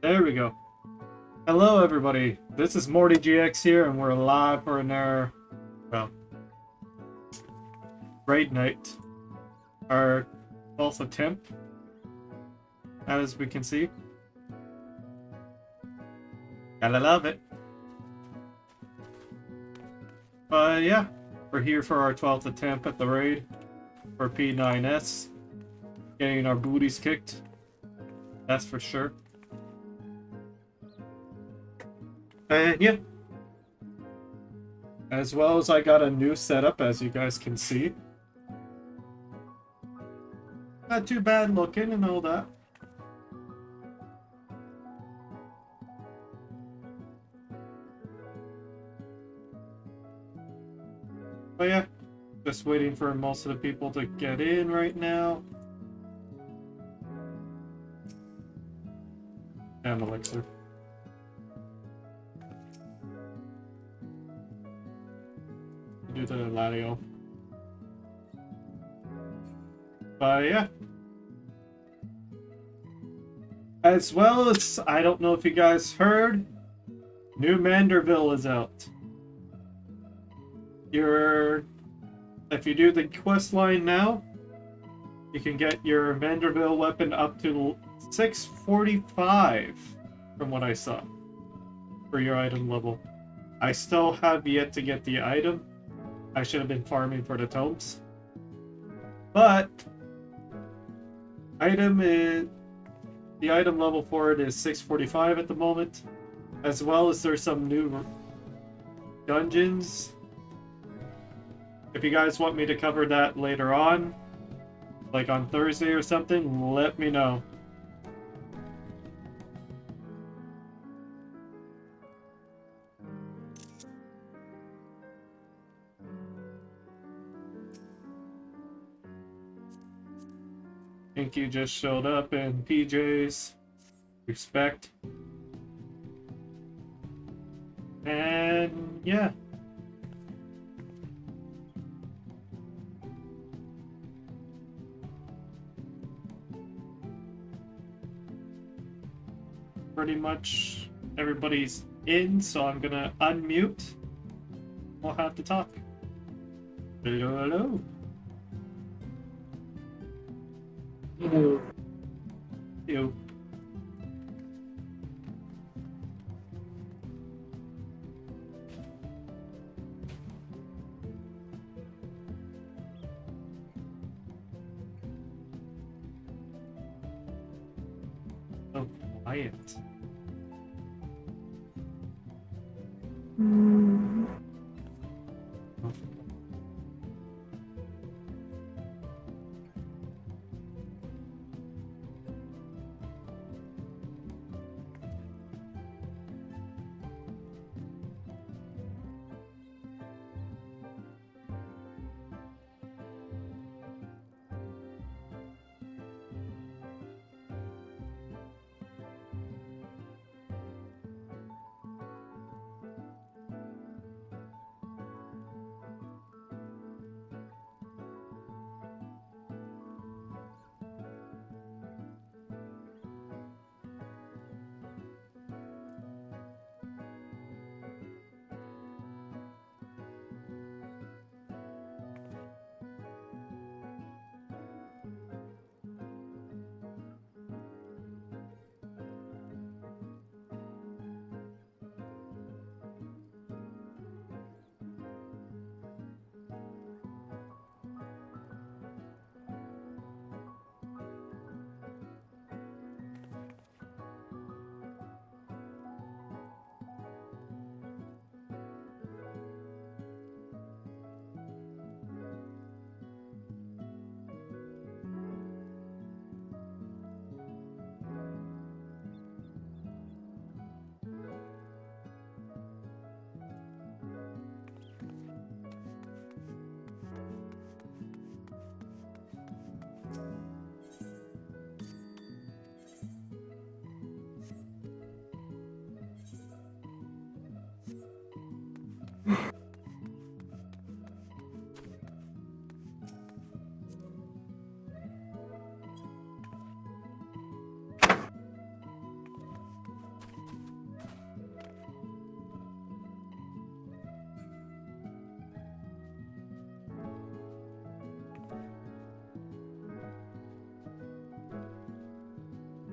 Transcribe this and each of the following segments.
There we go. Hello, everybody. This is Morty GX here, and we're live for another, well, raid night. Our 12th attempt, as we can see. Gotta love it. Yeah, we're here for our 12th attempt at the raid for P9S. Getting our booties kicked. That's for sure. And yeah. As well as I got a new setup, as you guys can see. Not too bad looking and all that. But yeah, just waiting for most of the people to get in right now. And elixir. Do the Ladio. But yeah. As well as, I don't know if you guys heard, new Manderville is out. If you do the quest line now, you can get your Manderville weapon up to 645 from what I saw for your item level. I still have yet to get the item. I should have been farming for the tomes. But the item level for it is 645 at the moment. As well as there's some new dungeons. If you guys want me to cover that later on, like on Thursday or something, let me know. Pinky just showed up in PJs. Respect. And yeah. Pretty much everybody's in, so I'm gonna unmute. We'll have to talk. Hello, hello. Hello. Ew. So quiet.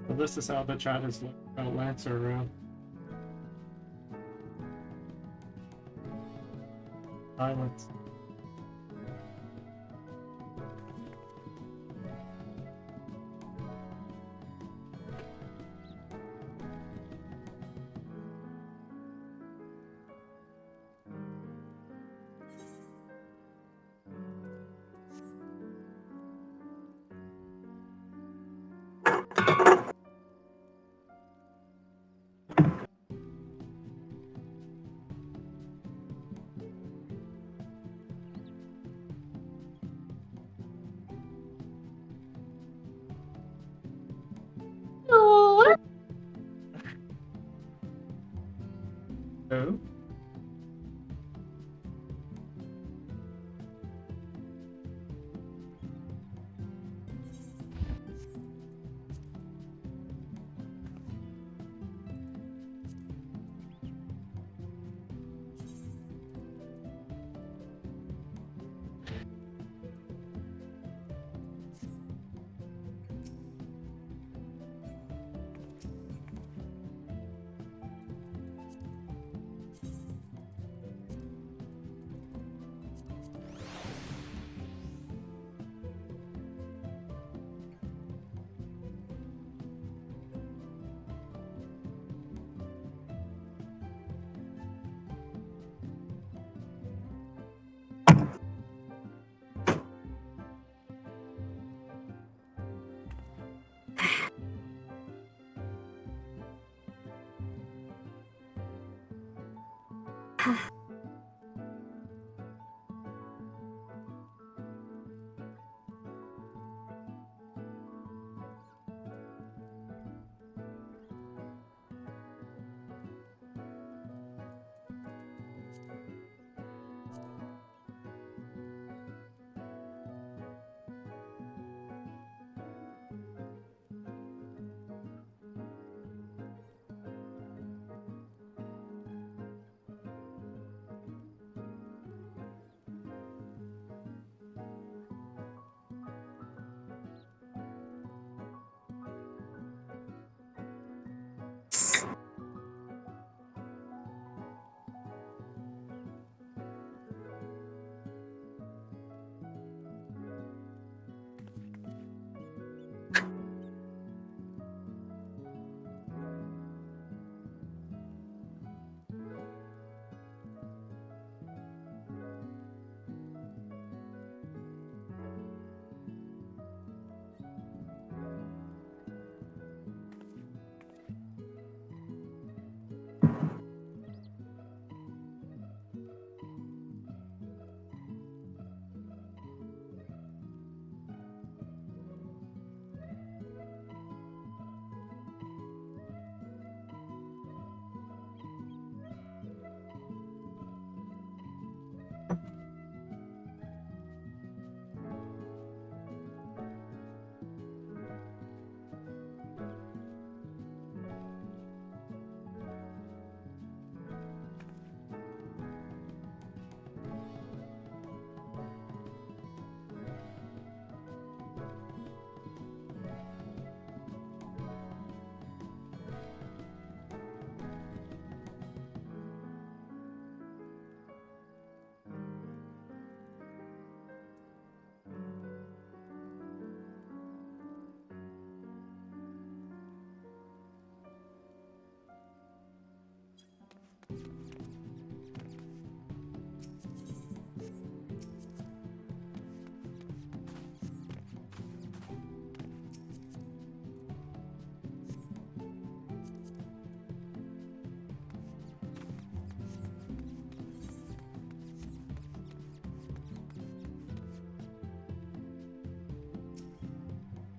So this is how the chat is about Lancer around. Silence. Oh.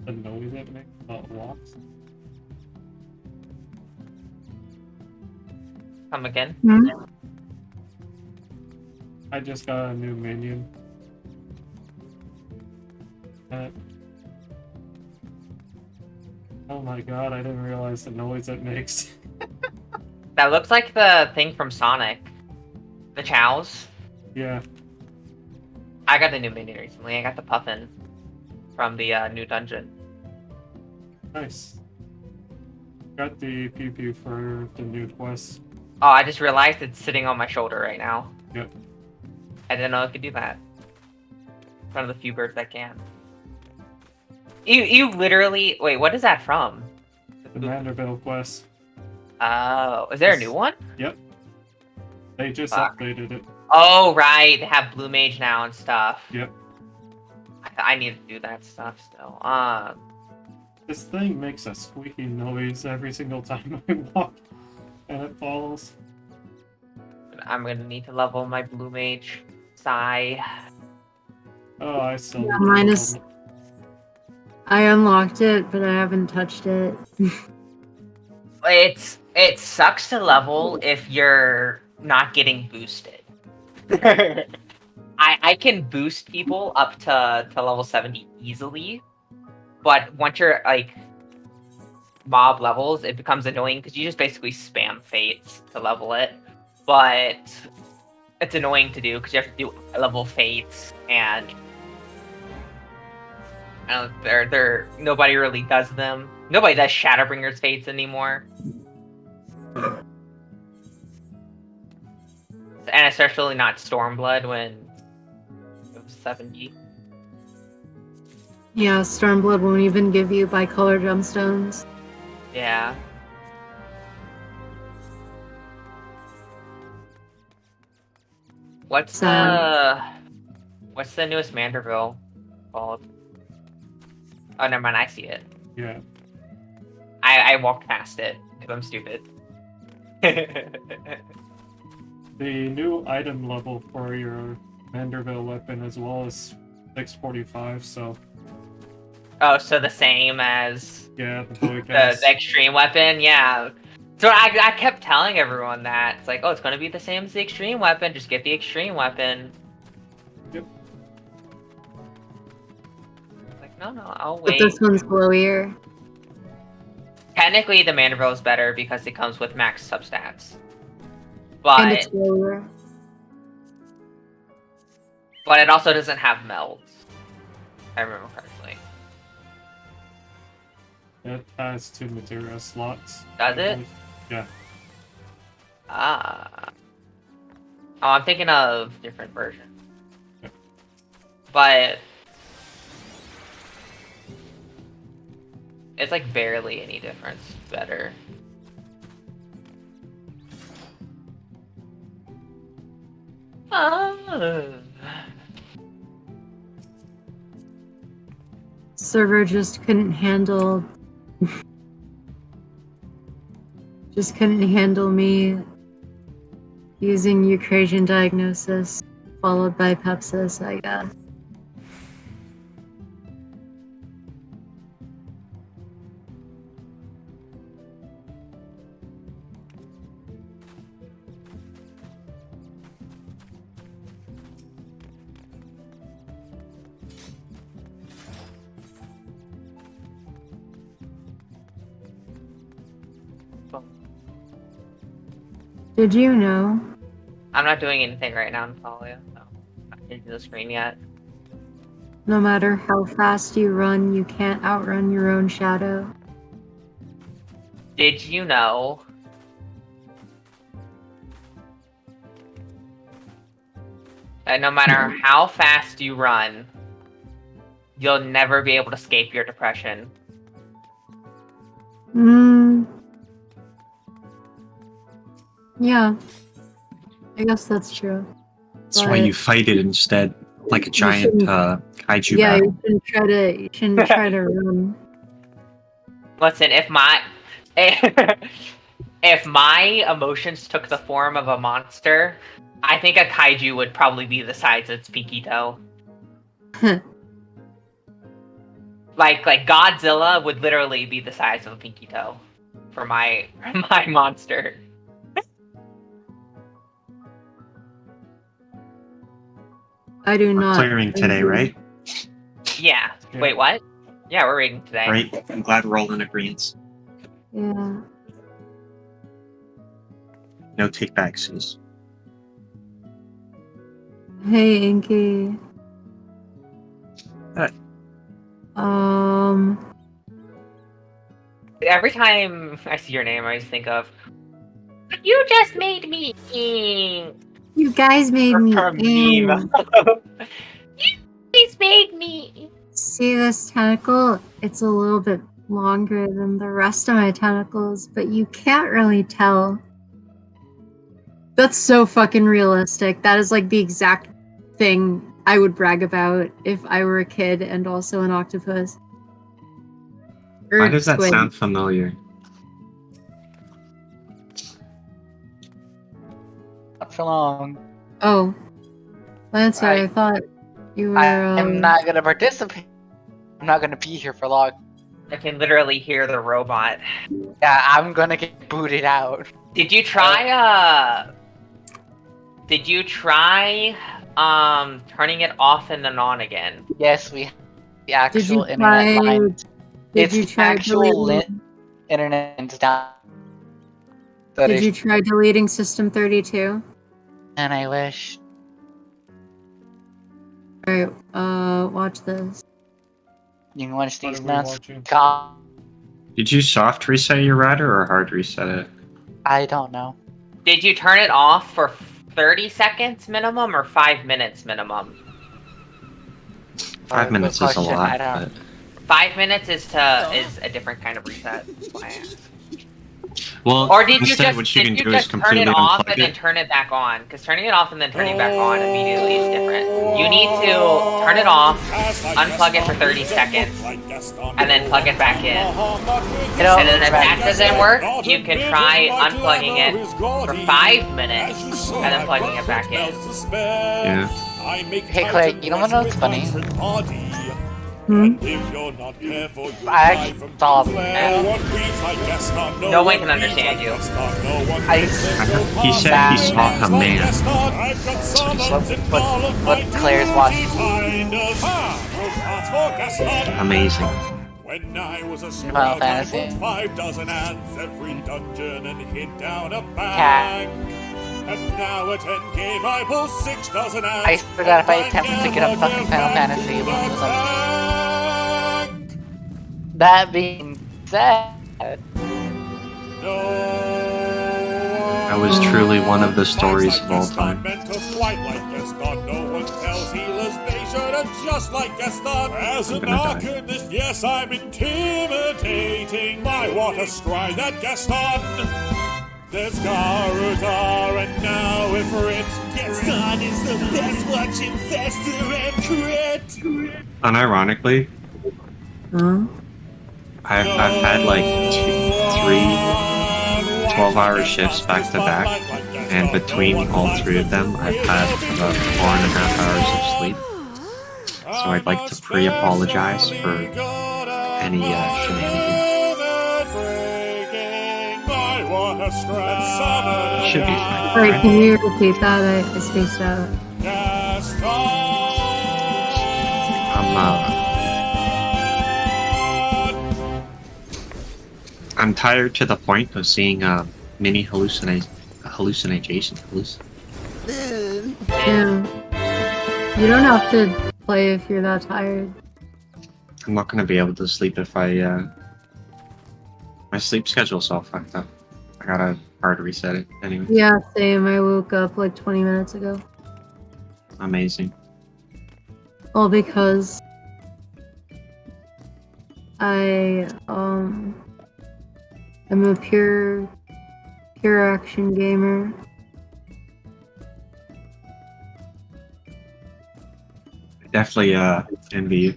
The noise it makes about walks. Come again? I just got a new minion. Oh my god, I didn't realize the noise it makes. That looks like the thing from Sonic. The chows. Yeah. I got the new minion recently. I got the Puffin from the new dungeon. Nice. Got the pew pew for the new quest. Oh, I just realized it's sitting on my shoulder right now. Yep. I didn't know I could do that. One of the few birds that can. You literally wait. What is that from? The Manderville quest. Oh, is there a new one? Yep. They just Fuck. updated it. Oh right, they have Blue Mage now and stuff. Yep. I need to do that stuff still. This thing makes a squeaky noise every single time I walk, and it falls. I'm gonna need to level my Blue Mage. Sigh. Oh, I still. Yeah, need to mine level is- it. I unlocked it, but I haven't touched it. It sucks to level if you're not getting boosted. I can boost people up to level 70 easily, but once you're like mob levels, it becomes annoying because you just basically spam fates to level it. But it's annoying to do because you have to do level fates, and they're nobody really does them. Nobody does Shadowbringer's fates anymore. And especially not Stormblood when it was 70. Yeah, Stormblood won't even give you bicolor gemstones. Yeah. What's the newest Manderville called? Oh, never mind. I see it. Yeah. I walked past it because I'm stupid. The new item level for your Manderville weapon as well as 645, so Oh, so the same as yeah, the boy the cast. extreme weapon? Yeah. So I kept telling everyone that. It's like, oh, it's going to be the same as the extreme weapon. Just get the extreme weapon. Yep. Like, no, I'll But wait. this one's glowier. Technically, the Manderville is better because it comes with max substats. And it's But glowier. it also doesn't have melds. If I remember correctly. It has 2 materia slots. Does I it? believe. Yeah. Ah. Oh, I'm thinking of different versions. Yep. But it's like barely any difference better. Server just couldn't handle me using Eucrasian diagnosis followed by Pepsis, I guess. Did you know? I'm not doing anything right now in Talia, so I'm not changing the screen yet. No matter how fast you run, you can't outrun your own shadow. Did you know that no matter how fast you run, you'll never be able to escape your depression? Yeah. I guess that's true. That's why you fight it instead, like a giant kaiju Yeah, battle. you shouldn't try to run. Listen, if my if my emotions took the form of a monster, I think a kaiju would probably be the size of its pinky toe. Like Godzilla would literally be the size of a pinky toe for my monster. I do We're not. clearing today, right? Yeah. Yeah. Wait, what? Yeah, we're reading today. Right. I'm glad we're all in agreement. Yeah. No takebacksies. Hey, Inky. What? Every time I see your name, I just think of you just made me. You guys made me Or meme. ing. You guys made me. See this tentacle? It's a little bit longer than the rest of my tentacles, but you can't really tell. That's so fucking realistic. That is like the exact thing I would brag about if I were a kid and also an octopus. Or Why does that squid. sound familiar? Not for long. Oh. Lancer, I thought you were. I'm not gonna participate. I'm not gonna be here for long. I can literally hear the robot. Yeah, I'm gonna get booted out. Did you try turning it off and then on again? Yes, we have the Did you actual internet try? line. Did It's you the try actual deleting? internet is down. Did you try deleting System 32? And I wish. Alright, watch this. You can watch What these are we nuts. watching? God, Did you soft reset your router or hard reset it? I don't know. Did you turn it off for 30 seconds minimum or 5 minutes minimum? 5 Good minutes is a question, I lot, don't- but 5 minutes is a different kind of reset. That's why I asked. well, Or did you instead just what you did can you do is just turn completely it off unplug and then it. turn it back on? Because turning it off and then turning it back on immediately is different. You need to turn it off, unplug it for 30 seconds, and then plug it back in. You know, And then if that right. doesn't work, you can try unplugging it for 5 minutes and then plugging it back in. Yeah. Hey Clay, you know what else funny? Hmm? I actually saw No one can understand you. He said he saw a man. That's what he said. what Claire's watching. Amazing. When I was a Final sprout, I Fantasy. put 5 dozen ants every dungeon and hid down a Cat. bank. And now at 10 game, I pull 6 dozen ants. I forgot if I attempted to get a fucking Final Fantasy, it wouldn't lose them. That being said, That was truly one of the stories of all time. Meant to fight like Gaston. No one tells healers they should adjust like Gaston. As an I'm gonna die. arcanist, yes, I'm intimidating. My water stride that Gaston. There's Garuda and now Ifrit. Gaston is the best. Watch him fester and crit. Unironically, Huh? I've had like 12-hour shifts back to back, and between all 3 of them, I've had about 4.5 hours of sleep. So I'd like to pre-apologize for any shenanigans. Should be fine. Sorry, right? can you repeat that? I spaced out. I'm tired to the point of seeing mini hallucinations. Yeah. You don't have to play if you're that tired. I'm not gonna be able to sleep if I my sleep schedule's all fucked up. I gotta hard reset it anyway. Yeah, same. I woke up like 20 minutes ago. Amazing. All because I am a pure action gamer. Definitely envy you.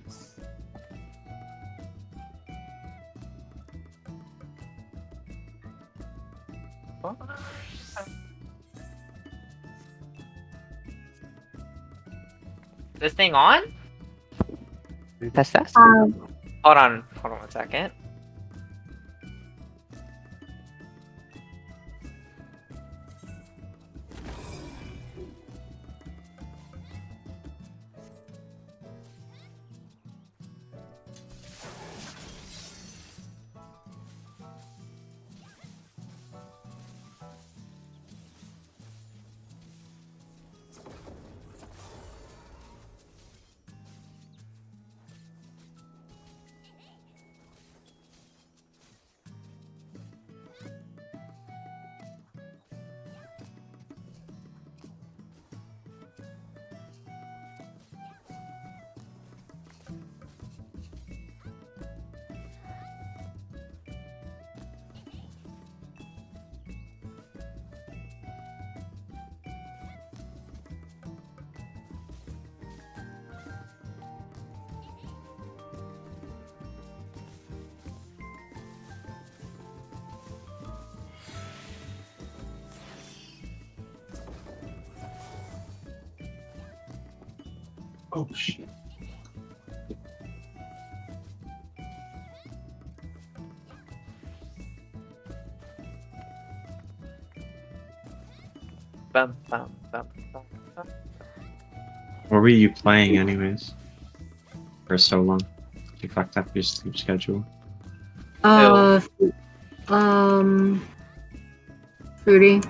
This thing on? test. Hold on 1 second. Oh shit. Bum, bum, bum, bum, bum. What were you playing anyways? For so long? You fucked up your sleep schedule. Fruity.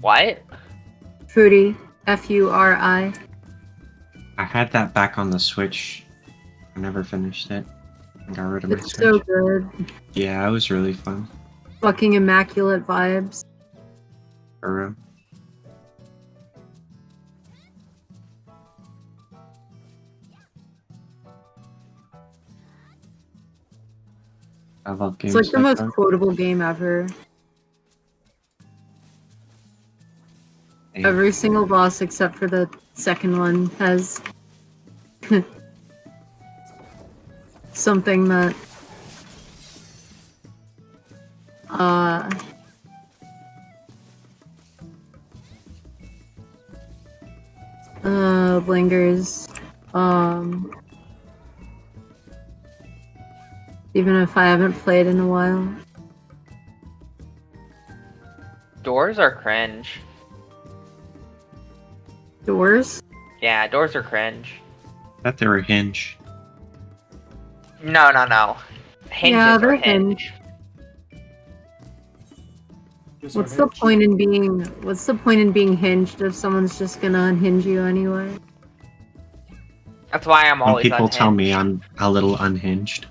What? Fruity. Furi. I had that back on the Switch. I never finished it. I got rid of my It's Switch. so good. Yeah, it was really fun. Fucking immaculate vibes. For real. I love games It's like the most that. quotable game ever. And Every single boss except for the second one has something that lingers. Even if I haven't played in a while. Doors are cringe. Doors? Yeah, doors are cringe. I thought they were Hinge. No, no, no. Hinges Yeah, are they're hinge. What's the point in being hinged if someone's just gonna unhinge you anyway? That's why I'm Some always people tell me unhinged. I'm a little unhinged.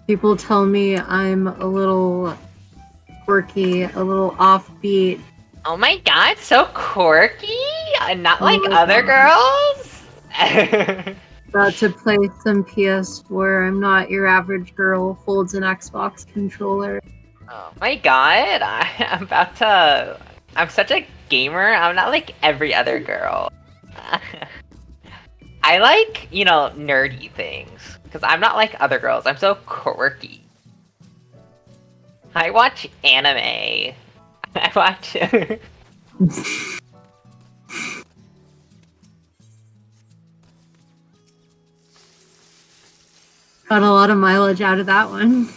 People tell me I'm a little quirky, a little offbeat. Oh my god, so quirky! Not like Oh, other God. girls? About to play some PS4. I'm not your average girl who holds an Xbox controller. Oh my god, I'm about to... I'm such a gamer, I'm not like every other girl. I like, you know, nerdy things. Because I'm not like other girls, I'm so quirky. I watch anime. I watch... Got a lot of mileage out of that one.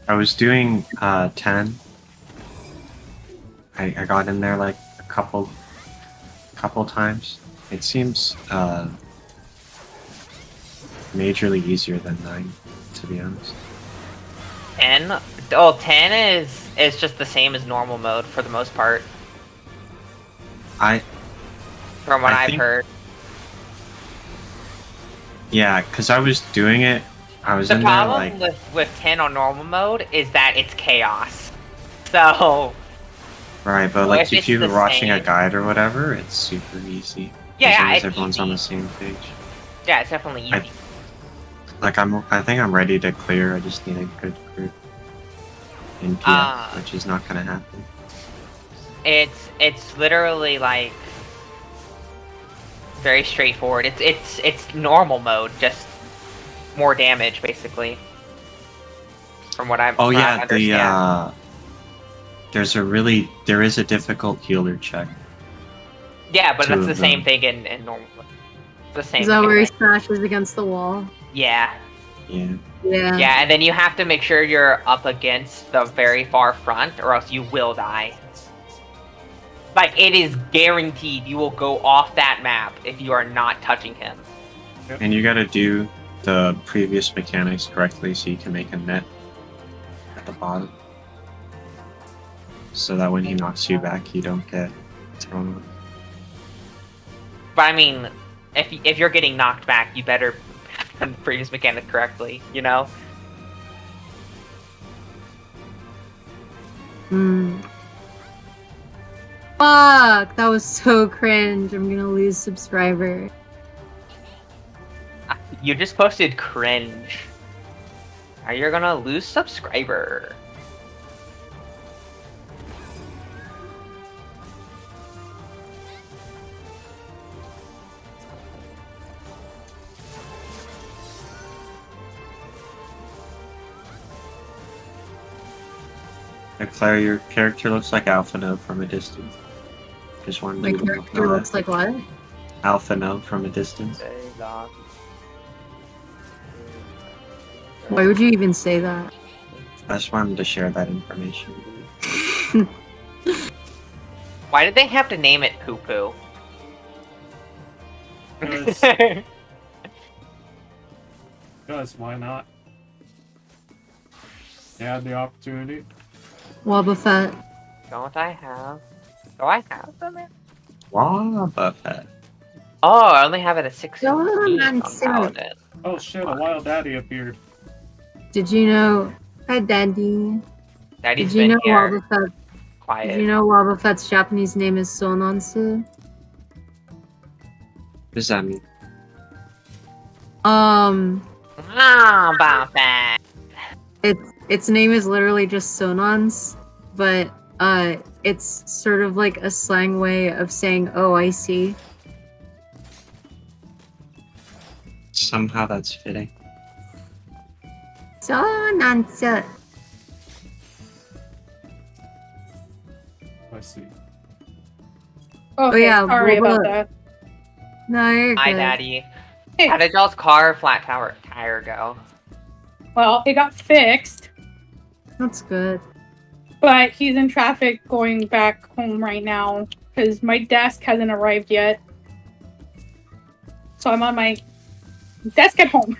I was doing 10. I got in there like a couple times. It seems majorly easier than 9, to be honest. 10? Oh, 10 is just the same as normal mode for the most part. From what I I've think- heard. Yeah, because I was doing it. I was The in there problem like with 10 on normal mode is that it's chaos. So, right, but Well, like if if it's you're the watching a same- guide or whatever, it's super easy. yeah, as long yeah, as it's everyone's on easy. the same page. Yeah, it's definitely easy. I think I'm ready to clear. I just need a good group in PF, which is not gonna happen. It's literally like very straightforward. It's normal mode, just more damage basically. From what I'm Oh from what I yeah, understand. there is a difficult healer check. Yeah, but two that's the of same them. thing in normal mode. The same Is that where he thing. smashes against the wall? Yeah. Yeah. Yeah. Yeah, and then you have to make sure you're up against the very far front, or else you will die. Like, it is guaranteed you will go off that map if you are not touching him. And you gotta do the previous mechanics correctly so you can make a net at the bottom. So that when he knocks you back, you don't get thrown off. But I mean, if you're getting knocked back, you better have done the previous mechanic correctly, you know? Fuck, that was so cringe. I'm gonna lose subscriber. You just posted cringe. Are you gonna lose subscriber? Claire, your character looks like Alphino from a distance. Just wanted My you to character know looks like what? Alphino from a distance. Why would you even say that? I just wanted to share that information. Why did they have to name it Poo Poo? Because why not? They had the opportunity. Wobba Fett. Don't I have? Do I have them? Wobba Fett. Oh, I only have it at 16 Don't on answer. Paladin. Oh shit, a wild daddy appeared. Did you know? Hi, Daddy. Daddy's Did you been know here. Wobba Fett? Quiet. Did you know Wobba Fett's Japanese name is Sonansu? What does that mean? About that. Its name is literally just Sonans, but it's sort of like a slang way of saying, "Oh, I see." Somehow that's fitting. Sonansu. I see. Okay, yeah, sorry Boba- about that. No, you're Hi, good. Daddy. Hey. How did y'all's car flat tire go? Well, it got fixed, That's good. but he's in traffic going back home right now because my desk hasn't arrived yet. So I'm on my desk at home.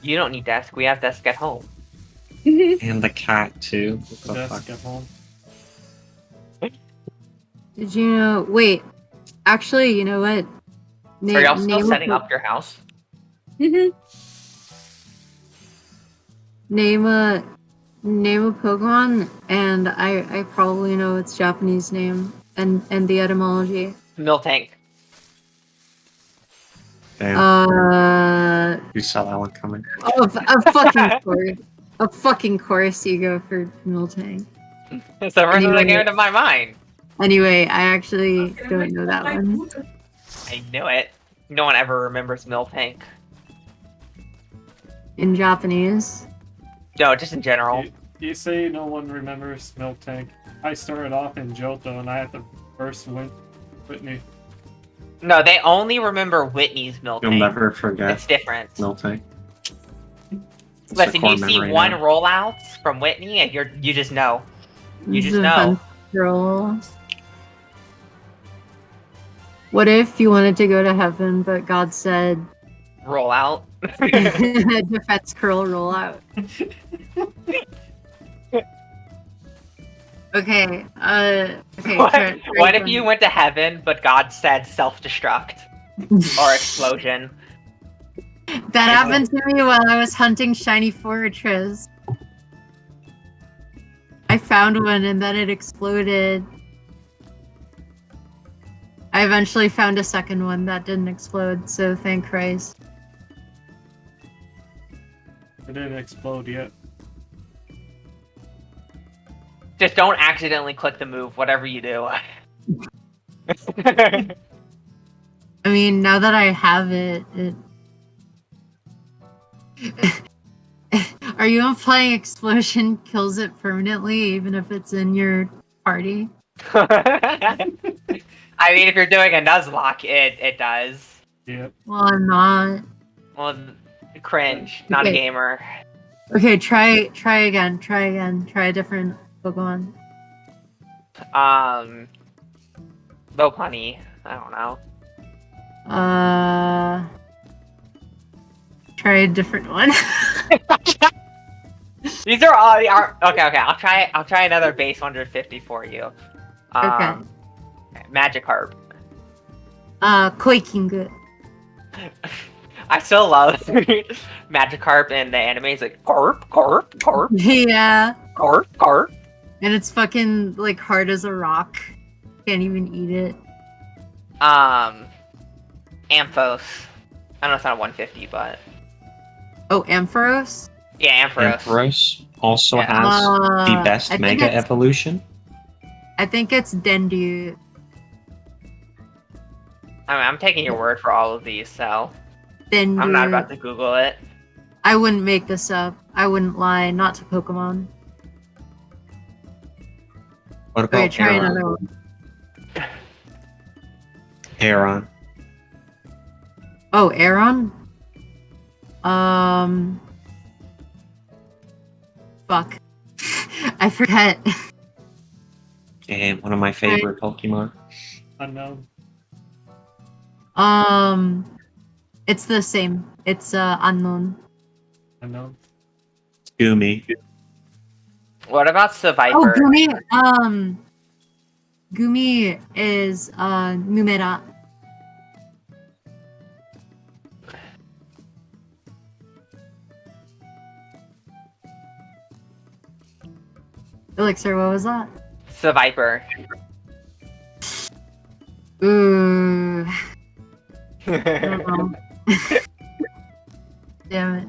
You don't need desk. We have desk at home. And the cat too. What the Desk fuck? at home. Did you know? Wait, actually, you know what? Are y'all still name setting a, up your house? Mhm. Name a Pokemon, and I probably know its Japanese name and the etymology. Miltank. Damn, you saw that one coming. A fucking course you go for Miltank. It's the first thing that Anyway. came into my mind. Anyway, I actually don't know that one. I knew it. No one ever remembers Miltank. In Japanese. No, just in general. You say no one remembers Milk Tank. I started off in Johto and I had to first win Whitney. No, they only remember Whitney's You'll Miltank. never forget It's different. Miltank. It's a Listen, core you see memory one now. rollouts from Whitney, and you just know. You just The know. Girl. What if you wanted to go to heaven, but God said Roll out. defense curl rollout? Okay. Okay. What, try what if again. you went to heaven, but God said self-destruct or explosion? That happened to me while I was hunting shiny fortress. I found one and then it exploded. I eventually found a second one that didn't explode, so thank Christ. It didn't explode yet. Just don't accidentally click the move, whatever you do. I mean, now that I have it, Are you implying explosion kills it permanently, even if it's in your party? I mean, if you're doing a Nuzlocke, it does. Yep. Well, I'm not. Well, cringe. Not a Okay. gamer. Okay, try again. Try a different Pokemon. Lopunny. I don't know. Try a different one. These are all okay. I'll try another base 150 for you. Okay. Magikarp. Koikingu. I still love Magikarp in the anime. It's like carp. Yeah. Carp. And it's fucking like hard as a rock. Can't even eat it. Amphos. I know it's not a 150, but Oh, Ampharos? yeah, Ampharos. Ampharos also Yeah. has the best I think Mega it's- Evolution. I think it's Dendu. I mean, I'm taking your word for all of these, so Dendu. I'm not about to Google it. I wouldn't make this up. I wouldn't lie, not to Pokemon. What Okay, about try Aeron? another one. Aeron. Oh, Aeron? Fuck. I forget. And one of my favorite Pokemon. Unknown. It's the same. It's unknown. Unknown. Gumi. What about Oh, Survivor? Gumi is Numera. Elixir, what was that? Survivor. Ooh. I don't know. Damn it.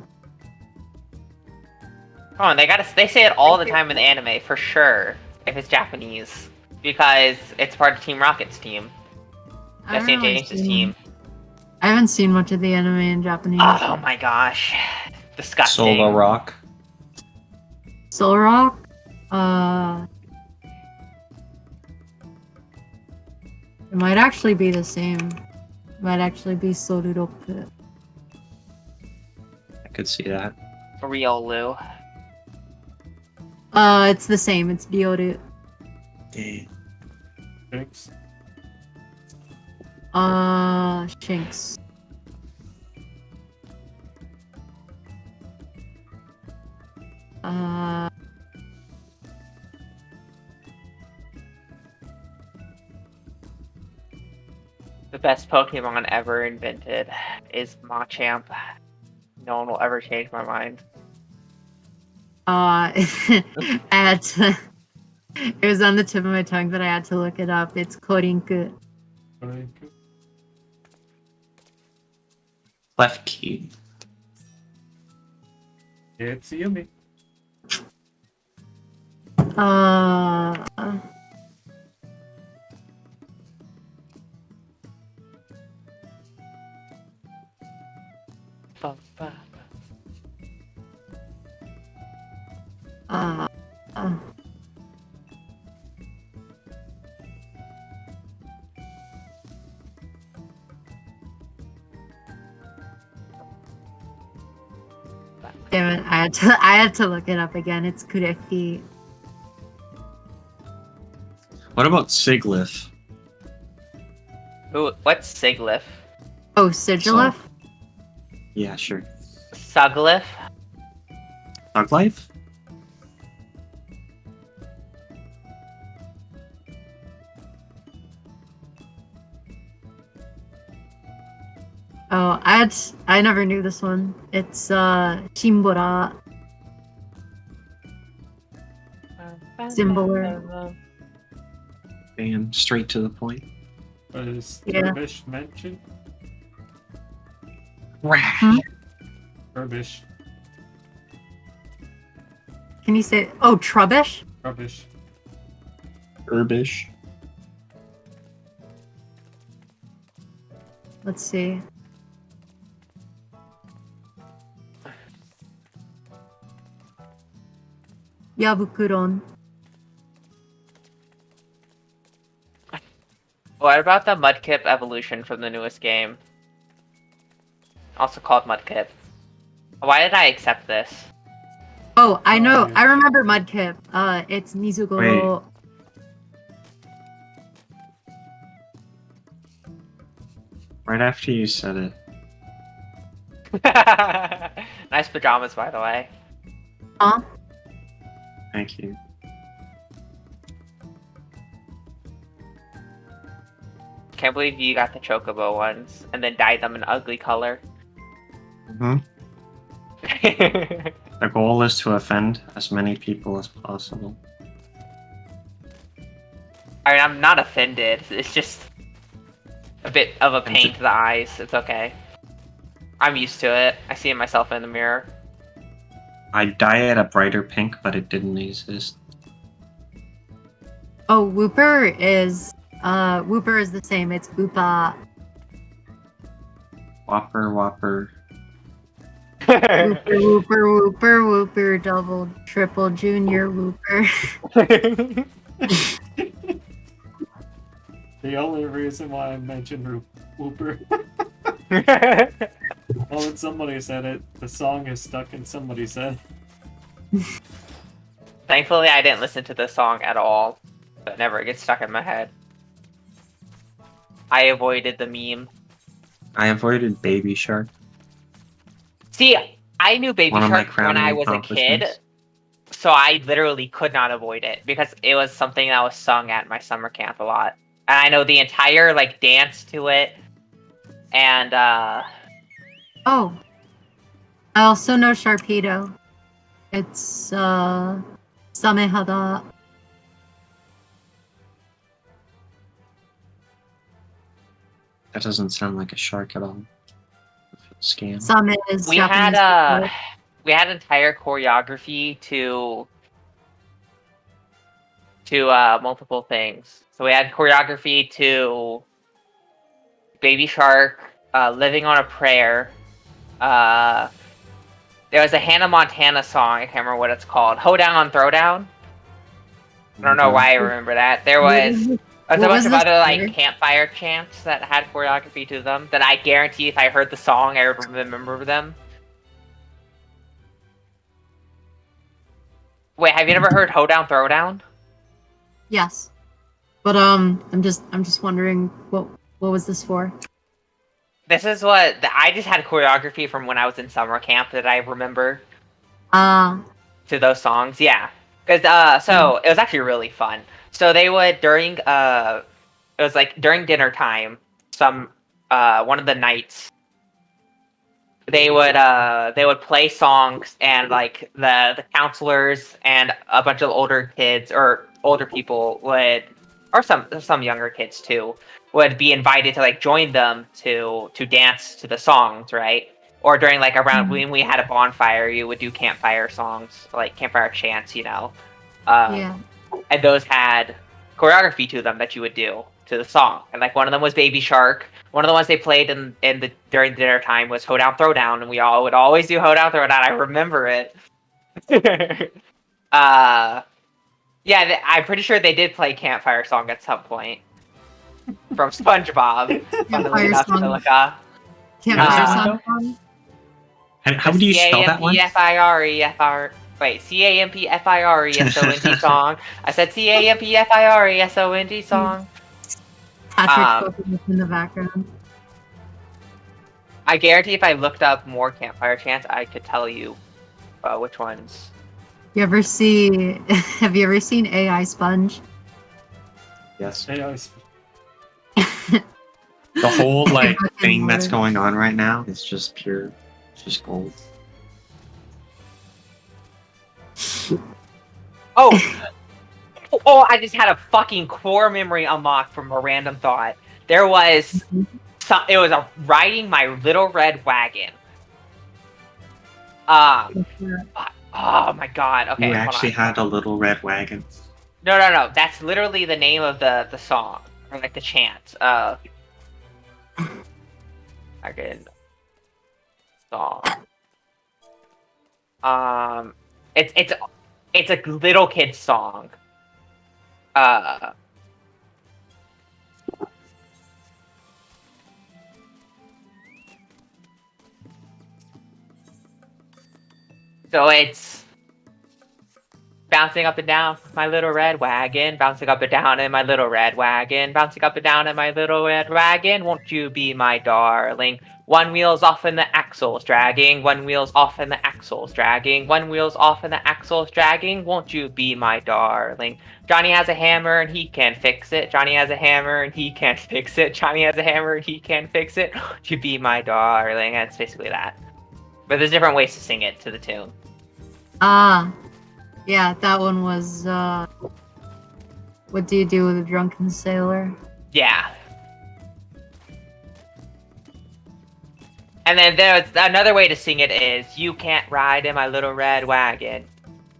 Come on, they say it all the time in the anime, for sure, if it's Japanese. Because it's part of Team Rocket's team. I That's haven't really James's seen- team. I haven't seen much of the anime in Japanese. Oh my gosh. Disgusting. Solar Rock. Soul Rock? It might actually be the same. It might actually be Soruroku. I could see that. Real Lou. It's the same. It's Ryoru. Dang. Jinx. Shinx. The best Pokemon ever invented is Machamp. No one will ever change my mind. I had to. It was on the tip of my tongue, but I had to look it up. It's Korinku. Left key. It's Yumi. Damn it! I had to look it up again. It's Kurefi. What about Siglif? Ooh, what's Siglif? Oh, Sigilif. Yeah, sure. Suglif? Dog Life? Oh, I never knew this one. It's Shimbora. Symboler. Bam, straight to the point. Was Yeah. Dervish mentioned? Rash. Hmm? Dervish. Can you say? Oh, Trubbish. Rubbish. Herbish. Let's see. Yabukuron. What about the Mudkip evolution from the newest game? Also called Mudkip. Why did I accept this? Oh, I know. yeah. I remember Mudkip. It's Mizugoro. Right after you said it. Nice pajamas, by the way. Huh? Thank you. Can't believe you got the Chocobo ones and then dyed them an ugly color. hmm The goal is to offend as many people as possible. I mean, I'm not offended. It's just a bit of a pain to the eyes. It's okay. I'm used to it. I see myself in the mirror. I'd dye it a brighter pink, but it didn't exist. Oh, Wooper is the same. It's Upa. Whopper, Whopper. Whooper, whooper, whooper, whooper, double, triple, junior, whooper. The only reason why I mentioned Whooper. Well, when somebody said it, the song is stuck in somebody's head. Thankfully, I didn't listen to the song at all. But it never gets stuck in my head. I avoided the meme. I avoided Baby Shark. See, I knew Baby One of my Shark when I crowning was a kid, accomplishments. so I literally could not avoid it because it was something that was sung at my summer camp a lot. And I know the entire like dance to it. And Oh. I also know Sharpedo. It's, Samehada. That doesn't sound like a shark at all. Scam. Same is we Japanese. had entire choreography to multiple things. So we had choreography to Baby Shark, Living on a Prayer. There was a Hannah Montana song. I can't remember what it's called. Hoedown on Throwdown. I don't know why I remember that. There was a What bunch was of this other like word? campfire chants that had choreography to them that I guarantee if I heard the song, I would remember them. Wait, have you never heard Hoedown Throwdown? Yes. But, I'm just wondering, what was this for? This is what I just had choreography from when I was in summer camp that I remember Ah, to those songs. Yeah, because so it was actually really fun. So they would during it was like during dinner time. Some one of the nights they would play songs and like the counselors and a bunch of older kids or older people would, or some younger kids too, would be invited to like join them to dance to the songs, right? Or during like around when we had a bonfire, you would do campfire songs, like campfire chants, you know. yeah. And those had choreography to them that you would do to the song. And like one of them was Baby Shark. One of the ones they played in the during dinner time was Hoedown Throwdown, and we all would always do Hoedown Throwdown. I remember it. Yeah, I'm pretty sure they did play Campfire Song at some point. From SpongeBob. Funnily enough, Song. Silica. Campfire Uh, song. How do you spell that one? C-A-M-P-F-I-R-E-F-R. Wait, C-A-M-P-F-I-R-E-S-O-N-G song. I said C-A-M-P-F-I-R-E-S-O-N-G song. Patrick focusing in the background. I guarantee if I looked up more campfire chants, I could tell you which ones. Have you ever seen AI Sponge? Yes. Hey, The whole like Fucking thing that's word. going on right now is just pure, it's just gold. Oh! Oh, I just had a fucking core memory unlocked from a random thought. There was it was a riding my little red wagon. Oh my god. Okay, You hold actually on. had a little red wagon. No. That's literally the name of the song. Or like the chant. Wagon song. It's a little kid song. So it's bouncing up and down my little red wagon, bouncing up and down in my little red wagon, bouncing up and down in my little red wagon. Won't you be my darling? One wheel's off and the axle's dragging. One wheel's off and the axle's dragging. One wheel's off and the axle's dragging. Won't you be my darling? Johnny has a hammer and he can fix it. Johnny has a hammer and he can fix it. Johnny has a hammer and he can fix it. Won't you be my darling? And it's basically that. But there's different ways to sing it to the tune. Ah, yeah, that one was, what do you do with a drunken sailor? Yeah. And then there's another way to sing it is, you can't ride in my little red wagon.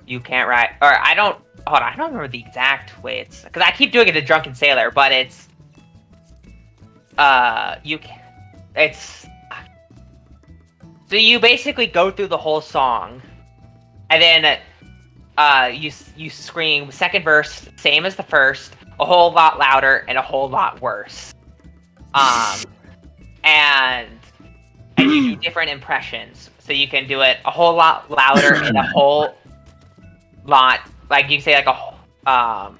You can't ride, or I don't remember the exact way it's, because I keep doing it to Drunken Sailor, but it's, So you basically go through the whole song, and then you scream second verse same as the first, a whole lot louder and a whole lot worse. And you do different impressions, so you can do it a whole lot louder and a whole lot, like you can say like a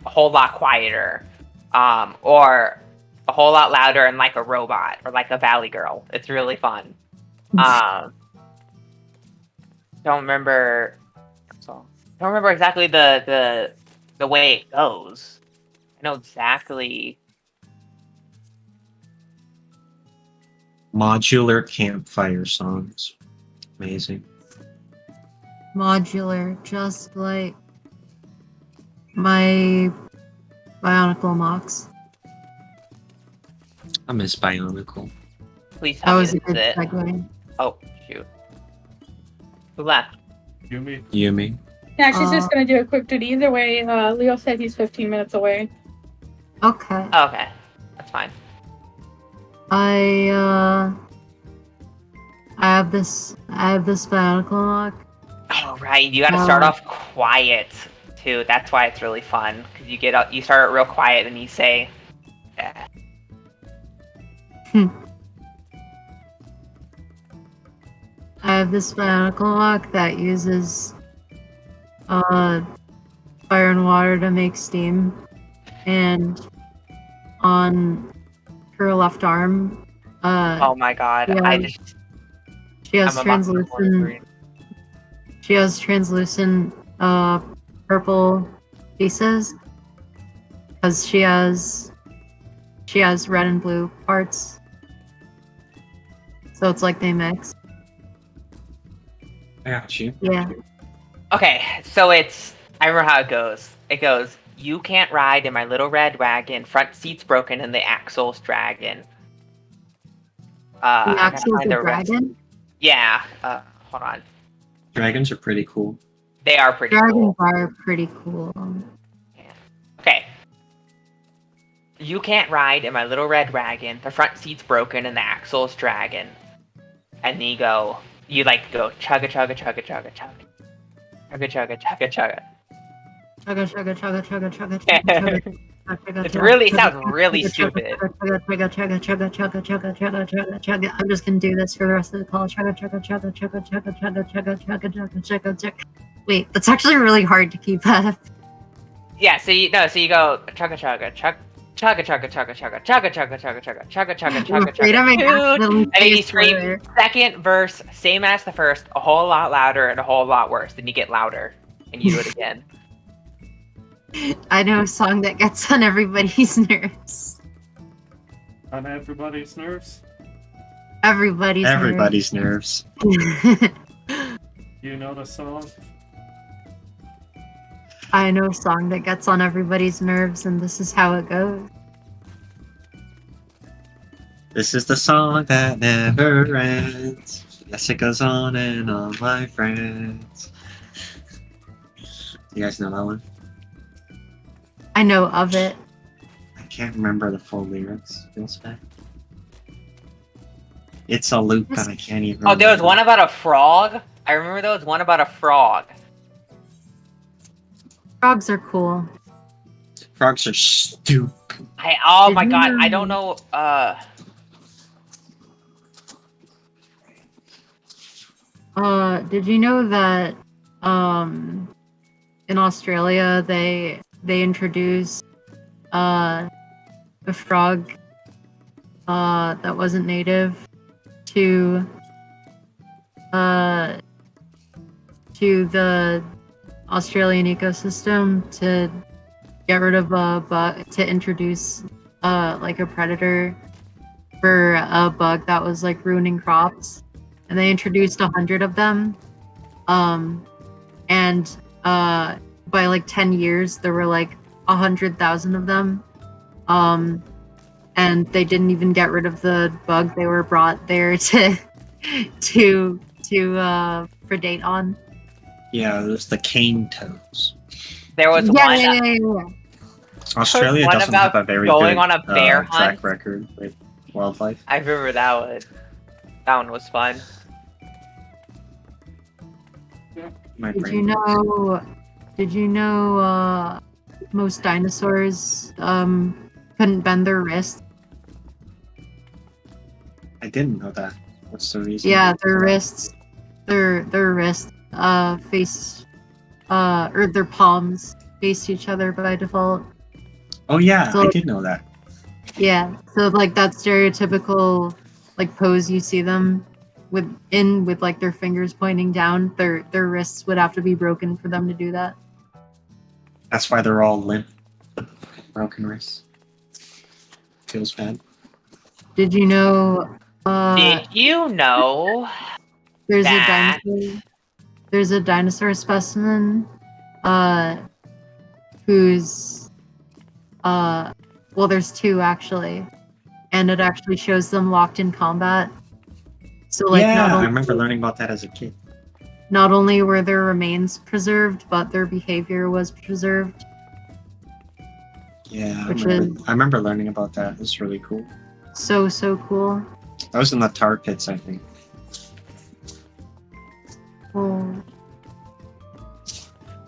whole lot quieter, or a whole lot louder and like a robot or like a valley girl. It's really fun. Don't remember exactly the way it goes. I know exactly. Modular campfire songs. Amazing. Modular, just like my Bionicle Mox. I miss Bionicle. Please That tell me was a this good is it. segue. Oh shoot. Who left? Yumi. Yumi. Yeah, she's just gonna do a quick duty. Either way, Leo said he's 15 minutes away. Okay. Oh, okay. That's fine. I have this Bionicle Mock. Oh right, you gotta start off quiet too. That's why it's really fun. Cause you start it real quiet and you say I have this Bionicle Mock that uses fire and water to make steam, and on her left arm, oh my god, yeah. She has I'm about to report translucent. green. She has translucent purple pieces because she has red and blue parts. So it's like they mix. I got you. Yeah. Okay, so I remember how it goes. It goes, you can't ride in my little red wagon, front seat's broken and the axle's dragging. The I gotta axle's find a the rest. dragon. Yeah, hold on. Dragons are pretty cool. They are pretty Dragons cool. are pretty cool. Okay. You can't ride in my little red wagon, the front seat's broken and the axle's dragging. And then you like go chugga chugga chugga chugga chugga. Chugga chugga chugga chugga. Chugga chugga chugga chugga chugga chugga chugga. It sounds really stupid. I'm just gonna do this for the rest of the call. Wait, that's actually really hard to keep up. Yeah, so you go chugga chugga chugga chugga chugga chugga chugga chugga chugga chugga chugga chugga chugga chugga chugga. And then you scream second verse, same as the first, a whole lot louder and a whole lot worse. Then you get louder and you do it again. I know a song that gets on everybody's nerves. On everybody's nerves. Everybody's nerves. You know the song? I know a song that gets on everybody's nerves, and this is how it goes. This is the song that never ends. Yes, it goes on and on, my friends. You guys know that one? I know of it. I can't remember the full lyrics. Feels bad. It's a loop that I can't even Oh, there was remember. one about a frog? I remember there was one about a frog. Frogs are cool. Frogs are stupid. Oh my Did god, you- I don't know, Did you know that in Australia they introduced a frog that wasn't native to the Australian ecosystem to get rid of a bug, to introduce like a predator for a bug that was like ruining crops, and they introduced 100 of them, and by like 10 years there were like 100,000 of them, and they didn't even get rid of the bug. They were brought there to predate on. Yeah, there's the cane toads. there was one. Australia One doesn't about have a very going good on a bear hunt. track record with wildlife. I remember that one. That one was fun. My Did brain you hurts. know? Did you know most dinosaurs couldn't bend their wrists? I didn't know that. What's the reason? Yeah, their wrists, their wrists face or their palms face each other by default. Oh yeah, So I did know that. yeah, so like that stereotypical like pose you see them with like their fingers pointing down, their wrists would have to be broken for them to do that. That's why they're all limp. Broken wrists. Feels bad. Did you know Did you know there's that? there's a dinosaur specimen who's well there's two actually, and it actually shows them locked in combat. So like Yeah, not I only, remember learning about that as a kid. not only were their remains preserved, but their behavior was preserved. Yeah, Which I remember learning about that. It's really cool. So cool. That was in the tar pits, I think. Cool.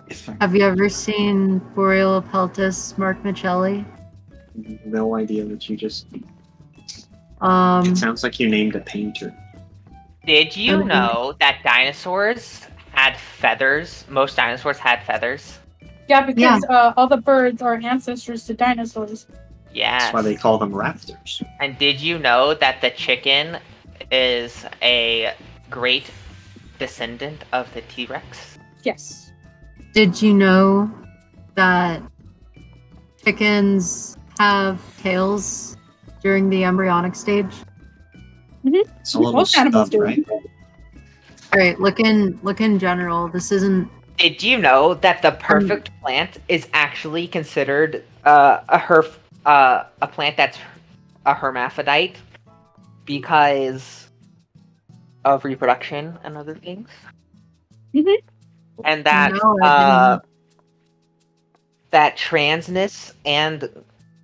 If I Have you ever seen Borealopeltis Mark Michelli? no idea what you just. Um, It sounds like you named a painter. Did you Okay. know that dinosaurs had feathers? Most dinosaurs had feathers. Yeah, because all the birds are ancestors to dinosaurs. Yes. That's why they call them raptors. And did you know that the chicken is a great descendant of the T-Rex? Yes. Did you know that chickens have tails during the embryonic stage? It's a little Most animals stub, do. right? All right, look in general. This isn't. Did you know that the perfect plant is actually considered a plant that's a hermaphrodite because of reproduction and other things? Mhm. And that No, I didn't. that transness and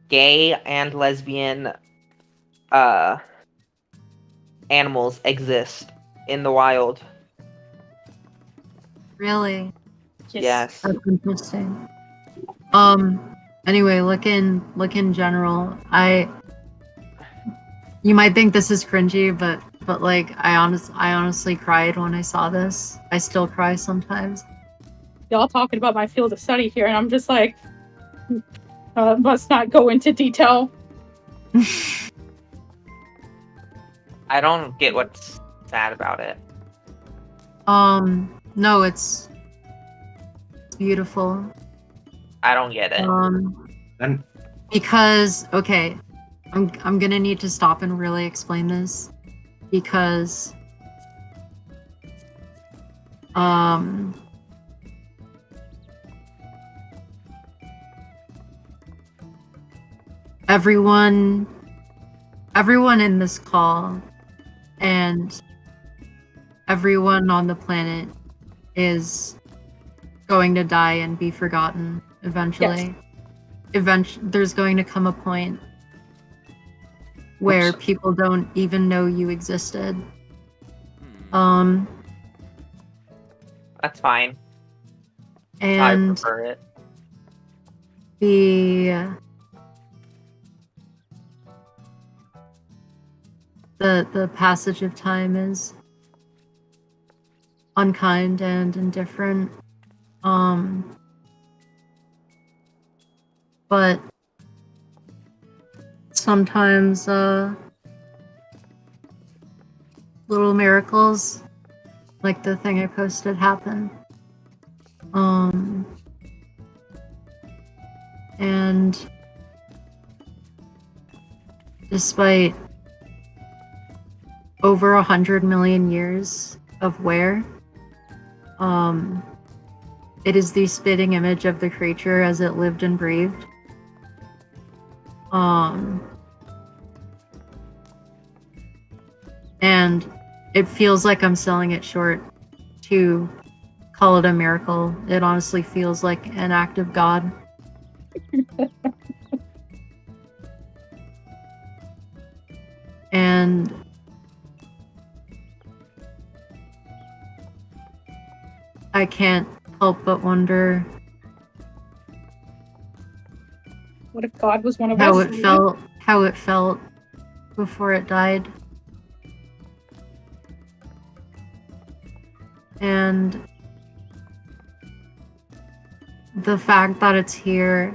gay and lesbian animals exist in the wild. Really? Yes. That's interesting. Anyway, look in general. You might think this is cringy, but like I honestly cried when I saw this. I still cry sometimes. Y'all talking about my field of study here, and I'm just like, must not go into detail. I don't get what's sad about it. No, it's beautiful. I don't get it. Then Because okay, I'm gonna need to stop and really explain this because everyone in this call and everyone on the planet is going to die and be forgotten eventually. There's going to come a point where Oops. people don't even know you existed. That's fine. I And prefer it. the passage of time is unkind and indifferent. But sometimes little miracles like the thing I posted happen. And despite over 100 million years of wear, it is the spitting image of the creature as it lived and breathed. And it feels like I'm selling it short to call it a miracle. It honestly feels like an act of God. And I can't help but wonder What if God was one of how us? it felt before it died. And the fact that it's here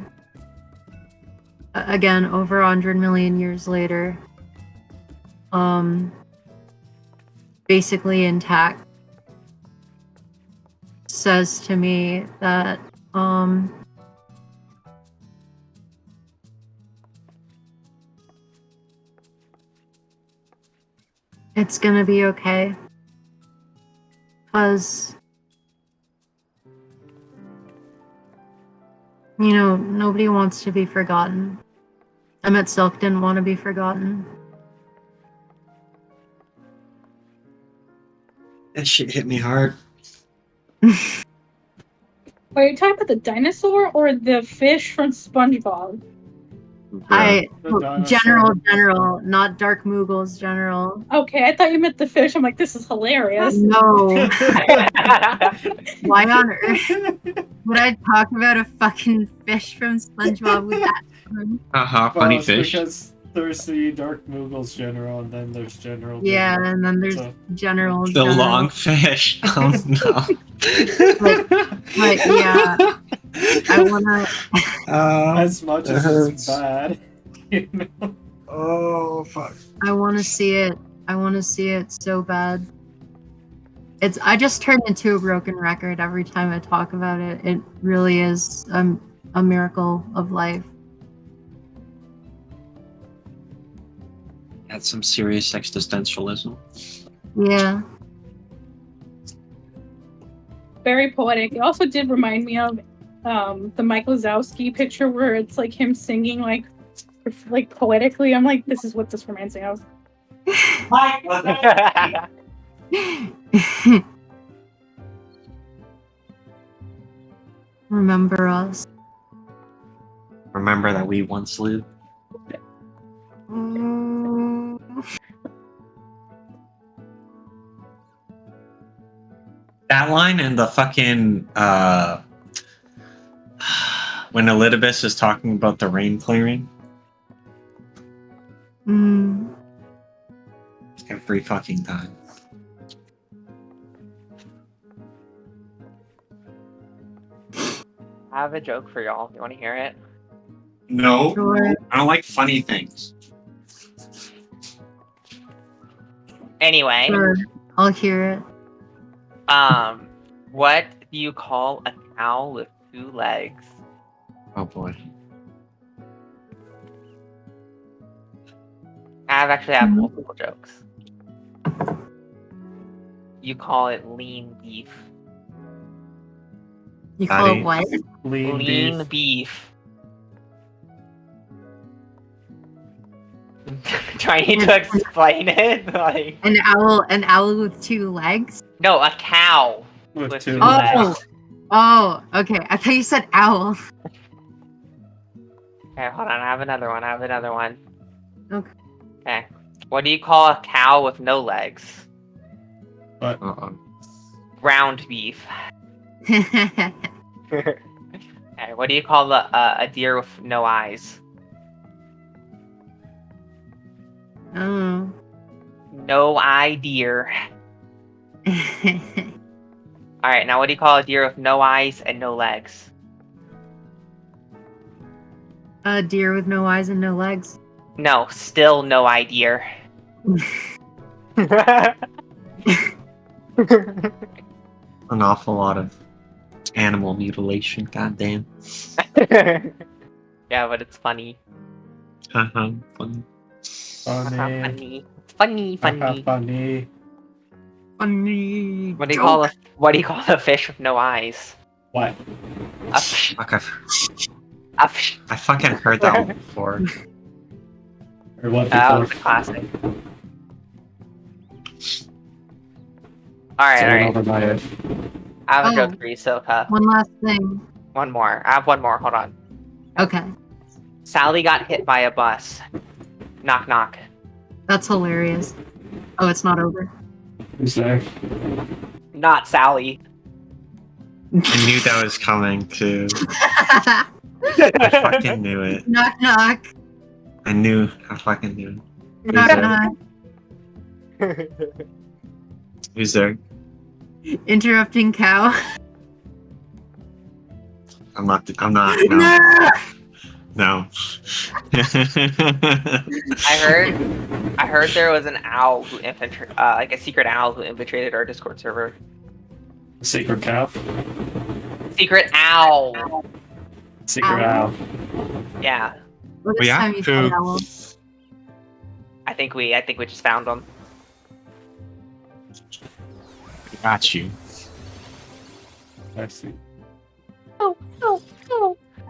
again over 100 million years later, basically intact, says to me that it's gonna be okay. 'Cause you know, nobody wants to be forgotten. Emmett Silk didn't want to be forgotten. That shit hit me hard. Are you talking about the dinosaur or the fish from SpongeBob? The dinosaur. general, not Dark Moogle's general. Okay, I thought you meant the fish. I'm like, this is hilarious. No. Why on earth would I talk about a fucking fish from SpongeBob with that? Funny Well, fish. Because there's the Dark Moogle's general, and then there's General. Yeah, General. and then there's So- General. The General. long fish. Oh no. But yeah, I wanna. As much It as hurts. it's bad, you know. Oh fuck. I want to see it. I want to see it so bad. I just turn into a broken record every time I talk about it. It really is a miracle of life. That's some serious existentialism. Yeah. Very poetic. It also did remind me of the Mike Wazowski picture where it's like him singing like poetically. I'm like, this is what this reminds me of. Remember us. Remember that we once lived. That line and the fucking when Elidibus is talking about the rain clearing Mm. every fucking time. I have a joke for y'all. You want to hear it? No, Sure. I don't like funny things. Anyway, Sure. I'll hear it. what do you call a cow with 2 legs? Oh boy. I have multiple jokes. You call it lean beef. You call Patty. it what? Lean beef. beef. Trying to explain it, like An owl with 2 legs? no, a cow With with 2 2 legs. legs. Oh, okay. I thought you said owl. Okay, hold on. I have another one. Okay. Okay. What do you call a cow with no legs? Ground beef. Okay. What do you call a deer with no eyes? Oh. No eye deer. All right. Now, what do you call a deer with no eyes and no legs? A deer with no eyes and no legs. No, still no eye deer. An awful lot of animal mutilation, goddamn. Yeah, but it's funny. Funny. Funny. Funny. Funny. Funny. Funny. Funny. What do you call a fish with no eyes? What? A fish. Fuck, A fish. I fucking heard that one before. Or what That before? was a classic. Alright, alright. Over my head. I have a Oh. joke for you, Silka. One last thing. One more. I have one more. Hold on. Okay. Sally got hit by a bus. Knock, knock. That's hilarious. Oh, it's not over. Who's there? Not Sally. I knew that was coming too. I fucking knew it. Knock knock. I fucking knew it. Knock there? knock. Who's there? Interrupting cow. I'm not, no. No. I heard there was an owl who like a secret owl who infiltrated our Discord server. Secret cow. Secret owl. Secret owl. Yeah, Well, We this have time you to- said owl. I think we just found them. Got you. I see.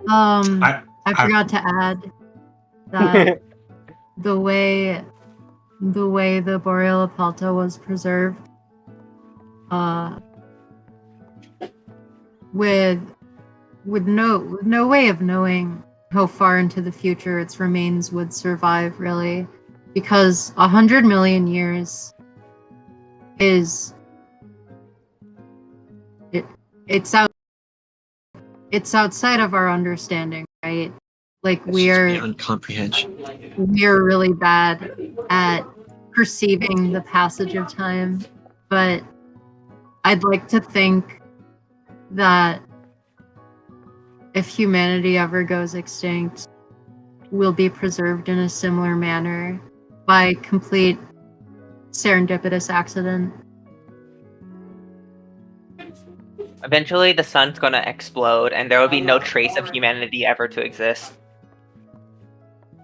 I I- forgot to add that the way the Boreal Apalta was preserved, with no way of knowing how far into the future its remains would survive, really, because 100 million years is it's outside of our understanding, right? Like It's just we're beyond comprehension. really bad at perceiving the passage of time, but I'd like to think that if humanity ever goes extinct, we'll be preserved in a similar manner by complete serendipitous accident. Eventually, the sun's gonna explode, and there will be no trace of humanity ever to exist,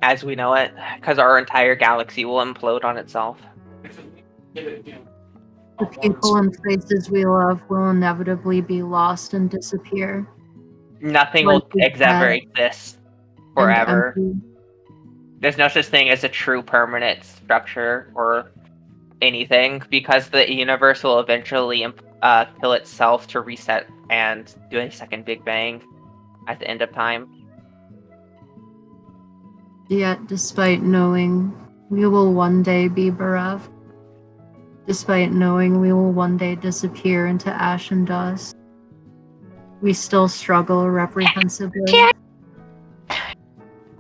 as we know it, because our entire galaxy will implode on itself. The people and places we love will inevitably be lost and disappear. Nothing Like will we ever had exist and forever. empty. There's no such thing as a true permanent structure or anything, because the universe will eventually kill itself to reset and do a second Big Bang at the end of time. Yet, despite knowing we will one day be bereft, despite knowing we will one day disappear into ash and dust, we still struggle reprehensibly.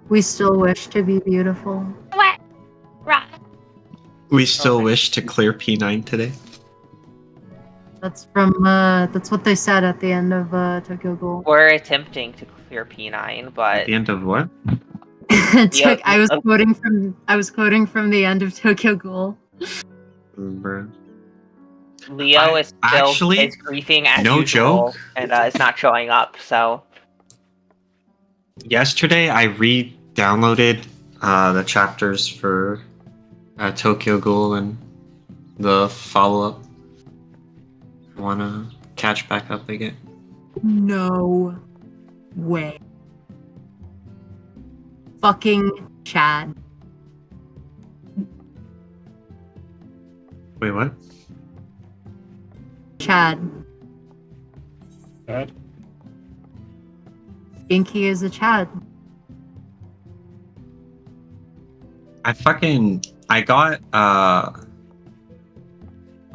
We still wish to be beautiful. We still Okay. wish to clear P9 today. That's what they said at the end of Tokyo Ghoul. We're attempting to clear P9, At but the end of what? I was quoting from the end of Tokyo Ghoul. Bro. Leo is still actually, is griefing as no usual, joke. and is not showing up. So Yesterday, I re-downloaded the chapters for Tokyo Ghoul and the follow-up. I wanna catch back up again. No way. Fucking Chad. Wait, what? Chad. Bad. Inky is a Chad. I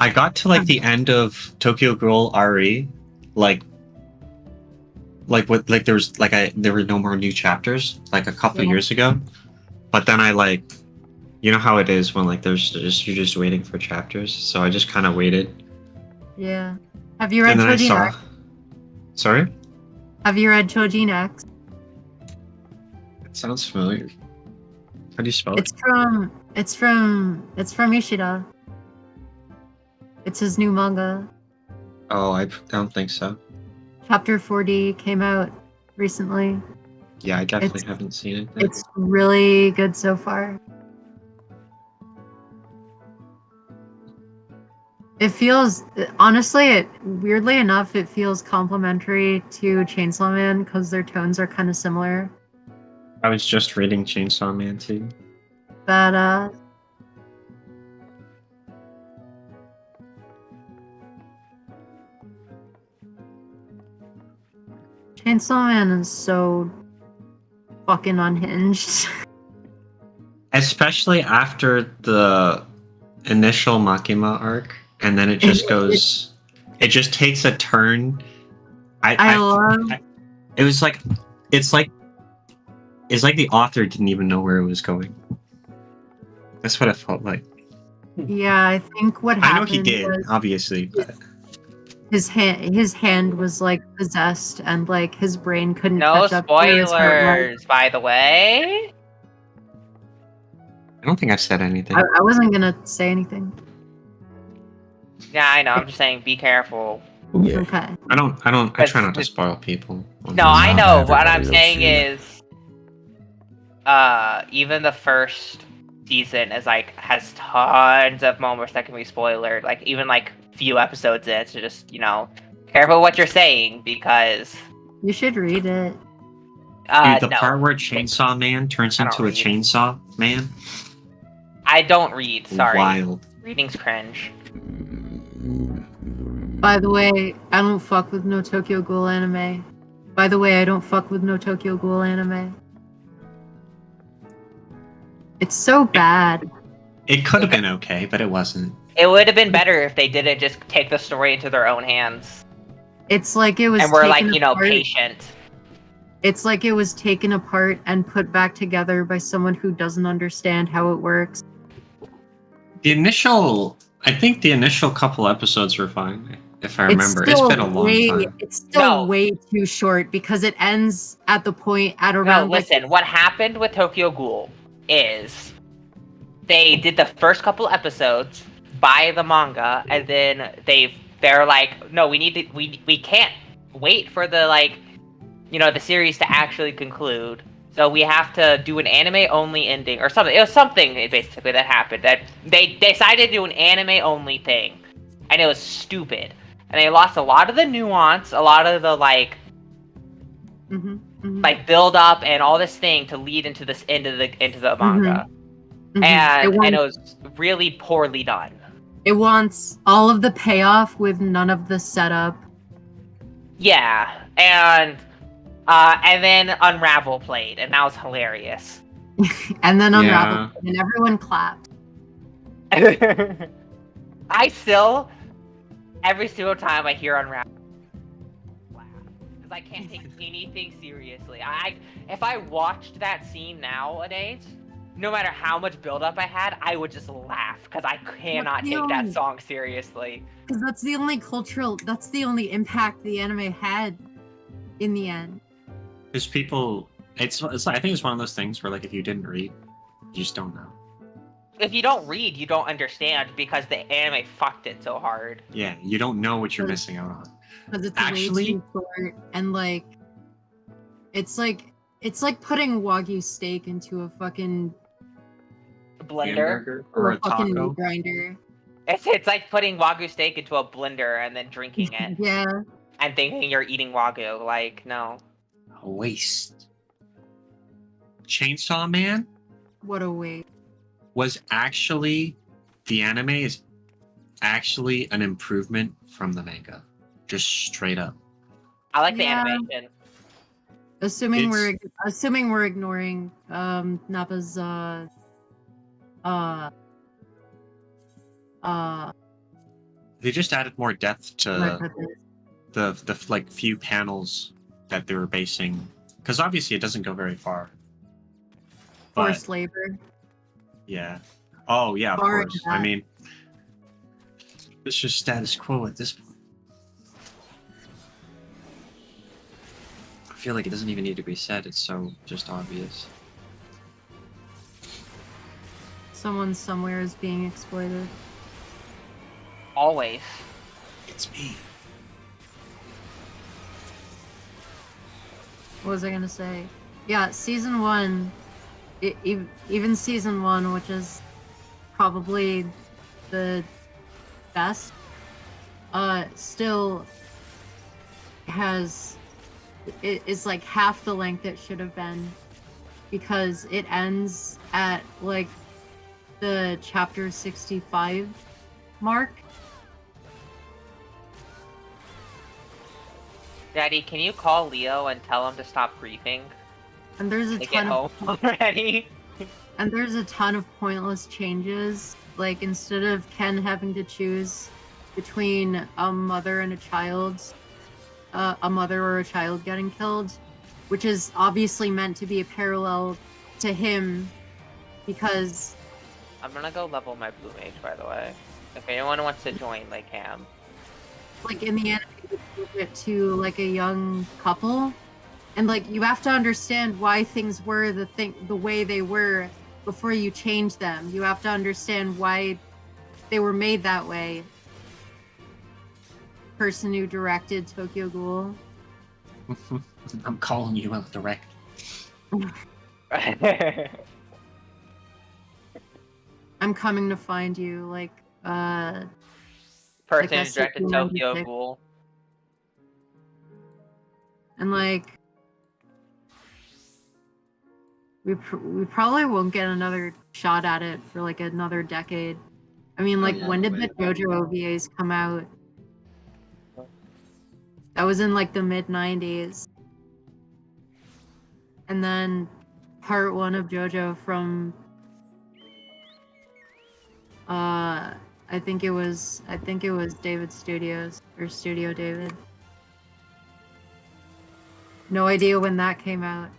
got to like the end of Tokyo Ghoul RE, like there was there were no more new chapters like a couple Yeah. years ago, but then I you know how it is when you're just waiting for chapters, so I just kind of waited, Yeah. Have you read and then I Chojin saw. X? Sorry, Have you read Chojin X? it sounds familiar. How do you spell it? It's from Ishida. It's his new manga. Oh, I don't think so. Chapter 40 came out recently. Yeah, I definitely It's- haven't seen it. then. It's really good so far. It feels, honestly, weirdly enough, it feels complementary to Chainsaw Man because their tones are kind of similar. I was just reading Chainsaw Man too. But, Chainsaw Man is so fucking unhinged. Especially after the initial Makima arc, and then it just goes. It just takes a turn I love. It was like, it's like the author didn't even know where it was going. That's what it felt like. Yeah, I think what I know happened he did, was obviously, but his hand was like possessed, and like his brain couldn't No catch up to where his heart was. spoilers, by the way. I don't think I've said anything. I wasn't gonna say anything. Yeah, I know. I'm just saying, be careful. Okay. I try not to It's- spoil people. No, I know. What I'm everybody saying else is, even the first season is like has tons of moments that can be spoilered. Like even like few episodes in, so just careful what you're saying because You should read it. Dude, the no, part where Chainsaw Man turns I don't into a read. chainsaw man? I don't read. Sorry, Wild. reading's cringe. By the way, I don't fuck with no Tokyo Ghoul anime. By the way, I don't fuck with no Tokyo Ghoul anime. It's so bad. It could have been okay, but it wasn't. It would have been better if they didn't just take the story into their own hands It's like it was and were like taken apart. patient. It's like it was taken apart and put back together by someone who doesn't understand how it works. I think the initial couple episodes were fine, if I remember. It's been a long time. It's still No. way too short because it ends at the point at No, around listen. What happened with Tokyo Ghoul is they did the first couple episodes by the manga, and then they're like, no, we can't wait for the the series to actually conclude. So we have to do an anime only ending or something. It was something basically that happened that they decided to do an anime only thing, and it was stupid. And they lost a lot of the nuance, a lot of the build up and all this thing to lead into this into the manga. And it was really poorly done. It wants all of the payoff with none of the setup. Yeah, and then Unravel played, and that was hilarious. And then Yeah. Unravel, and everyone clapped. I still, every single time I hear Unravel, laugh because I can't take anything seriously. If I watched that scene nowadays, no matter how much build-up I had, I would just laugh because I cannot take that song seriously. Because that's the only impact the anime had in the end. Because people, it's I think it's one of those things where if you didn't read, you just don't know. If you don't read, you don't understand because the anime fucked it so hard. Yeah, you don't know what you're missing out on. Because it's Actually- way too short, and it's like putting Wagyu steak into a fucking Blender. Or a fucking taco. meat grinder. It's like putting Wagyu steak into a blender and then drinking it Yeah. and thinking you're eating Wagyu. No. A waste. Chainsaw Man What a waste. was actually, the anime is actually an improvement from the manga. Just straight up. I like the Yeah. animation. Assuming It's- we're ignoring Nappa's They just added more depth how do I to put this? the few panels that they were basing, because obviously it doesn't go very far. But Forced labor. yeah, oh yeah, of Far course. into I that. mean, it's just status quo at this point. I feel like it doesn't even need to be said. It's so just obvious. Someone somewhere is being exploited. Always. It's me. What was I gonna say? Yeah, season 1, even season 1, which is probably the best, still has it is half the length it should have been, because it ends at the chapter 65 mark. Daddy, can you call Leo and tell him to stop grieving? And there's a To get ton of home already? And there's a ton of pointless changes. Instead of Ken having to choose between a mother and a child, a mother or a child getting killed, which is obviously meant to be a parallel to him because I'm gonna go level my blue mage, by the way. If anyone wants to join, they can. like in the anime they give it to like a young couple, and like you have to understand why things were the way they were before you change them. You have to understand why they were made that way. Person who directed Tokyo Ghoul. I'm calling you out direct. I'm coming to find you, like Person Like who a directed 1696. Tokyo Ghoul. and like we probably won't get another shot at it for like another decade. I mean, like yeah, when no did way. the JoJo OVAs come out? That was in like the mid 90s. And then part 1 of JoJo from I think it was David Studios or Studio David. No idea when that came out.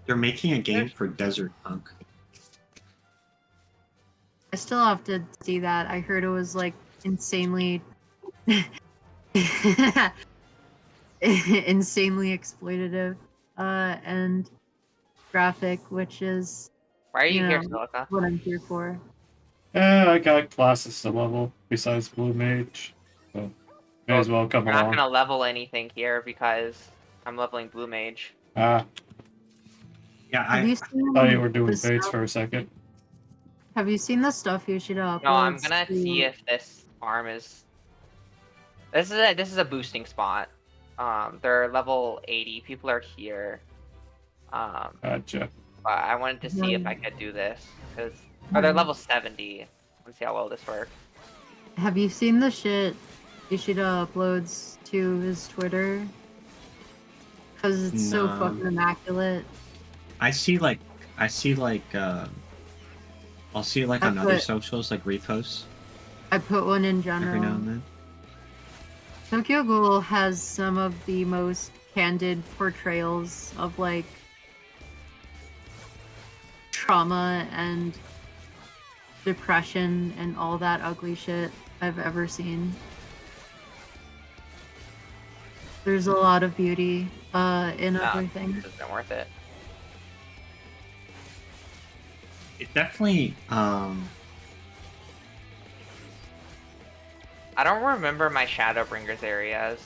They're making a game for Desert Punk. I still have to see that. I heard it was like insanely insanely exploitative and graphic, which is Why are you you here, know, Silica? what I'm here for. I got classes to level besides Blue Mage. So may as well come We're not along. gonna level anything here because I'm leveling blue mage. Ah, Yeah, Have you I seen thought you were doing the Fates stuff? for a second. Have you seen the stuff Yoshida uploads? No, I'm gonna to- see if this farm is. This is a boosting spot. They're level 80. People are here. Gotcha. But I wanted to see if I could do this because they're level 70. Let's see how well this works. Have you seen the shit Yoshida uploads to his Twitter? Because it's so No. fucking immaculate. I'll see like on That's other what- socials like reposts I put one in every now general. and then. Tokyo Ghoul has some of the most candid portrayals of like trauma and depression and all that ugly shit I've ever seen. There's a lot of beauty in Nah, everything. This isn't worth it. It definitely I don't remember my Shadowbringers areas.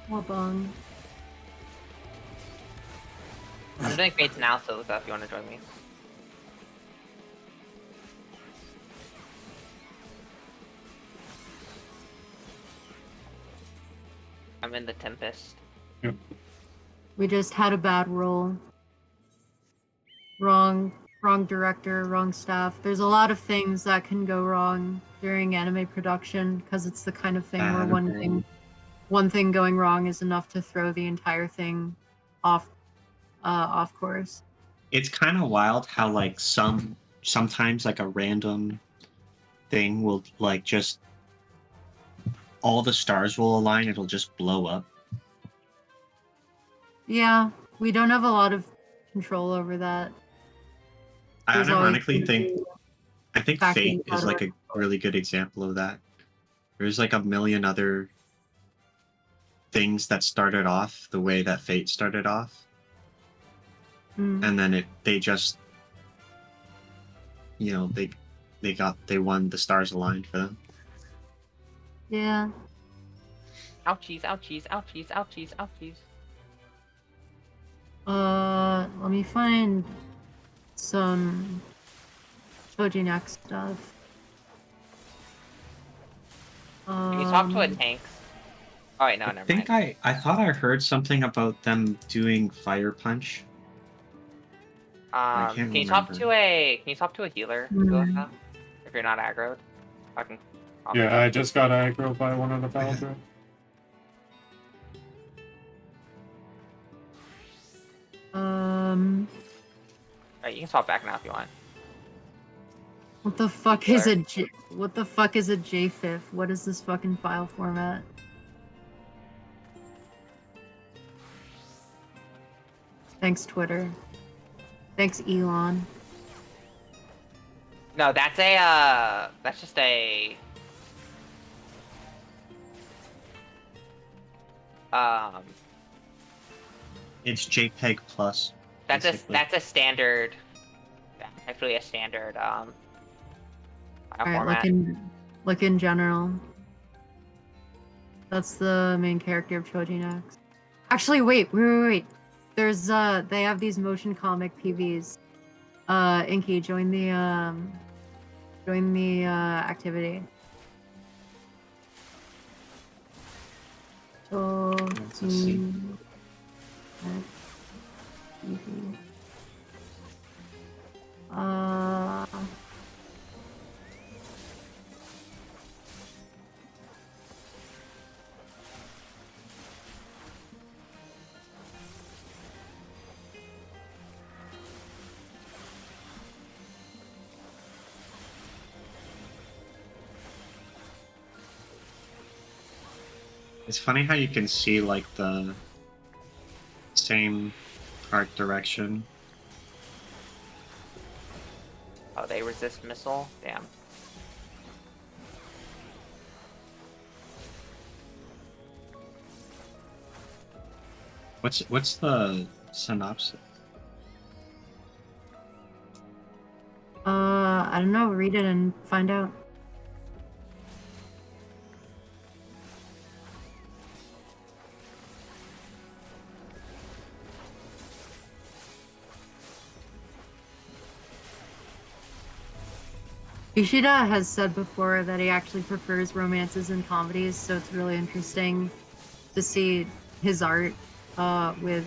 Wabong. I'm doing Fates now, so if you want to join me. I'm in the Tempest. We just had a bad roll. Wrong director, wrong staff. There's a lot of things that can go wrong during anime production because it's the kind of thing where Bad one thing going wrong is enough to throw the entire thing off course. it's kind of wild how like sometimes like a random thing will like just all the stars will align, it'll just blow up. Yeah, we don't have a lot of control over that. I There's always unironically gonna think be- I think factors Fate out is of like a really good example of that. There's like a million other things that started off the way that Fate started off, Mm. and then they just they won, the stars aligned for them. Yeah. Ouchies, ouchies, ouchies, ouchies, ouchies. Let me find some Shoji next stuff. Can you swap to a tanks? Oh wait, no, I never think mind. I thought I heard something about them doing Fire Punch. I can't Can you swap remember. to a healer, Hmm. Silica? If you're not aggroed? I can. Yeah, I just got aggro by one of the Paladins. You can swap back now if you want. What the fuck is a what the fuck is a JFIF? What is this fucking file format? Thanks, Twitter. Thanks, Elon. No, that's just a It's JPEG plus. basically. that's a standard. That's actually a standard file Alright, format. look in general. That's the main character of Chojin X. Actually, wait. There's they have these motion comic PVs. Inky, join the activity. Let's see. It's funny how you can see like the same art direction. Oh, they resist missile? Damn. What's the synopsis? I don't know. Read it and find out. Ishida has said before that he actually prefers romances and comedies, so it's really interesting to see his art with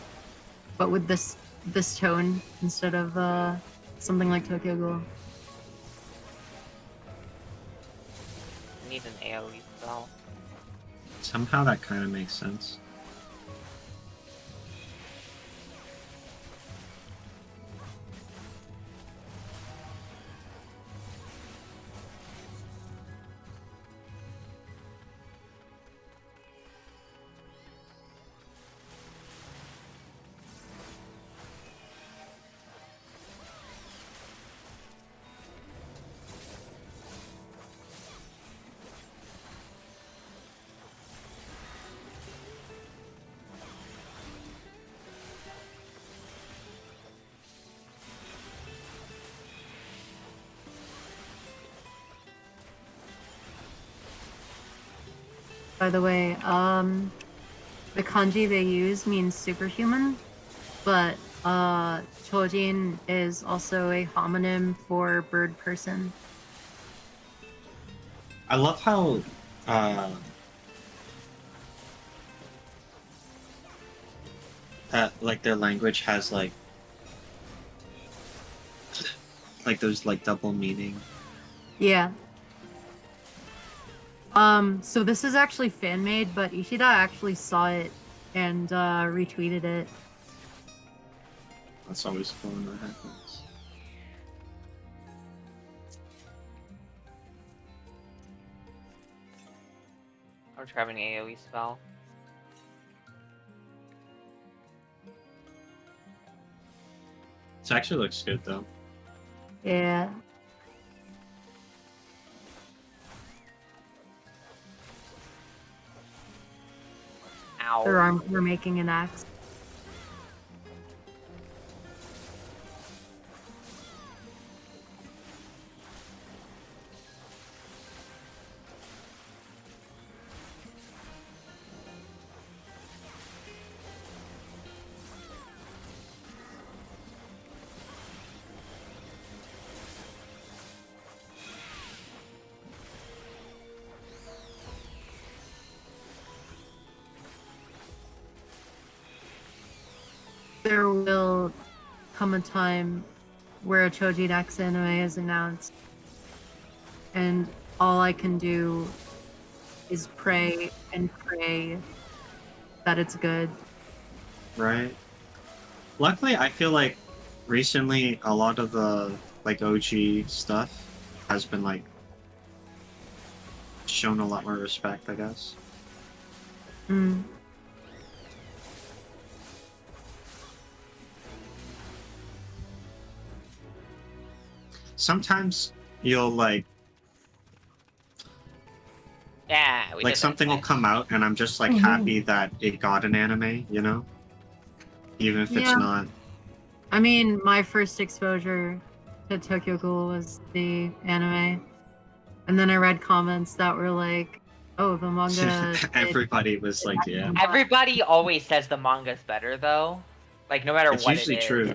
this tone instead of something like Tokyo Ghoul. I need an AoE spell. Somehow that kind of makes sense. By the way, the kanji they use means superhuman, but Chojin is also a homonym for bird person. I love how like their language has like those like double meaning. Yeah. So this is actually fan made, but Ishida actually saw it and retweeted it. That's always cool when that happens. I'm grabbing an AoE spell. This actually looks good though. Yeah. Ow. Their arms were making an axe. There will come a time where a Choji X anime is announced, and all I can do is pray and pray that it's good. Right. Luckily, I feel like recently a lot of the like OG stuff has been like shown a lot more respect, I guess. Mm. Sometimes you'll like Yeah, we like did something that. will come out and I'm just like Mhm. happy that it got an anime, you know? Even if it's Yeah. not. I mean, my first exposure to Tokyo Ghoul was the anime, and then I read comments that were like, "Oh, the manga." Everybody was like, yeah. Everybody always says the manga's better, though. Like, no matter It's what usually it is. true.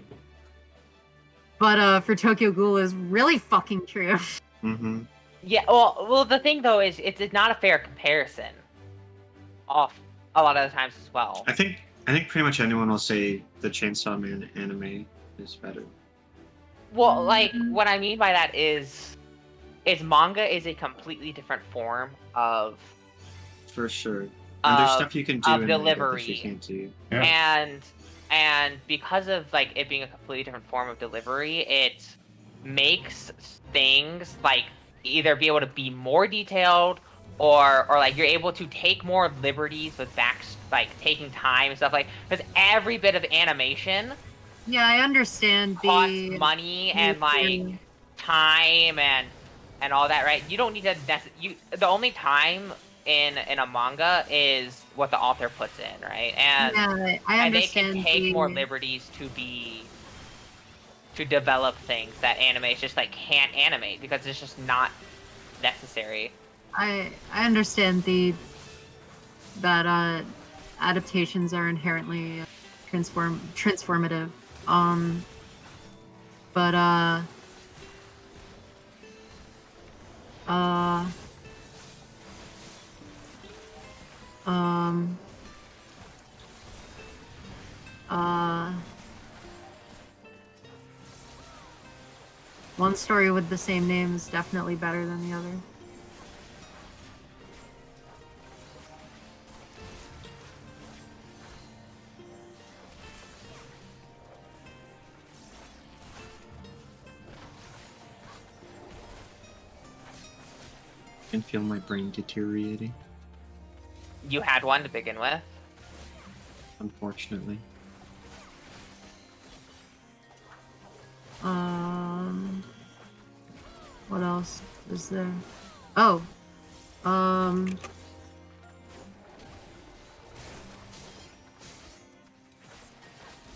But for Tokyo Ghoul is really fucking true. Mm-hmm. Yeah, well, the thing though is it's not a fair comparison. Off a lot of the times as well. I think pretty much anyone will say the Chainsaw Man anime is better. Well, like what I mean by that is manga is a completely different form of For sure. And there's Of- stuff you can do of in manga that delivery. you can't do. Yeah. and because of like it being a completely different form of delivery, it makes things like either be able to be more detailed or like you're able to take more liberties with like taking time and stuff like because every bit of animation Yeah, I understand costs the money and like time and all that, right? You don't need to the only time in a manga is what the author puts in, right? And yeah, I and they understand can take the, more liberties to develop things that anime just like can't animate because it's just not necessary. I understand that adaptations are inherently transformative. But one story with the same name is definitely better than the other. I can feel my brain deteriorating, You had one to begin with. unfortunately. What else is there? Oh,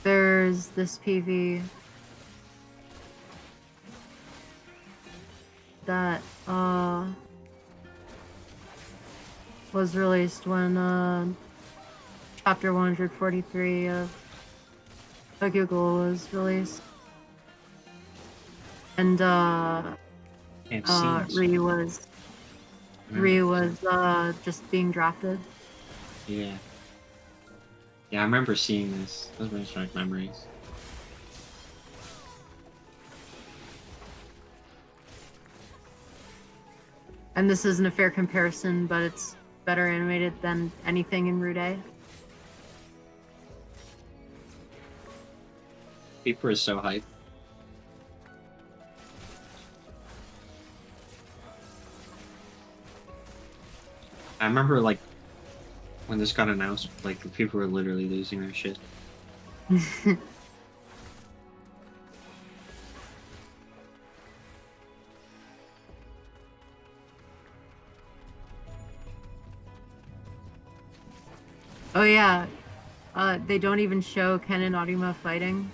there's this PV that was released when chapter 143 of Tokyo Ghoul was released, and I've seen this. Ryu was just being drafted. Yeah. Yeah, I remember seeing this. Those were strike memories. And this isn't a fair comparison, but it's better animated than anything in Rude. Paper is so hype. I remember, like, when this got announced, like, the people were literally losing their shit. Oh yeah, they don't even show Ken and Arima fighting.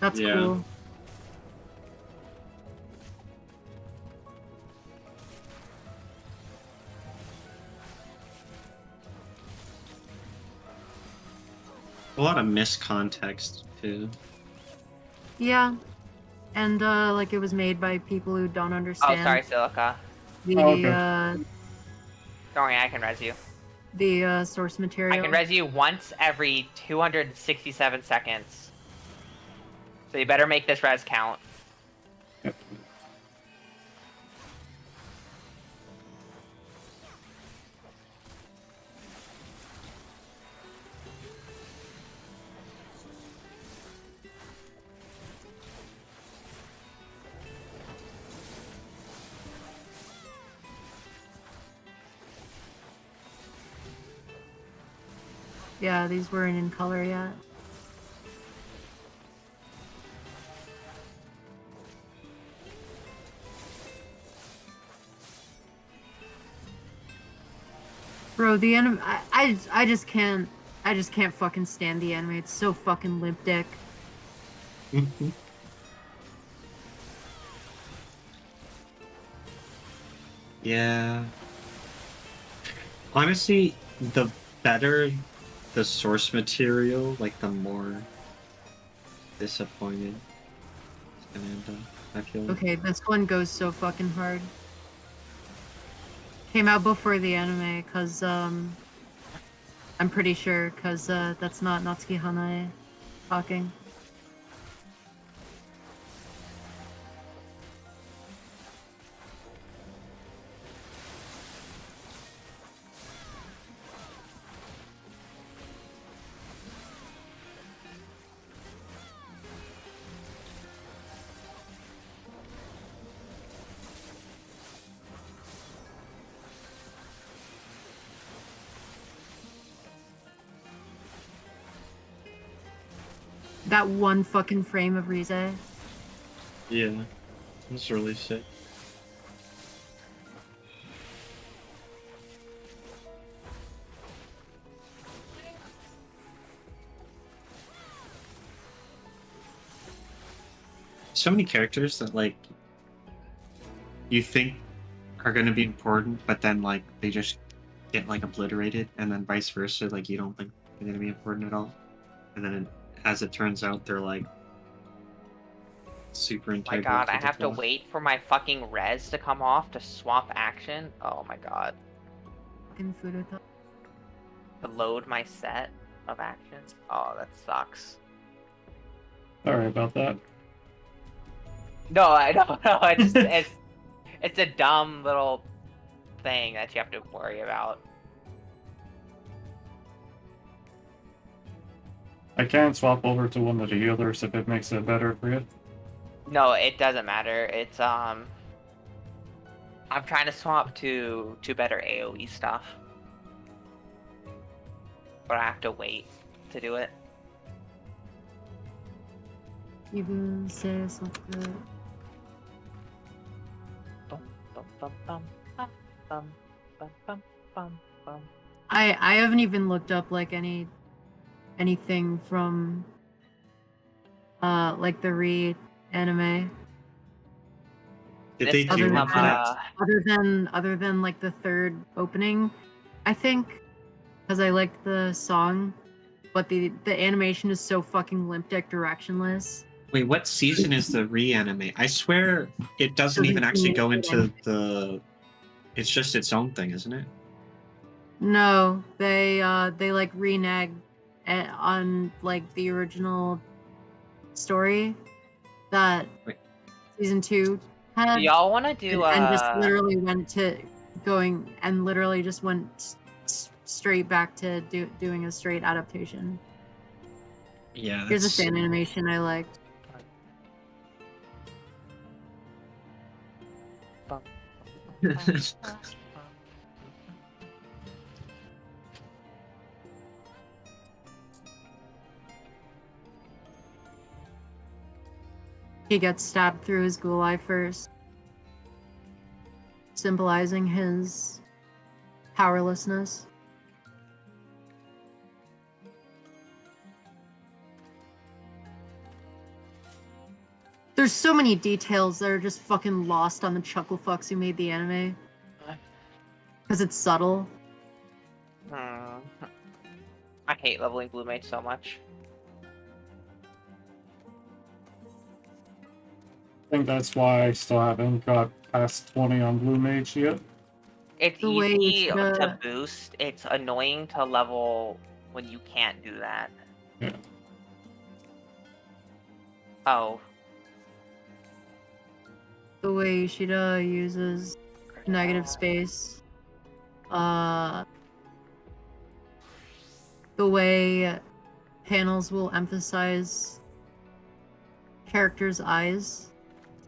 That's Yeah. cool. A lot of miscontext, too. Yeah, and like it was made by people who don't Oh, understand sorry, Silica. the Oh, okay. Don't worry, I can res you. the source material. I can res you once every 267 seconds. So you better make this res count. Yep. Yeah, these weren't in color yet. Bro, the anime, I just can't fucking stand the anime. It's so fucking limp dick. Yeah. Honestly, the better the source material, like the more disappointed it's gonna end up, I feel like. Okay, this one goes so fucking hard. Came out before the anime, cause I'm pretty sure, cause that's not Natsuki Hanae talking. That one fucking frame of Rize. Yeah. It's really sick. So many characters that like you think are gonna be important, but then like they just get like obliterated, and then vice versa, like you don't think they're gonna be important at all. And then as it turns out, they're like super Oh integral. my god, I the have to plot. wait for my fucking res to come off to swap action? Oh my god. Fucking Furuta. To load my set of actions? Oh, that sucks. Sorry about that. No, I don't know. I just it's a dumb little thing that you have to worry about. I can swap over to one of the healers if it makes it better for you. No, it doesn't matter. It's I'm trying to swap to better AoE stuff. But I have to wait to do it. Even say something. Bum, bum, bum, bum, bum, bum, bum, bum, bum, bum. I haven't even looked up like anything from like the anime Did This they doesn't do other one have for that? other than like the third opening, I think, because I liked the song, but the animation is so fucking limp dick directionless. Wait, what season is the reanime? I swear it doesn't even actually go into the. It's just its own thing, isn't it? No, they like renege on like the original story that Wait. season 2 had. Do y'all want to do and just literally went to going and literally just went straight back to doing a straight adaptation. Yeah. Here's a fan animation I liked. He gets stabbed through his ghoul eye first, symbolizing his powerlessness. There's so many details that are just fucking lost on the chuckle fucks who made the anime. Because it's subtle. I hate leveling Blue Mage so much. I think that's why I still haven't got past 20 on Blue Mage yet. It's The way easy it's to boost. It's annoying to level when you can't do that. Yeah. Oh. The way Ishida uses negative space. The way panels will emphasize characters' eyes,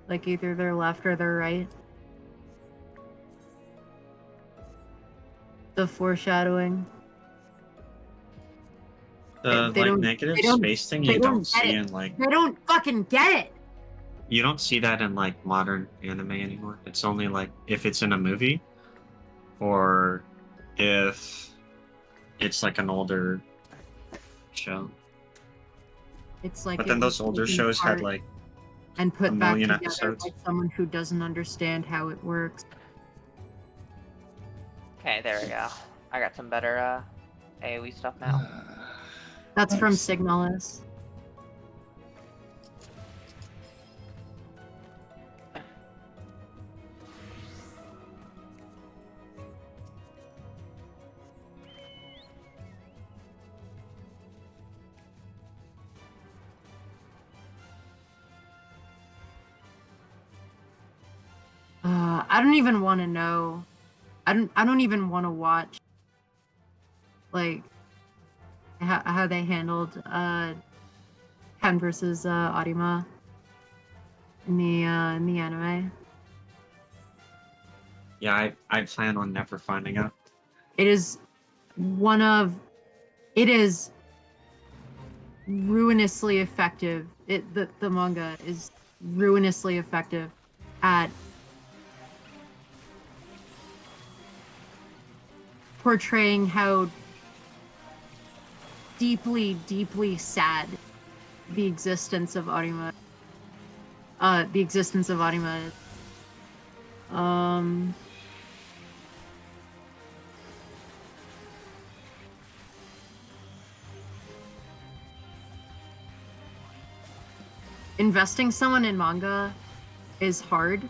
like either their left or their right. The foreshadowing. The They don't- negative they don't- space thing they you don't don't get see it. in like They don't fucking get it. you don't see that in like modern anime anymore. It's only like if it's in a movie or if it's like an older show. It's like But it then was those older taken shows had apart like and put a back million together episodes. by someone who doesn't understand how it works. Okay, there we go. I got some better AoE stuff now. That's from Nice. Signalis. I don't even want to know. I don't even want to watch like how they handled Ken versus Arima in the anime. Yeah, I plan on never finding out. It is ruinously effective. The manga is ruinously effective at portraying how deeply sad the existence of Arima is. Investing someone in manga is hard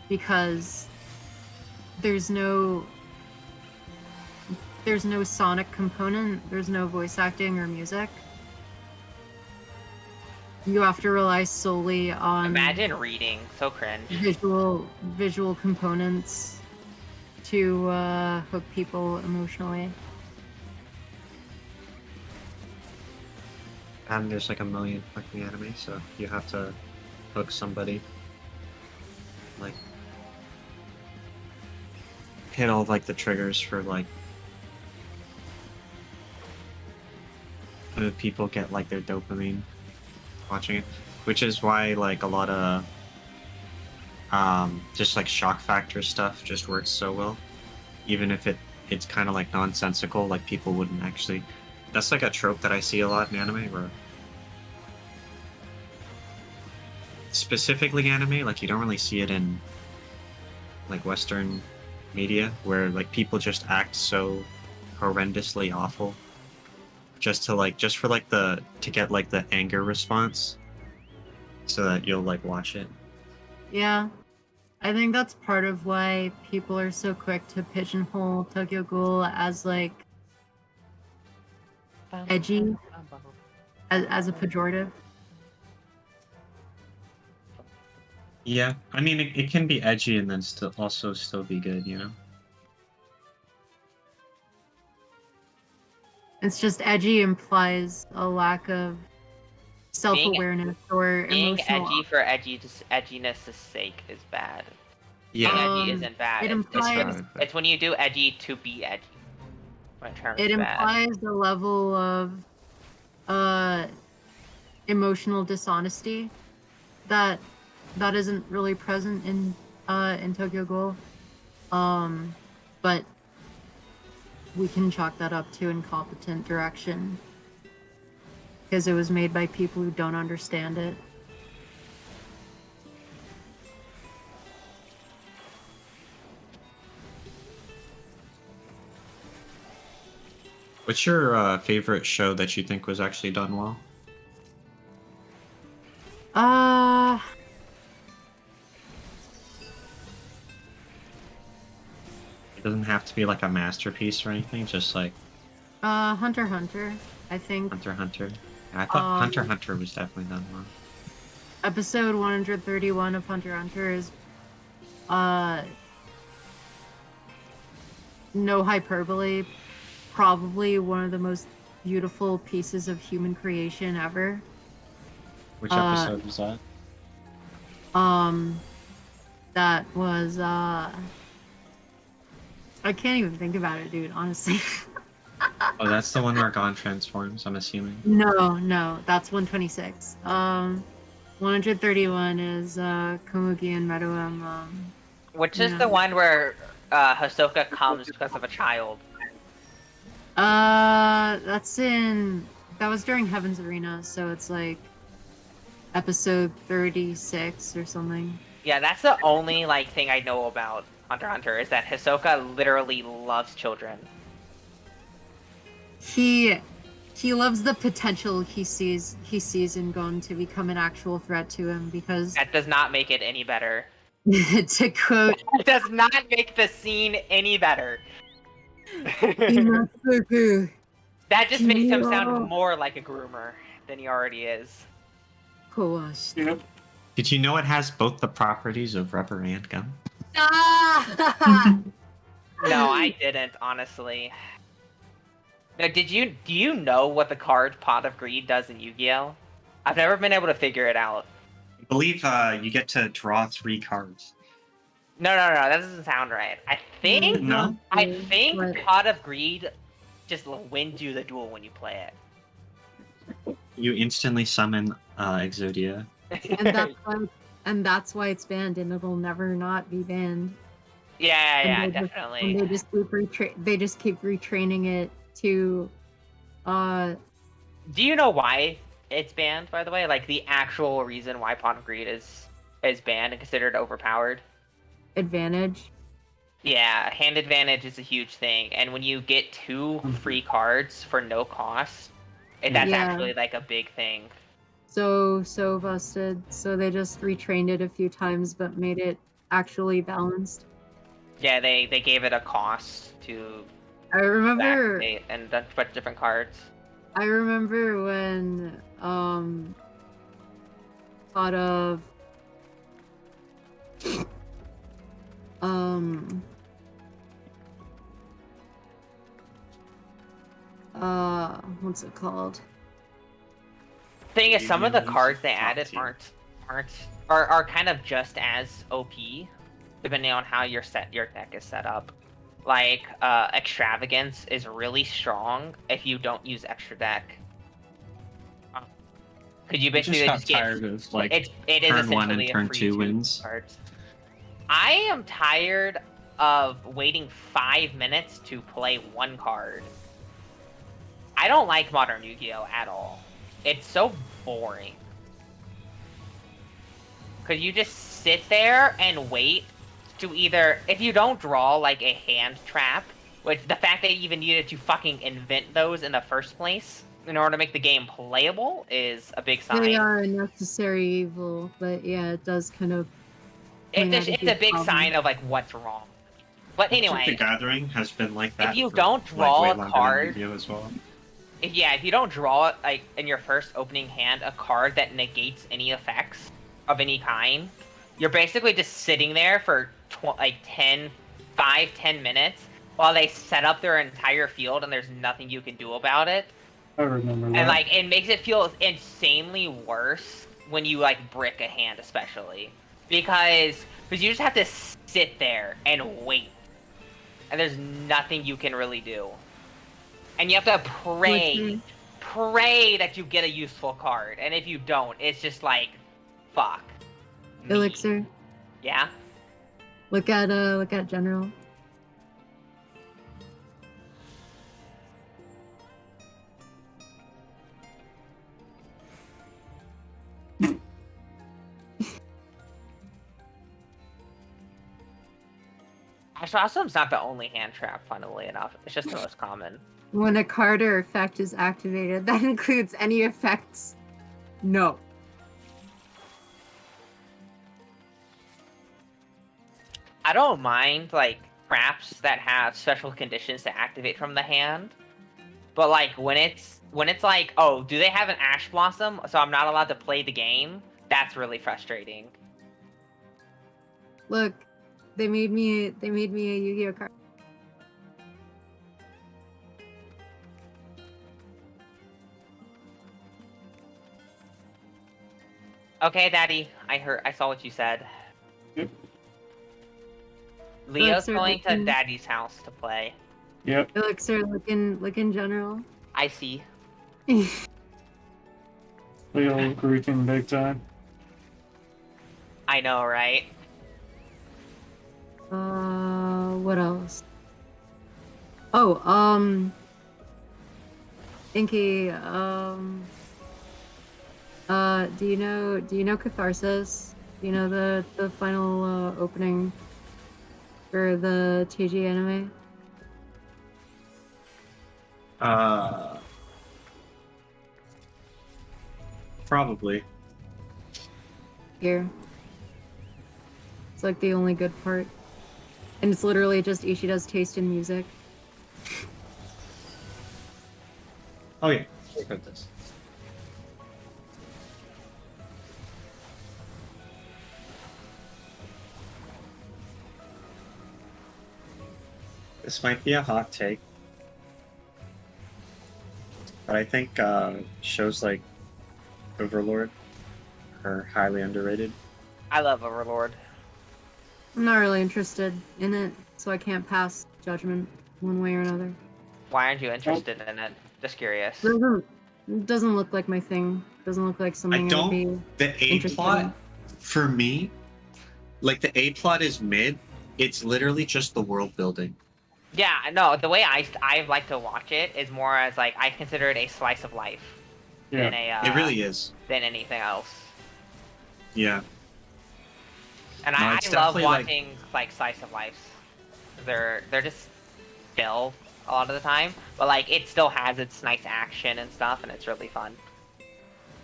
because there's no sonic component, there's no voice acting or music. You have to rely solely on Imagine reading, so cringe. visual components to hook people emotionally. And there's like a million fucking anime, so you have to hook somebody. Like hit all like the triggers for like people get like their dopamine watching it, which is why like a lot of just like shock factor stuff just works so well, even if it's kind of like nonsensical, like people wouldn't actually. That's like a trope that I see a lot in anime, where specifically anime, like you don't really see it in like Western media, where like people just act so horrendously awful just for the to get like the anger response so that you'll like watch it. Yeah. I think that's part of why people are so quick to pigeonhole Tokyo Ghoul as like edgy, as a pejorative. Yeah, I mean it can be edgy and then still be good, you know. It's just edgy implies a lack of self-awareness or Being emotional. edgy for edginess' sake is bad. Yeah, Being edgy isn't bad. It It's, implies it's when you do edgy to be edgy. My term it is bad. implies a level of emotional dishonesty that isn't really present in Tokyo Ghoul. But we can chalk that up to incompetent direction because it was made by people who don't understand it. What's your favorite show that you think was actually done well? It doesn't have to be like a masterpiece or anything, just like Hunter x Hunter, I think. Hunter x Hunter. I thought Hunter x Hunter was definitely done well. Episode 131 of Hunter x Hunter is no hyperbole, probably one of the most beautiful pieces of human creation ever. Which episode was that? That was I can't even think about it, dude, honestly. Oh, that's the one where Gon transforms, I'm assuming. No, that's 126. 131 is Komugi and Meruem. Which is Yeah. the one where Hisoka comes because of a child. That was during Heaven's Arena, so it's like episode 36 or something. Yeah, that's the only like thing I know about Hunter x Hunter is that Hisoka literally loves children. He loves the potential he sees in Gon to become an actual threat to him because That does not make it any better. to quote It does not make the scene any better. Inosuke, That just makes him Yeah. sound more like a groomer than he already is. Kowashita. Yep. Did you know it has both the properties of rubber and gum? Ah! No, I didn't, honestly. Now, do you know what the card Pot of Greed does in Yu-Gi-Oh? I've never been able to figure it out. I believe you get to draw 3 cards. No, that doesn't sound right. I think No? What? Pot of Greed just wins you the duel when you play You instantly summon Exodia. it. And that's why it's banned, and it'll never not be banned. Yeah, And definitely. they just keep retraining it to Do you know why it's banned, by the way? Like, the actual reason why Pot of Greed is banned and considered overpowered? advantage. Yeah, hand advantage is a huge thing, and when you get 2 free cards for no cost, that's Yeah. actually, like, a big thing. So busted. So they just retrained it a few times but made it actually balanced. Yeah, they gave it a cost to I remember activate and a bunch of different cards. I remember when thought of what's it called? Thing is, some of the Yu-Gi-Oh! cards they Top added tier. are kind of just as OP, depending on how your deck is set up. Like, Extravagance is really strong if you don't use extra deck. Could you I just basically got just get tired of like it is turn 1 and essentially a turn free 2 2 wins. cards. I am tired of waiting 5 minutes to play 1 card. I don't like Modern Yu-Gi-Oh! At all. It's so boring. Could you just sit there and wait to either, if you don't draw like a hand trap, which the fact that you even needed to fucking invent those in the first place in order to make the game playable is a big sign. They are a necessary evil, but yeah, it does kind of. It's a big sign of like what's wrong. But Magic the anyway, Gathering has been like that. you for, don't draw way a longer than card- Yu-Gi-Oh! As well. if you don't draw like in your first opening hand a card that negates any effects of any kind, you're basically just sitting there for 10 minutes while they set up their entire field and there's nothing you can do about it. I remember that. And like it makes it feel insanely worse when you like brick a hand, especially because you just have to sit there and wait, and there's nothing you can really do, and you have to pray that you get a useful card, and if you don't, it's just like fuck. me. Elixir. Yeah. Look at General. Ashwasum's not the only hand trap, funnily enough. It's just the most common. When a card or effect is activated, that includes any effects. No. I don't mind like traps that have special conditions to activate from the hand, but like when it's like, oh, do they have an Ash Blossom, so I'm not allowed to play the game? That's really frustrating. Look, they made me a Yu-Gi-Oh card. Okay, Daddy, I saw what you said. Yep. Leo's Elixir going to Viking. Daddy's house to play. Yep. Elixir, look in general. I see. Leo greeting big time. I know, right? What else? Oh, Inky, do you know Catharsis? Do you know the final opening for the TG anime? Probably. Here. It's like the only good part. And it's literally just Ishida's taste in music. Oh yeah, look at this. This might be a hot take, but I think shows like Overlord are highly underrated. I love Overlord. I'm not really interested in it, so I can't pass judgment one way or another. Why aren't you interested in it? Just curious. Doesn't look like my thing. Doesn't look like something I would be The A interested plot in. for me, like the A plot is mid. It's literally just the world building. Yeah, no, the way I like to watch it is more as like I consider it a slice of life Yeah. than a It really is. than anything else. Yeah. And No, I it's love definitely, like- watching like slice of lives. They're just chill a lot of the time, but like it still has its nice action and stuff, and it's really fun.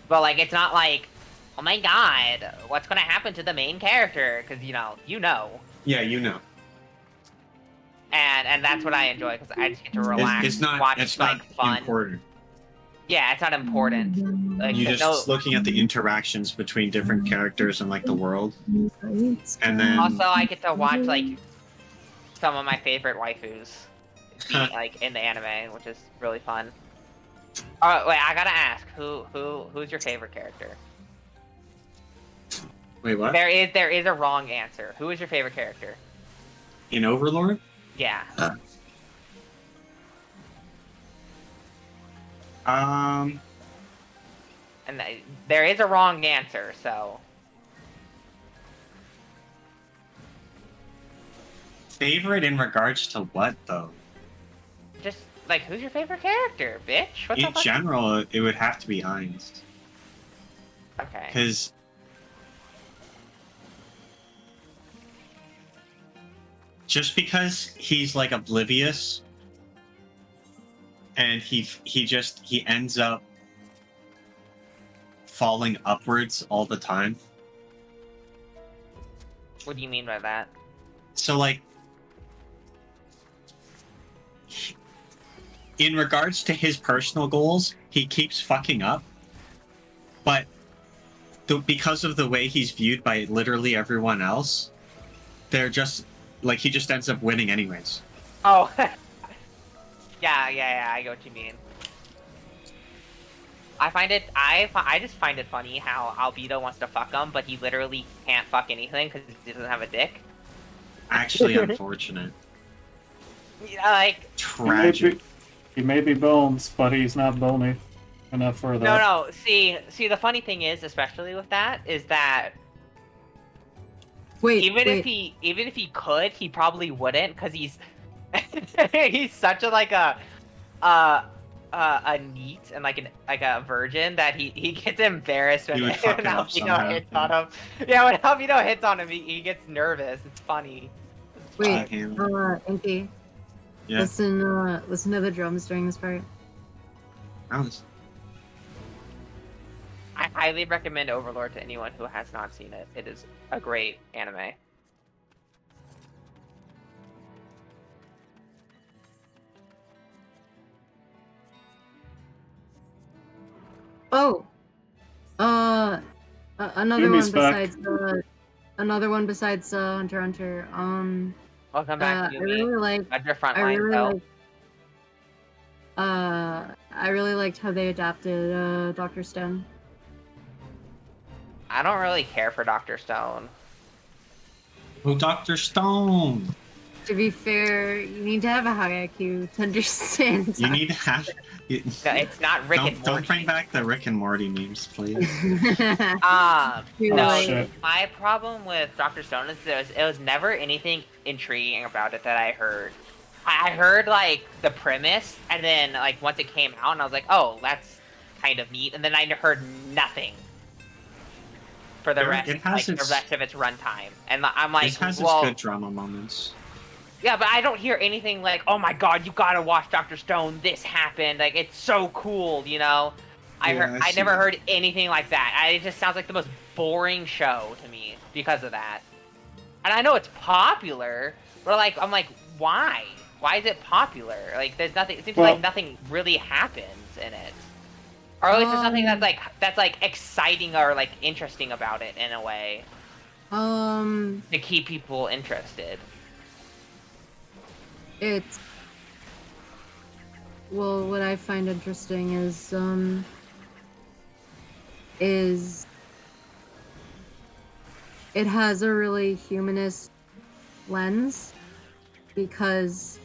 But like it's not like, oh my god, what's gonna happen to the main character? Because you know. Yeah, you know. And that's what I enjoy because I just get to relax, It's not. watch It's like not fun. important. Yeah, it's not important. Like You're just no. looking at the interactions between different characters and like the world, and then Also, I get to watch like some of my favorite waifus be like in the anime, which is really fun. Oh wait, I gotta ask, who's your favorite character? wait, what? There is a wrong answer. Who is your favorite character? In Overlord? Yeah. Um, And there is a wrong answer, so favorite in regards to what though? just like who's your favorite character, bitch? What the In fuck? general, it would have to be Heinz, Okay. because just because he's like oblivious, and he ends up falling upwards all the time. What do you mean by that? So like, in regards to his personal goals, he keeps fucking up, but because of the way he's viewed by literally everyone else, they're just like, he just ends up winning anyways. Oh. yeah, I get what you mean. I just find it funny how Albedo wants to fuck him, but he literally can't fuck anything because he doesn't have a dick. Actually, unfortunate. Yeah, like Tragic. He may be bones, but he's not bony enough for that. no. See, the funny thing is, especially with that, is that Wait, even wait. if he could, he probably wouldn't because he's he's such a like a neat and like a virgin that he gets embarrassed when, He would when fuck it up Albedo somehow. hits on him. Yeah, when Albedo hits on him, he gets nervous. It's funny. Wait, him. Inky, Yeah. listen to the drums during this part. I highly recommend Overlord to anyone who has not seen it. It is a great anime. Oh, another Yumi's one back. besides Hunter x Hunter. Welcome back, I Yumi. really like. At your front I line, really though. like. I really liked how they adapted Dr. Stone. I don't really care for Dr. Stone. Oh, Dr. Stone! To be fair, you need to have a high IQ to understand. You need to have. You, No, it's not Rick and don't Morty. bring back the Rick and Morty memes, please. Too No, late. shit. my problem with Dr. Stone is it was never anything intriguing about it that I heard. I heard like the premise, and then like once it came out, and I was like, oh, that's kind of neat, and then I heard nothing for the It rest, has like the its- rest of its runtime, and I'm like, This has well, its good drama moments. yeah, but I don't hear anything like, oh my god, you gotta watch Dr. Stone, this happened, like it's so cool, you know? Yeah, I I see never that. heard anything like that. It just sounds like the most boring show to me because of that. And I know it's popular, but like I'm like, why? Why is it popular? Like there's nothing, it seems Well- like nothing really happens in it. Or at least there's something that's like exciting or like interesting about it in a way to keep people interested. It's well, what I find interesting is it has a really humanist lens because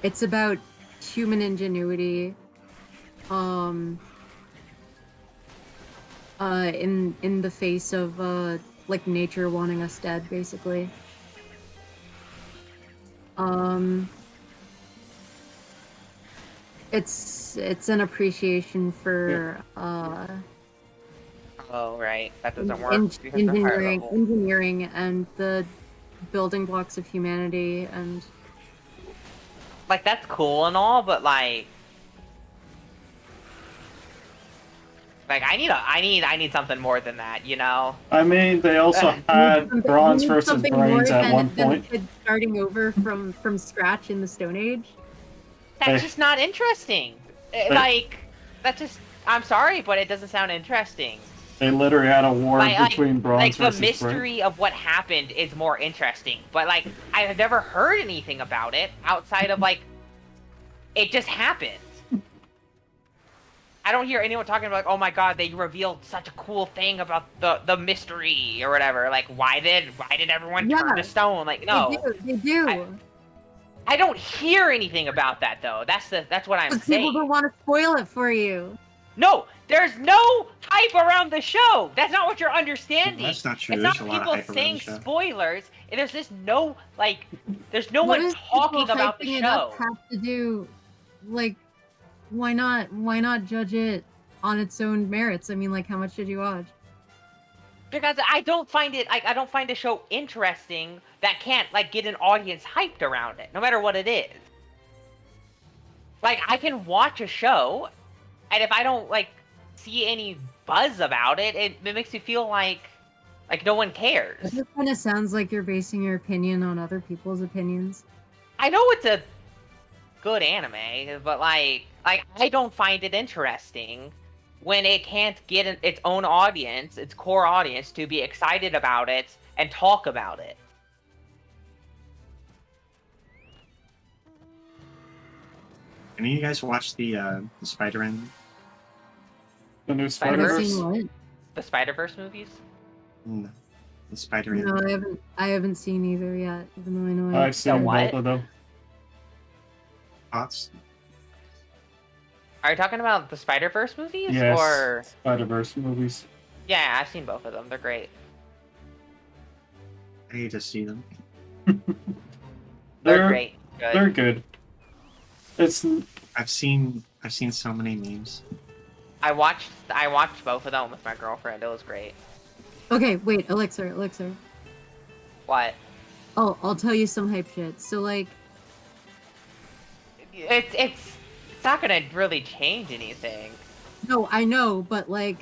it's about human ingenuity in the face of like nature wanting us dead, basically. It's an appreciation for Oh, right. That doesn't work because they're higher level. engineering and the building blocks of humanity, and Like that's cool and all, but like I need something more than that, you know? I mean, they also had You need bronze versus something brains more at one than point. kids starting over from scratch in the Stone Age. That's Hey. just not interesting. Like that's just I'm sorry, but it doesn't sound interesting. They literally had a war between bronze like the versus brains. mystery of what happened is more interesting, but like I have never heard anything about it outside of like it just happened. I don't hear anyone talking about like, oh my god, they revealed such a cool thing about the mystery or whatever. Like why did everyone turn to stone? Like no. They do. I don't hear anything about that though. That's what I'm Because saying. people don't want to spoil it for you. No, there's no hype around the show. That's not what you're understanding. That's not true. It's There's not a lot of people hype around saying the show. spoilers. And there's just no like, there's no What one does talking people about the hyping it up show. have to do? Like, why not judge it on its own merits? I mean, like, how much did you watch? Because I don't find a show interesting that can't like get an audience hyped around it, no matter what it is. Like I can watch a show, and if I don't like see any buzz about it, it makes me feel like no one cares. It kind of sounds like you're basing your opinion on other people's opinions. I know it's a good anime, but like I don't find it interesting when it can't get its own audience, its core audience, to be excited about it and talk about it. Any of you guys watch the Spider-Man? The new Spider-Verse? Spider-Verse. Seen what? The Spider-Verse movies? No. The Spider-Man. No, I haven't seen either yet, even though I know I I've seen what? both of them. Thoughts? Are you talking about the Spider-Verse movies? Yes. Or Spider-Verse movies. yeah, I've seen both of them. They're great. I need to see them. They're great. Good. They're good. It's I've seen so many memes. I watched both of them with my girlfriend. It was great. Okay, wait, Elixir. What? Oh, I'll tell you some hype shit. So, like, It's not gonna really change anything. no, I know, but, like,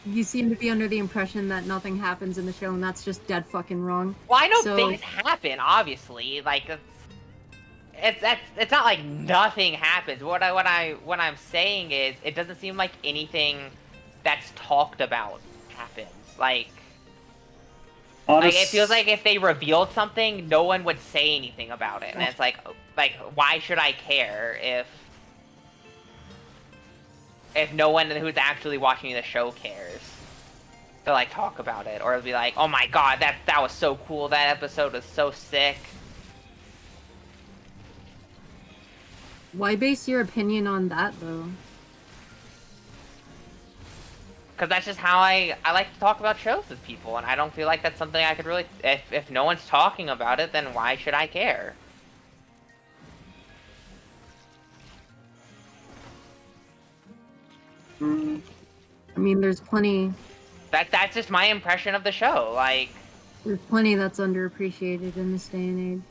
you seem to be under the impression that nothing happens in the show, and that's just dead fucking wrong. Well, I know So- things happen, obviously. Like it's not like nothing happens. What I'm saying is it doesn't seem like anything that's talked about happens. Like it feels like if they revealed something, no one would say anything about it, and it's like why should I care if no one who's actually watching the show cares? to like talk about it, or it'll be like, oh my god, that was so cool, that episode was so sick. Why base your opinion on that though? Because that's just how I like to talk about shows with people, and I don't feel like that's something I could really... If no one's talking about it, then why should I care? I mean, there's plenty That's just my impression of the show, like... that's underappreciated in this day and age.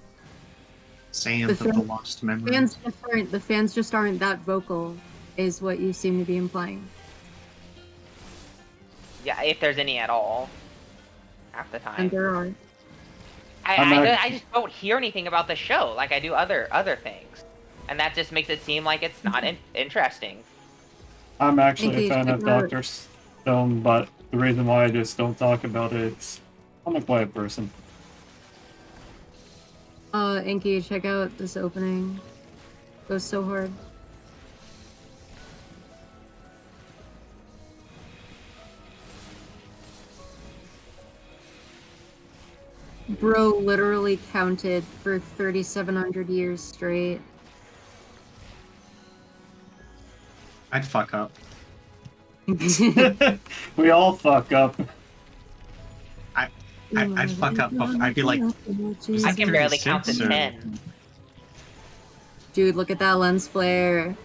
Sands of the lost memory. The fans just aren't that vocal, is what you seem to be implying. Yeah, if there's any at all. Half the time. And there are. I just don't hear anything about the show like I do other things. And that just makes it seem like it's not interesting. I'm actually Okay, a fan of check out- Dr. Stone, but the reason why I just don't talk about it is I'm a quiet person. Inky, check out this opening. Goes so hard. Bro literally counted for 3,700 years straight. I'd fuck up. We all fuck up. I'd fuck up. I'd be like, I can barely count to 36 or- 10. Dude, look at that lens flare.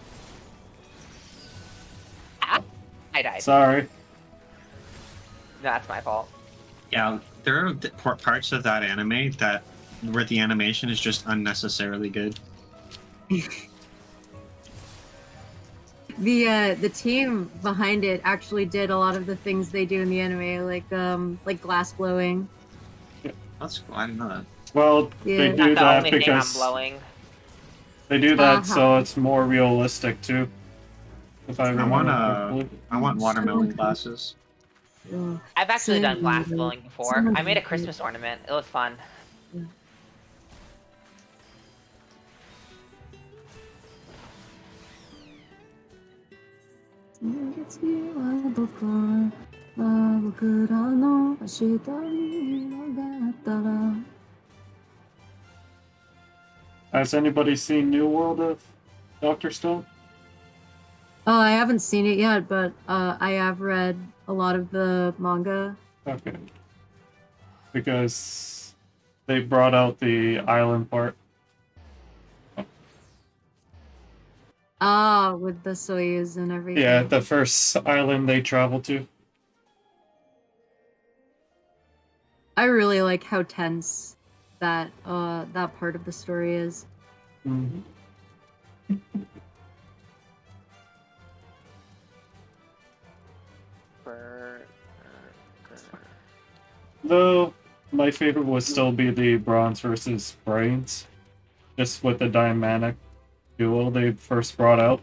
I died. Sorry. No, that's my fault. Yeah, there are parts of that anime that where the animation is just unnecessarily good. The team behind it actually did a lot of the things they do in the anime, like glass blowing. That's cool. I didn't know that. Well, Yeah. they Not do the that only thing I'm because blowing. they do that Uh-huh. so it's more realistic too. If I I remember want correctly. watermelon glasses. Ugh. I've actually done Same glass here. blowing before. Same I made a here. Christmas ornament. It was fun. Has anybody seen New World of Dr. Stone? I haven't seen it yet, but I have read a lot of the manga. Okay. Because they brought out the island part. Ah, with the Soyuz and everything. Yeah, the first island they traveled to. I really like how tense that that part of the story is. Mhm. Though my favorite would still be the bronze versus brains, just with the dynamic duo they first brought out.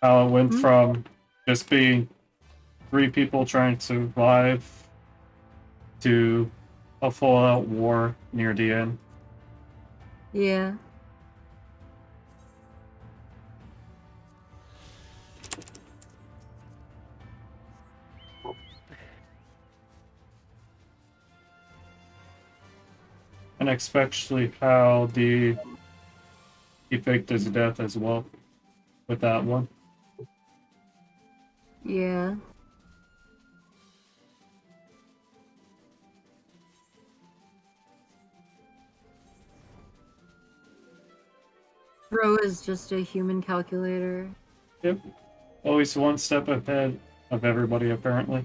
How it went from just being 3 people trying to survive to a full-out war near the end. Yeah. And especially how he faked his death as well with that one. Yeah. Bro is just a human calculator. Yep. Always one step ahead of everybody, apparently.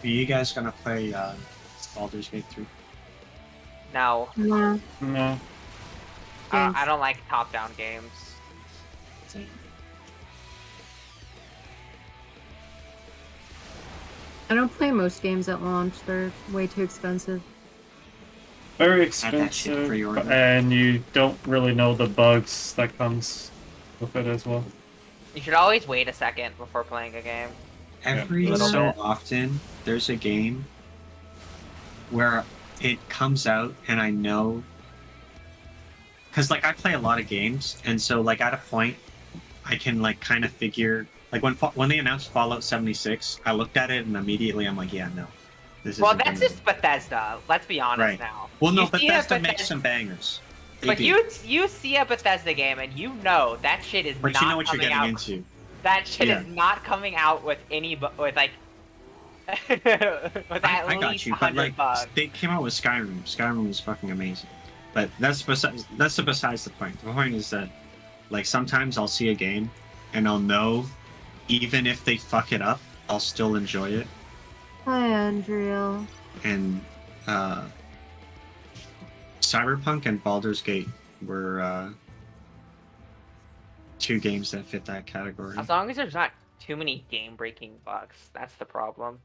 Are you guys gonna play Baldur's Gate 3? No, No. No. I don't like top-down games. I don't play most games at launch. They're way too expensive. Very Had that shit expensive, pre-ordered. and you don't really know the bugs that comes with it as well. You should always wait a second before playing a game. Every Little so bit. often, there's a game where it comes out and I know, because like I play a lot of games, and so like at a point, I can like kind of figure like when they announced Fallout 76, I looked at it and immediately I'm like, yeah, no, this is. Well, that's just Bethesda. Let's be honest Right. now. Well, no, You see Bethesda a makes some bangers. They But do. you see a Bethesda game and you know that shit is But not you know what you're coming getting out. into. That shit Yeah. is not coming out with any with like with at I got least you, but 100 like bugs. they came out with Skyrim. Skyrim was fucking amazing. But that's besides the point. The point is that like sometimes I'll see a game and I'll know even if they fuck it up, I'll still enjoy it. Hi, Andrea. And Cyberpunk and Baldur's Gate were two games that fit that category. As long as there's not too many game-breaking bugs, that's the problem.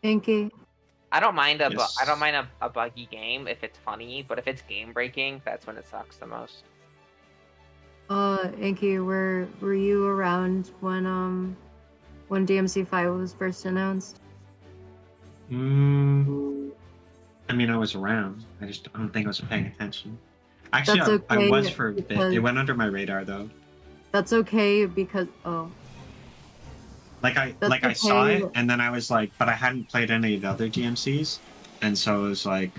Inky. I don't mind Yes. I don't mind a buggy game if it's funny, but if it's game-breaking, that's when it sucks the most. Inky, were you around when DMC5 was first announced? I mean, I was around. I don't think I was paying attention. Actually, That's I okay, was for a bit. because- It went under my radar though. That's okay because Like I That's saw okay. it, and then I was like, but I hadn't played any of the other DMCs, and so it was like,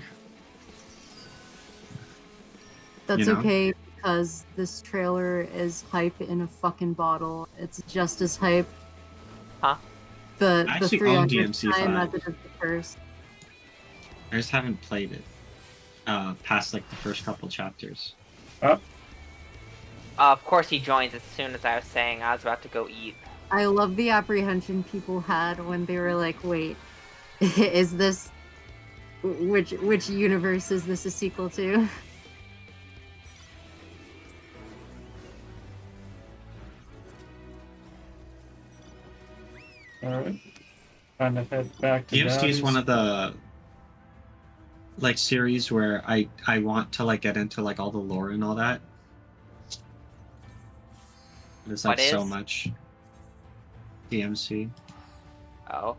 that's you know? okay because this trailer is hype in a fucking bottle. It's just as hype. Huh? The I actually own 300th DMC5. time as it is the first. I just haven't played it past like the first couple chapters. Of course he joins as soon as I was saying I was about to go eat. I love the apprehension people had when they were like, "Wait, is this which universe is this a sequel to?" Alright. Time to head back to DMC is Daddy's. one of the like series where I want to like get into like all the lore and all that. There's like What so is? much. DMC. Oh.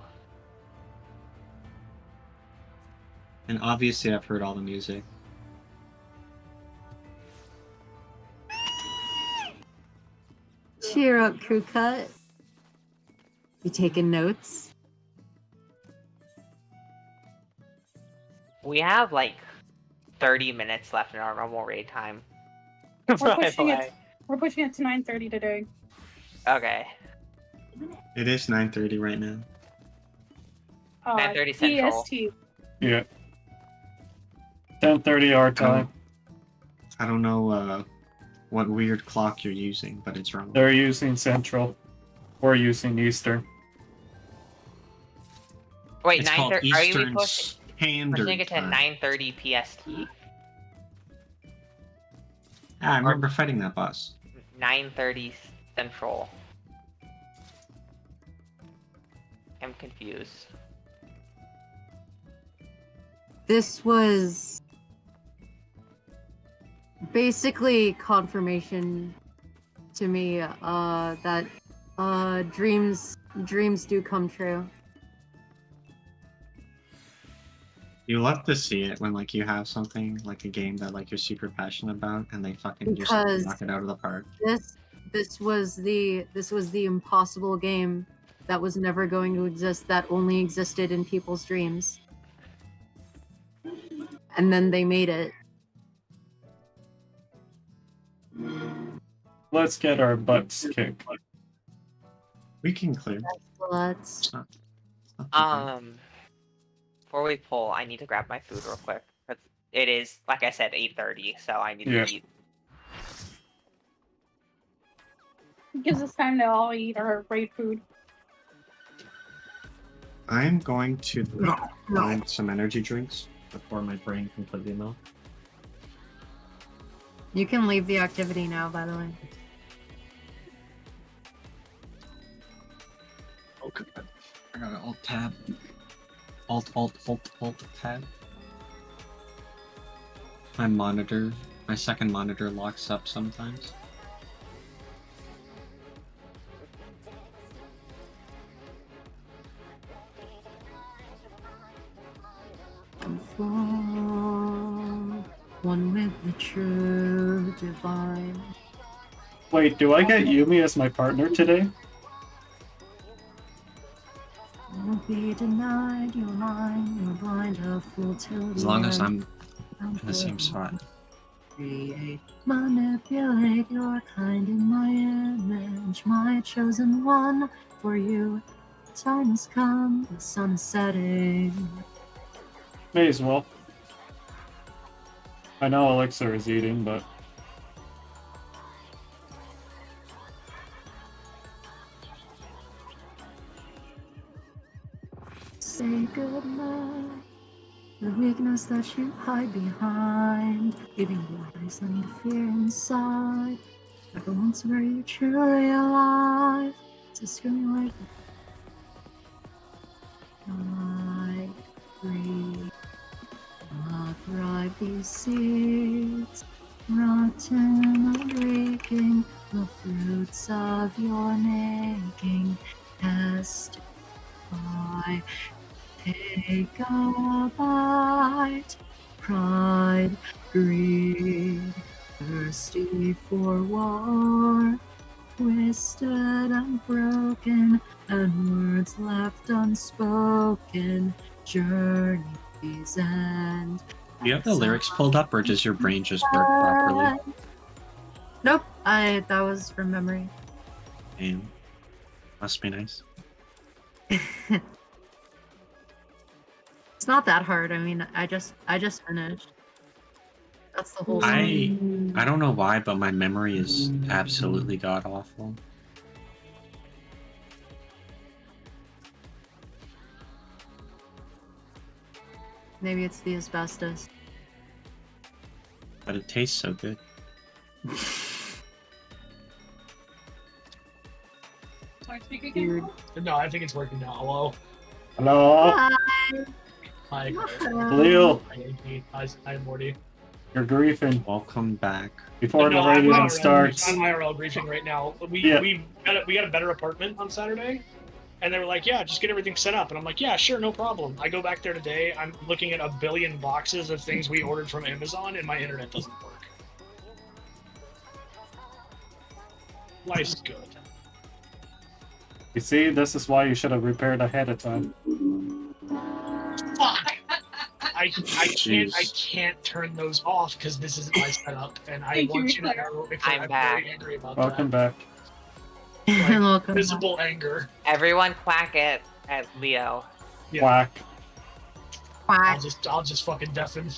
And obviously I've heard all the music. Cheer up, crew cut. You taking notes? We have like 30 minutes left in our normal raid time. We're By the pushing way. it. We're pushing it to 9:30 today. Okay. It is 9:30 right now. 9:30 Central. PST. Yeah. 10:30 our time. I don't know what weird clock you're using, but it's wrong. They're using Central. We're using Eastern. Wait, It's called 9:30. Are you Eastern pushing Standard it to Time. 9:30 PST? Ah, I remember fighting that boss. 9:30 Central. I'm confused. This was basically confirmation to me that dreams do come true. You love to see it when like you have something like a game that like you're super passionate about, and they fucking just Because- knock it out of the park. This was the impossible game that was never going to exist, that only existed in people's dreams. And then they made it. Let's get our butts kicked. We can clear. Let's Before we pull, I need to grab my food real quick. It is, like I said, 8:30, so I need Yeah. to eat. It gives us time to all eat our raid food. I'm going to find some energy drinks before my brain completely melts. You can leave the activity now, by the way. Okay. I got an alt tab. Alt tab. My second monitor locks up sometimes. One with the true divine. Wait, do I get Yumi as my partner today? Won't be denied, you're mine, you're blind, a fool till As long as I'm in the same spot. Create, manipulate your kind in my image, my chosen one for you. Time has come, the sun is setting. May as well. I know Elixir is eating, but... Say goodnight. The weakness that you hide behind, giving lies and the fear inside. Never once were you truly alive. To scream like I breathe. Not thrive these seeds, rotten and breaking, the fruits of your making. Testify. Take a bite, pride, greed, thirsty for war, twisted and broken, and words left unspoken, journeys end. Do you have the lyrics pulled up, or does your brain just work properly? Nope, that was from memory. Damn. Must be nice. It's not that hard. I mean, I just finished. That's the whole I song. don't know why, but my memory is absolutely god awful. Maybe it's the asbestos. But it tastes so good. Weird. No, I think it's working now. Hello. Hello? Hi. Hi. Leo, Hi, Morty. you're griefing Welcome back. before No, the I'm raid even IRL starts. I'm IRL griefing right now. We got a better apartment on Saturday, and they were like, "Yeah, just get everything set up." And I'm like, "Yeah, sure, no problem." I go back there today. I'm looking at 1 billion boxes of things we ordered from Amazon, and my internet doesn't work. Life's good. You see, this is why you should have repaired ahead of time. Fuck. I Jeez. can't turn those off because this isn't my setup, and I want you to know if I'm I'm back. very angry about Welcome that. back. Like, Welcome. visible anger. Everyone quack at Leo. Yeah. Quack. Quack. I'll just fucking deafen.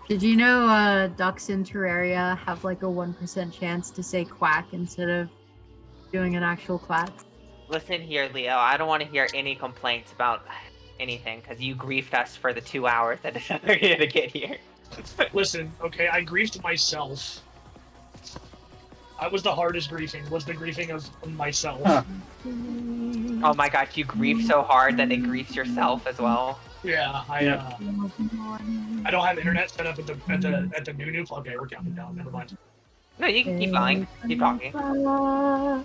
Did you know ducks in Terraria have like a 1% chance to say quack instead of doing an actual quack? Listen here, Leo. I don't want to hear any complaints about anything because you griefed us for the 2 hours that it took you to get here. Listen, okay, I griefed myself. That was the hardest griefing, was the griefing of myself. Huh. Oh my gosh, you grief so hard that it griefs yourself as well. Yeah, I don't have internet set up at the new okay, we're counting down, never mind. No, you can keep going. Keep talking.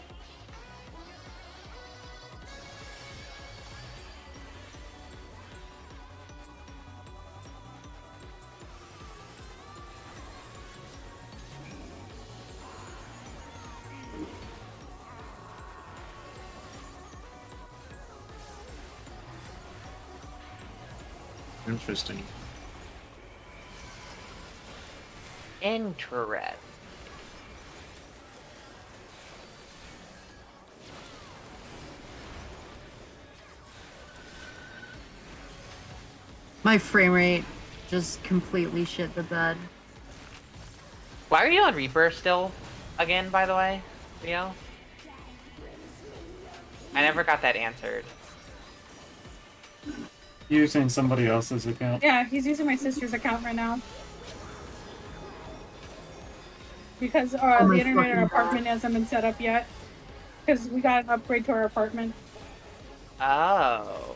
Interesting. Interest. My frame rate just completely shit the bed. Why are you on Reaper still? Again, by the way, Leo? I never got that answered. Using somebody else's account. Yeah, he's using my sister's account right now. Because Oh my the internet at our fucking God. apartment hasn't been set up yet. Because we got an upgrade to our apartment. Oh.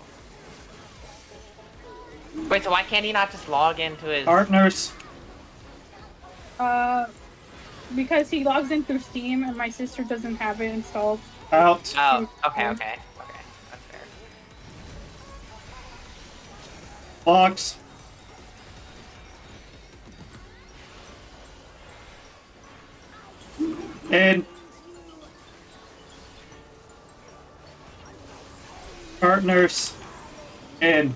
Wait, so why can't he not just log into his... Partners. Because he logs in through Steam and my sister doesn't have it installed. Out. Oh, okay. That's fair. Box. And partners. And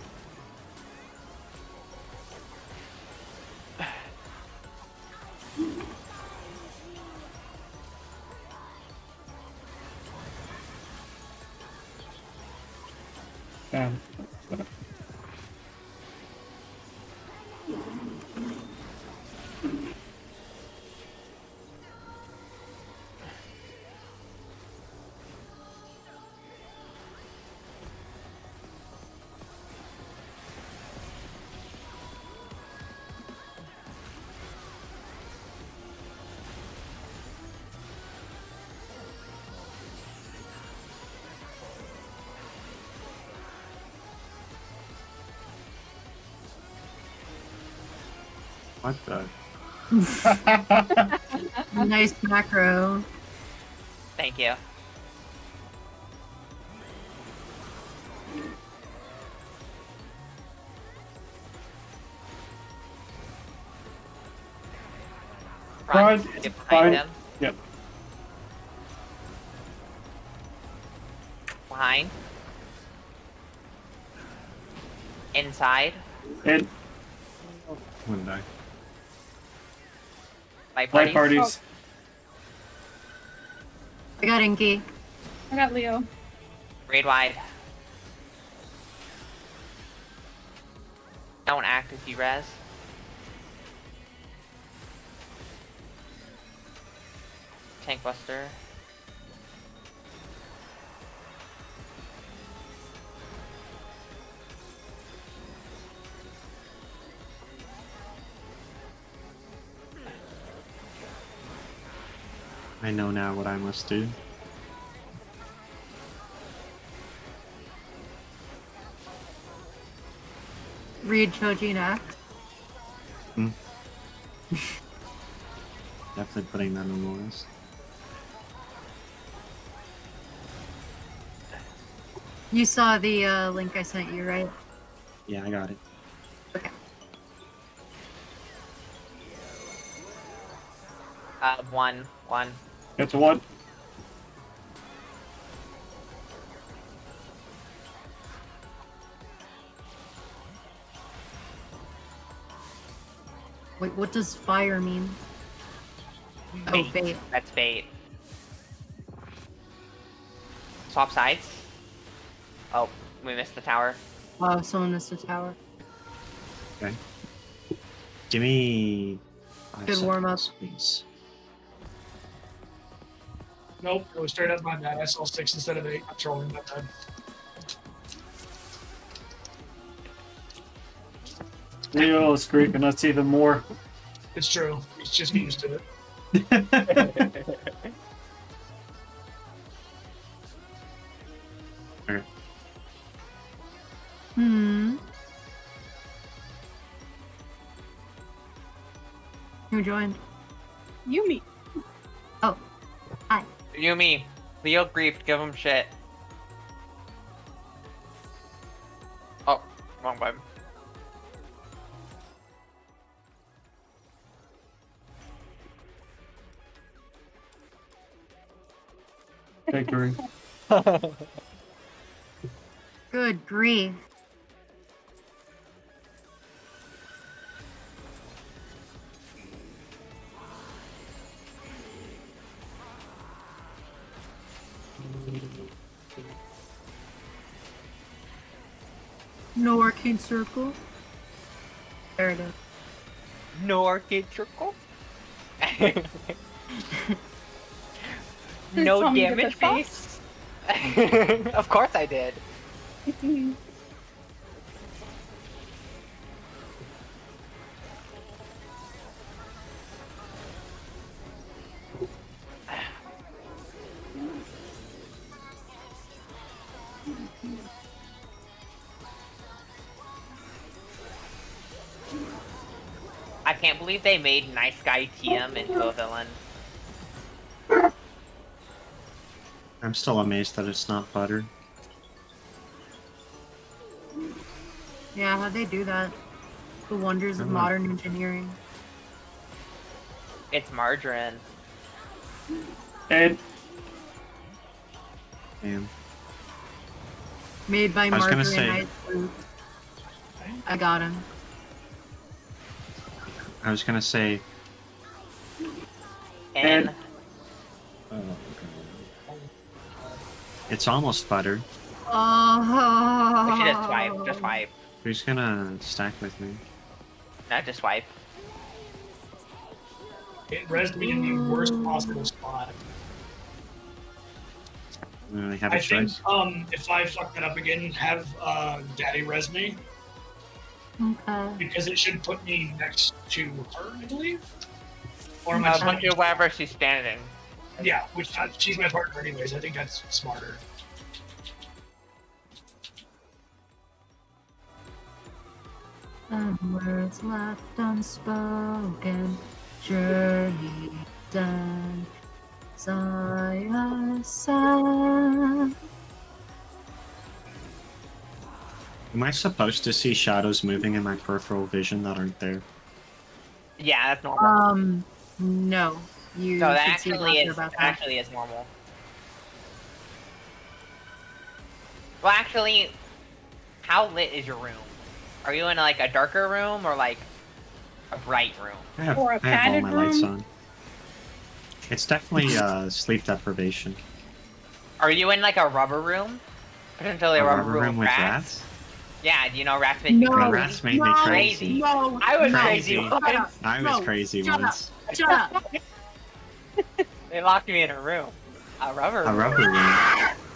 What the? Nice macro. Thank you. Right, Get behind fine. him. Yep. Behind. Inside. And One die. Light light parties. parties. I got Inky. I got Leo. Raid wide. Don't act if you res. Tank buster. I know now what I must do. Read Choji and act. Definitely putting that on the list. You saw the link I sent you, right? Yeah, I got it. Okay. One. It's one. Wait, what does fire mean? Oh, bait. That's bait. Swap sides. Oh, we missed the tower. Oh, someone missed a tower. Okay. Give me 5 Good warm-up. seconds, please. Nope, it was straight up my bad. I saw 6 instead of 8. I'm trolling my bad. Leo is creeping us even more. It's true. He's just used to it. Who joined? Yumi. Oh, hi. Yumi. Leo griefed, give him shit. Oh, wrong button. Victory. Good grief. No arcane circle. There it is. No arcade circle. Please No tell me that damage the buff? face. Of course I did. I can't believe they made Nice Guy TM into a villain. I'm still amazed that it's not butter. Yeah, how'd they do that? The wonders of modern engineering. It's margarine. And Damn. Made by I was gonna margarine. I got him. I was gonna say. And It's almost butter. Oh. we should just swipe. Just swipe. Who's gonna stack with me? Not just swipe. It rezzed me in the worst possible spot. I don't really have I a think choice. if I fuck that up again, have Daddy res me, Okay. because it should put me next to her, I believe. Or am I But trying do wherever she's standing. Yeah, which she's my partner anyways. I think that's smarter. And words left unspoken, journey done. Saya said. Am I supposed to see shadows moving in my peripheral vision that aren't there? Yeah, that's normal. No. You So that should see actually after is about that. actually is normal. Well, actually, how lit is your room? Are you in like a darker room or like a bright room? Or a I have all padded my lights room? on. It's definitely sleep deprivation. Are you in like a rubber room? Potentially a rubber room with rats? Yeah, do you know rats make you No. crazy? Rats made me crazy. No. I was no. crazy Crazy. once. I was No, crazy shut once. Shut up. They locked me in a room. A rubber A room. rubber room.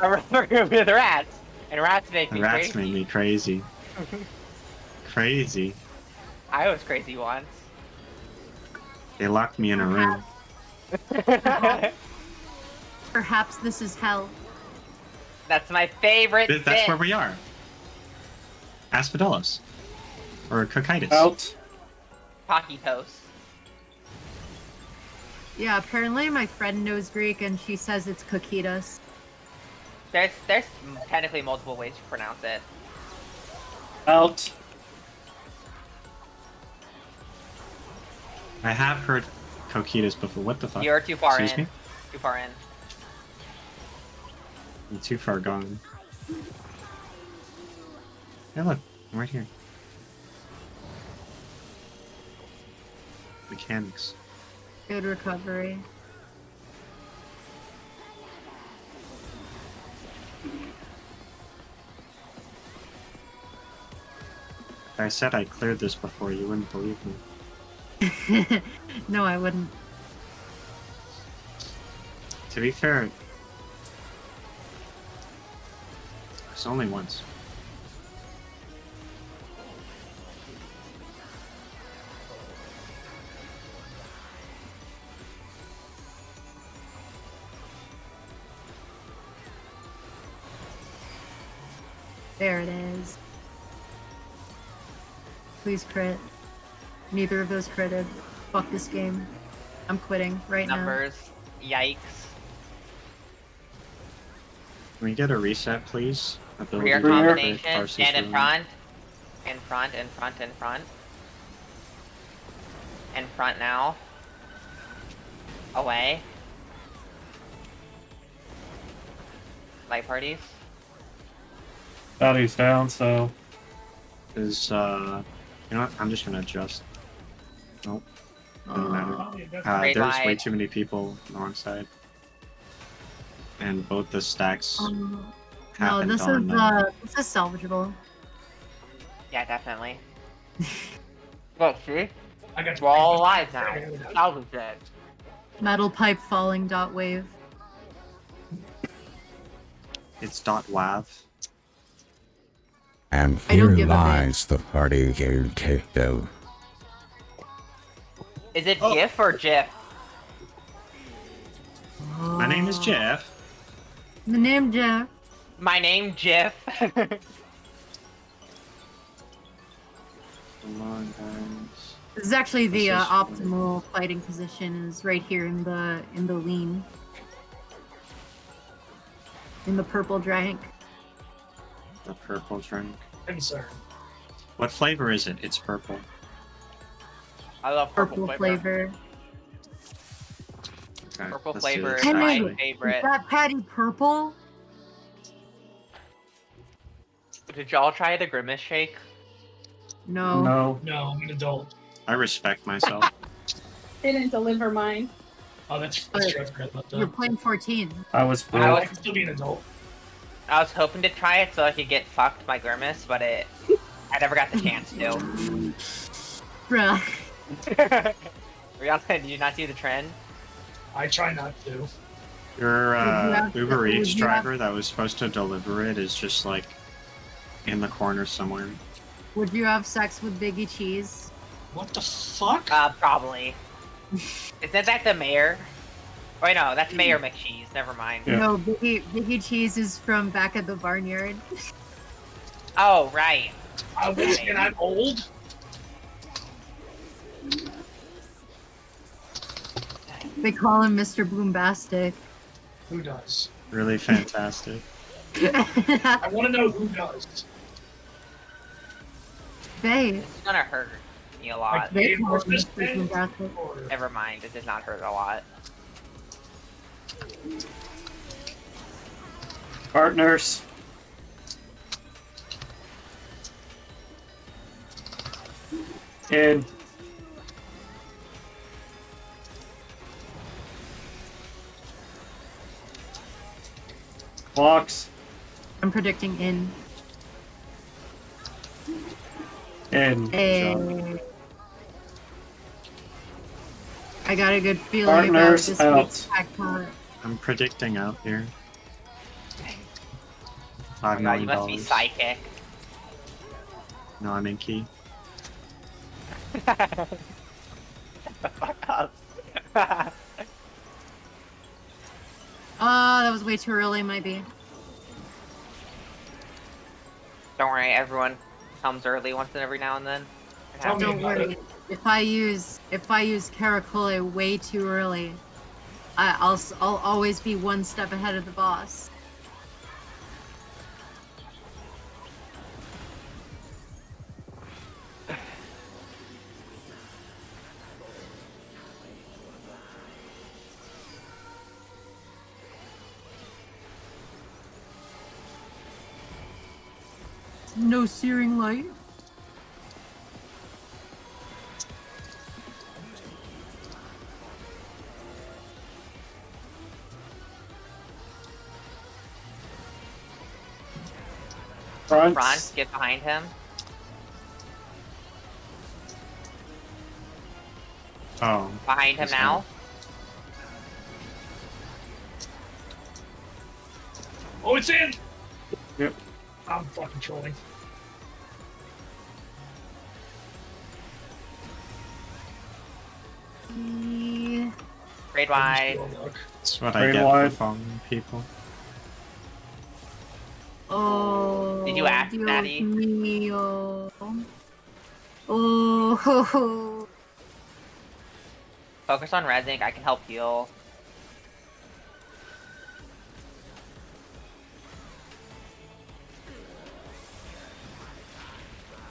A rubber room with rats. And rats make The me rats crazy. made me crazy. Crazy. I was crazy once. They locked me in a room. Perhaps this is hell. That's my favorite That's bit. where we are. Asphodelos. Or Kokytos. out. Kokytos. Yeah, apparently my friend knows Greek and she says it's Kokytos. There's technically multiple ways to pronounce it. Out. I have heard Kokytos before. What the fuck? You're too far Excuse in. me? Too far in. I'm too far gone. Hey, look. I'm right here. Mechanics. Good recovery. If I said I cleared this before, you wouldn't believe me. No, I wouldn't. To be fair, it's only once. There it is. Please crit. Neither of those critted. Fuck this game. I'm quitting right Numbers. Yikes. Can we get a reset, please? Ability Rear to crit combination. Tarsus Stand in room. front. In front, in front, in front. In front now. Away. Light parties. Bounty's down, so Is, you know what? I'm just gonna adjust. Nope. Doesn't matter. Grade There's way wide. too many people on the wrong side. And both the stacks now. No, happened this on is salvageable. Yeah, definitely. Look, see? I got We're all alive now. Salvage it. Metal pipe falling dot wave. It's .wav. And I don't here give a bit. lies the party you kicked out. Is it Oh. GIF or GIF? My name is Jeff. The name Jeff. My name GIF. Come on, guys. This is actually the This is- optimal fighting position. Is right here in the lean. In the purple drink. The purple drink. Concern. What flavor is it? It's purple. I love Purple flavor. Okay, Purple let's do flavor this, is my actually. Is favorite. that patty purple? Did y'all try the Grimace Shake? No. No. No, I'm an adult. I respect myself. Didn't deliver mine. Oh, that's But true. I forgot about You're that. playing 14. I was I broke. was- I can still be an adult. I was hoping to try it so I could get fucked by Grimace, but I never got the chance to. Bruh. Rihanna, did you not see the trend? I try not to. Your have- Uber would Eats you have- driver that was supposed to deliver it is just like in the corner somewhere. Would you have sex with Biggie Cheese? What the fuck? Probably. Isn't that the mayor? Wait, no, that's Mayor McCheese. Never mind. Yeah. No, Biggie Cheese is from back at the barnyard. Oh, right. And I'm old? They call him Mr. Boombastic. Who does? Really fantastic. I want to know who does. They. It's gonna hurt me a lot. They call him This Mr. thing? Boombastic. Or- Never mind, it did not hurt a lot. Partners. In. Clocks. I'm predicting in. In. A. I got a good feeling Partners about this out. week's jackpot. I'm predicting out here. Oh $5 my god, million. you must be psychic. No, I'm in key. Shut the fuck up. That was way too early, might be. Don't worry, everyone comes early once and every now and then. It Tell me happens. Don't about worry. If I use Caracole way too early, I'll always be one step ahead of the boss. No searing light. Front. Ron, get behind him. Oh, Behind him He's now. Oh, it's in! Yep. I'm fucking trolling. Raid wide. that's what I Very get wide. for following people. Oh. Did you act, Dios Maddie? mío. Oh. Focus on resing, I can help heal.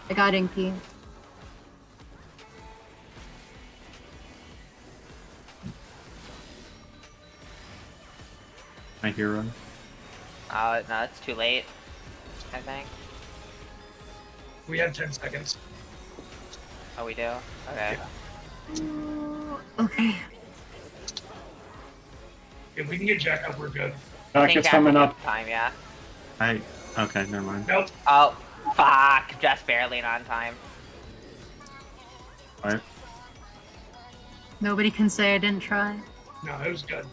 I got Inky. My hero. No, it's too late. I think. We have 10 seconds. Oh, we do? Okay. Okay. If we can get Jack up, we're good. I Back think is Jack coming will up. get Time, yeah. Okay, never mind. Nope. Oh, fuck. Just barely on time. What? Nobody can say I didn't try. No, it was good.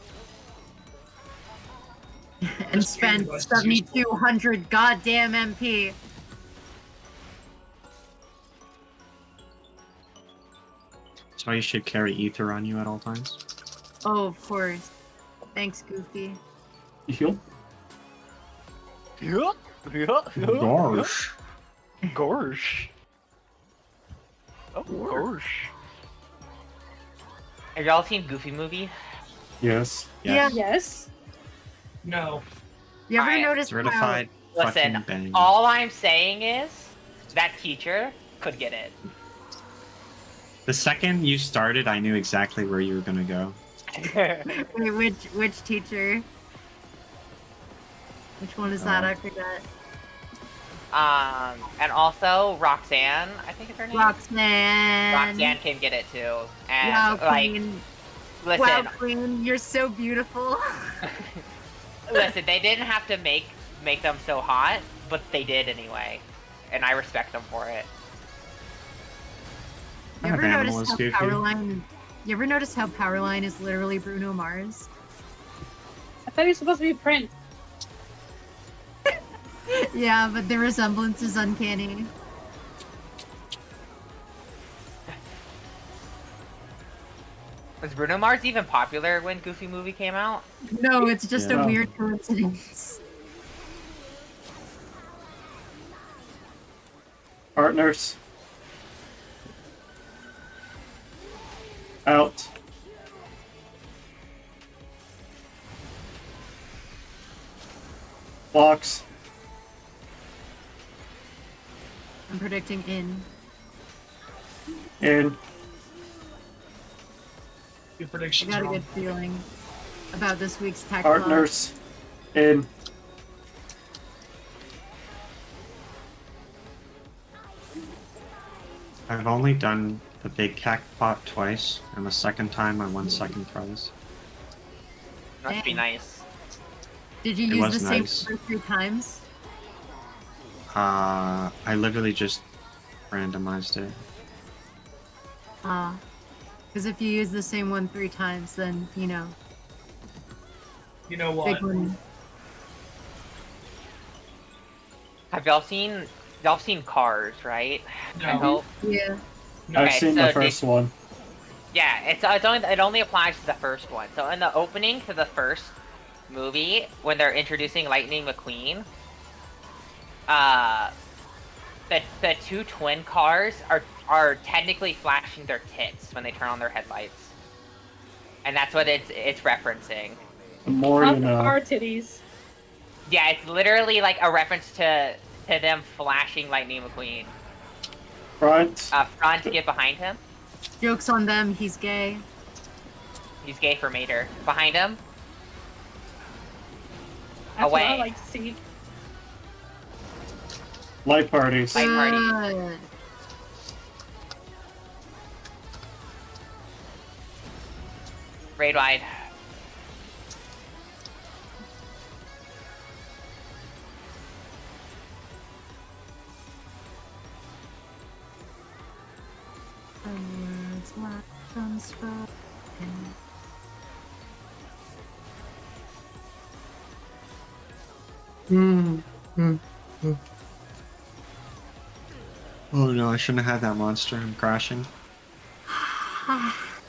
and spend 7,200 goddamn MP. So you should carry ether on you at all times. Oh, of course. Thanks, Goofy. You heal? Gosh. Gorsh. Oh, gorsh. Have y'all seen Goofy movie? Yes. Yeah. Yes. No. You ever Alright. notice Certified Listen, fucking bang. all I'm saying is that teacher could get it. The second you started, I knew exactly where you were gonna go. Wait, which teacher? Which one is that? I forgot. And also Roxanne, I think is her name. Roxanne. Roxanne can get it too. And Wow, like, Queen. listen, Wow, Queen, you're so beautiful. listen, they didn't have to make them so hot, but they did anyway, and I respect them for it. You ever notice how Powerline? You ever notice how Powerline is literally Bruno Mars? I thought he was supposed to be Prince. Yeah, but the resemblance is uncanny. Was Bruno Mars even popular when Goofy movie came out? No, it's just Yeah. a weird coincidence. Partners. Out. Blocks. I'm predicting in. In. Your I predictions got a wrong. good feeling about this week's tech vlog. Partners. In. I've only done the big cack pot twice, and the second time I won second prize. Must be Dang. nice. Did you It use was the same nice. number 3 times? I literally just randomized it. Because if you use the same one 3 times, then, you know, You know what? big one. Have y'all seen Cars, right? I No. hope. Yeah. No. I've Okay, seen so the first one. Yeah, it only applies to the first one. So in the opening to the first movie, when they're introducing Lightning McQueen, the two twin cars are technically flashing their tits when they turn on their headlights, and that's what it's referencing. The more you know. Our titties. Yeah, it's literally like a reference to them flashing Lightning McQueen. Front. Front, get behind him. Joke's on them, he's gay. He's gay for Mater. Behind him. That's what I Away. like to see. Light parties. Light party. Good. Raid wide. Words left unspoken. Oh no, I shouldn't have had that monster. I'm crashing.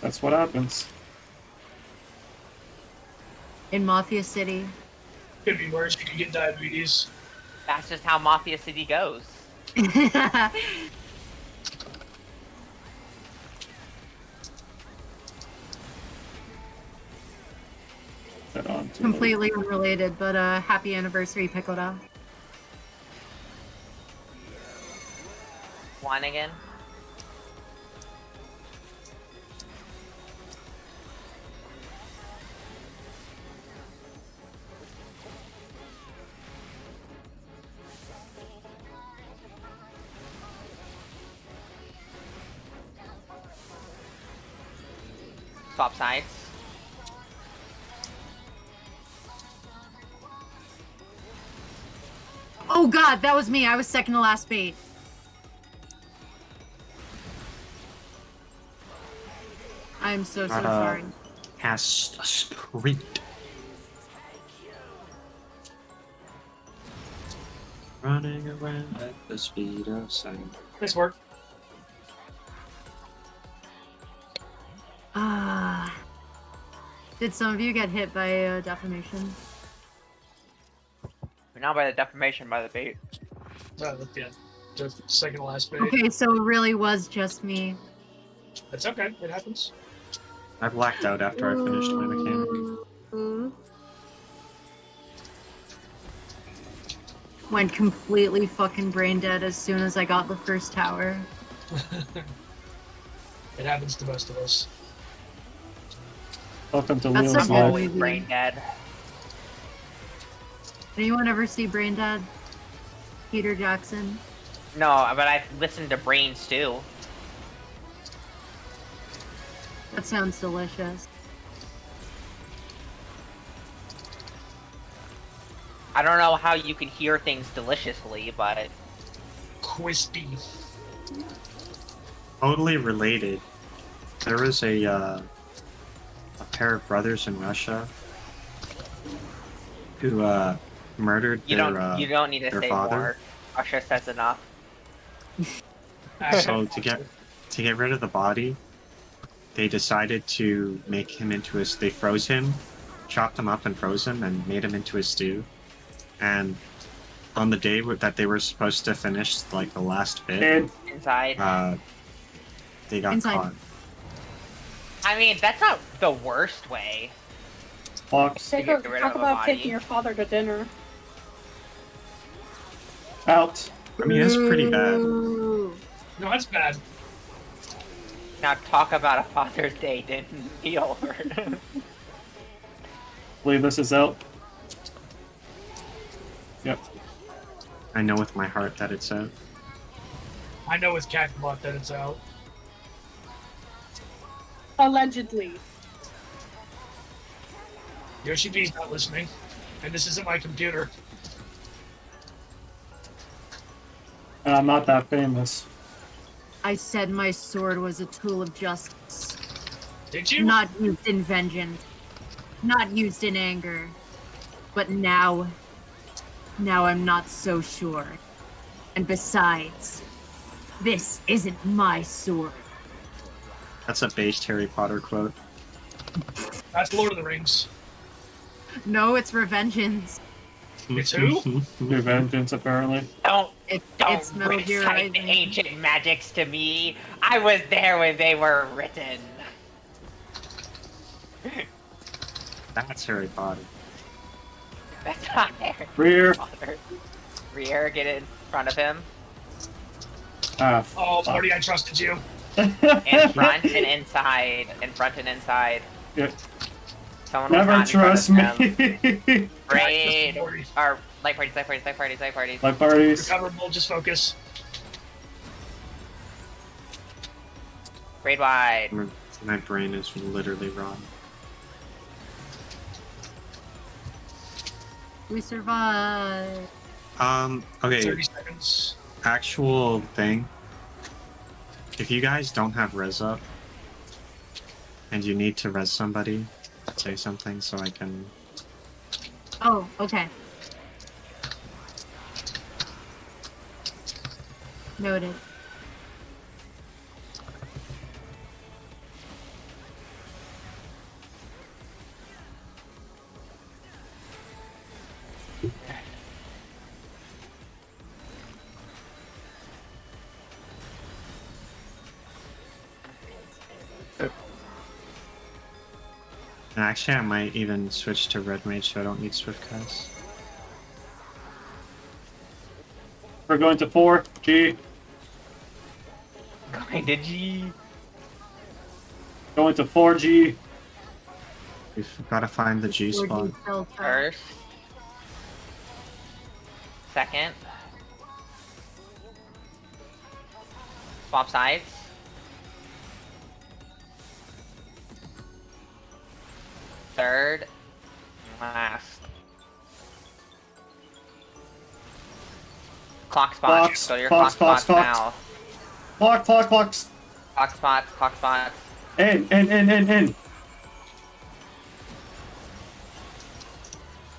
That's what happens. In Mafia City. Could be worse. You could get diabetes. That's just how Mafia City goes. Head on to Completely unrelated, but happy anniversary, Picota. One again. Swap sides. Oh god, that was me. I was second to last bait. I'm so sorry. Has a sprint. Running around at the speed of sound. Nice work. Ah. Did some of you get hit by defamation? But not by the defamation, by the bait. Yeah, the second to last bait. Okay, so it really was just me. It's okay. It happens. I blacked out after I finished my mechanic. Ooh. Went completely fucking brain dead as soon as I got the first tower. It happens to most of us. Welcome to That's Leo's so I'm life. always brain dead. Anyone ever see Brain Dead? Peter Jackson? No, but I've listened to Brain Stew. That sounds delicious. I don't know how you can hear things deliciously, but Crispy. Totally related. There was a pair of brothers in Russia who murdered you their don't need to their say father. more. Usher says enough. So to get rid of the body, they decided to make him into they froze him, chopped him up and froze him, and made him into a stew. And on the day that they were supposed to finish like the last bit, And Inside. they got Inside. caught. I mean, that's not the worst way. Fox Take get rid of talk a about body. taking your father to dinner. out. I mean, it's pretty bad. Ooh. No, that's bad. Now talk about a Father's Day didn't be over. Believe this is out. Yep. I know with my heart that it's out. I know with Catbot that it's out. Allegedly. Yoshi B's not listening, and this isn't my computer. And I'm not that famous. I said my sword was a tool of justice. Did you? Not used in vengeance. Not used in anger. But now I'm not so sure. And besides, this isn't my sword. That's a based Harry Potter quote. That's Lord of the Rings. No, it's revengeance. It's who? New vengeance, apparently. don't It's don't Metal Gear recite the Rising. ancient magics to me. I was there when they were written. That's Harry Potter. That's not Harry Rear. Potter. Rear, get in front of him. Ah. Oh, fuck. Morty, I trusted you. In front and inside. In front and inside. Yeah. Someone was Never not in front trust of him. me. Raid. Morty. Or light parties, light parties, light parties, light parties. My parties. Recover, we'll just focus. Raid wide. My brain is literally raw. We survived. Okay, 30 seconds. actual thing. If you guys don't have res up, and you need to res somebody, say something so I can... Oh, okay. Noted. And actually, I might even switch to red mage so I don't need swift cast. We're going to 4. G. Going to G. Going to 4G. We've got to find the G spot. First. Second. Swap sides. Third. Last. Clock spots. Clocks, Go to your clocks, clock clocks, spots clocks. now. Clocks. Clock spots, clock spots. In.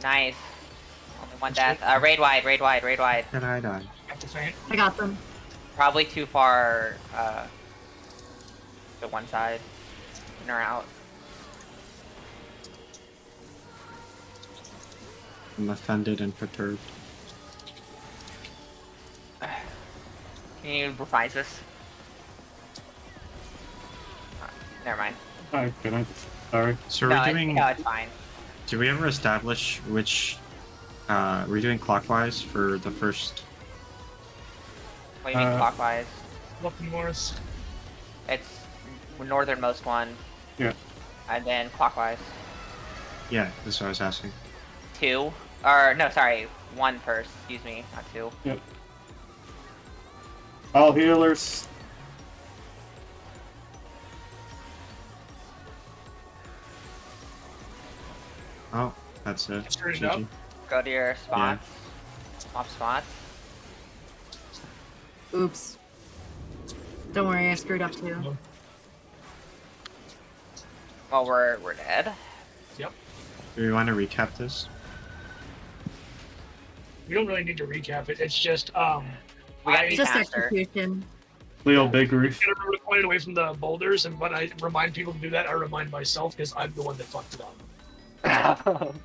Nice. Only one death. Raid wide, raid wide, raid wide. And I die. Have to faint. I got them. Probably too far to one side. In or out. I'm offended and perturbed. Can you revise this? Never mind. Oh, good night. Sorry. So No, we're doing. no, it's fine. Did we ever establish which? We're doing clockwise for the first. What do you mean clockwise? Look north. It's northernmost one. Yeah. And then clockwise. Yeah, that's what I was asking. 2. Or, no, sorry. 1 first. Excuse me, not 2. Yep. All healers. Oh, that's it. Screwed it up. GG. Go to your spots. Swap spots. Oops. Don't worry, I screwed up too. Well, we're dead. Yep. Do we want to recap this? We don't really need to recap it. It's just We gotta be It's just faster. execution. Leo Big Roof. gotta remember to point it away from the boulders, and when I remind people to do that, I remind myself because I'm the one that fucked it up.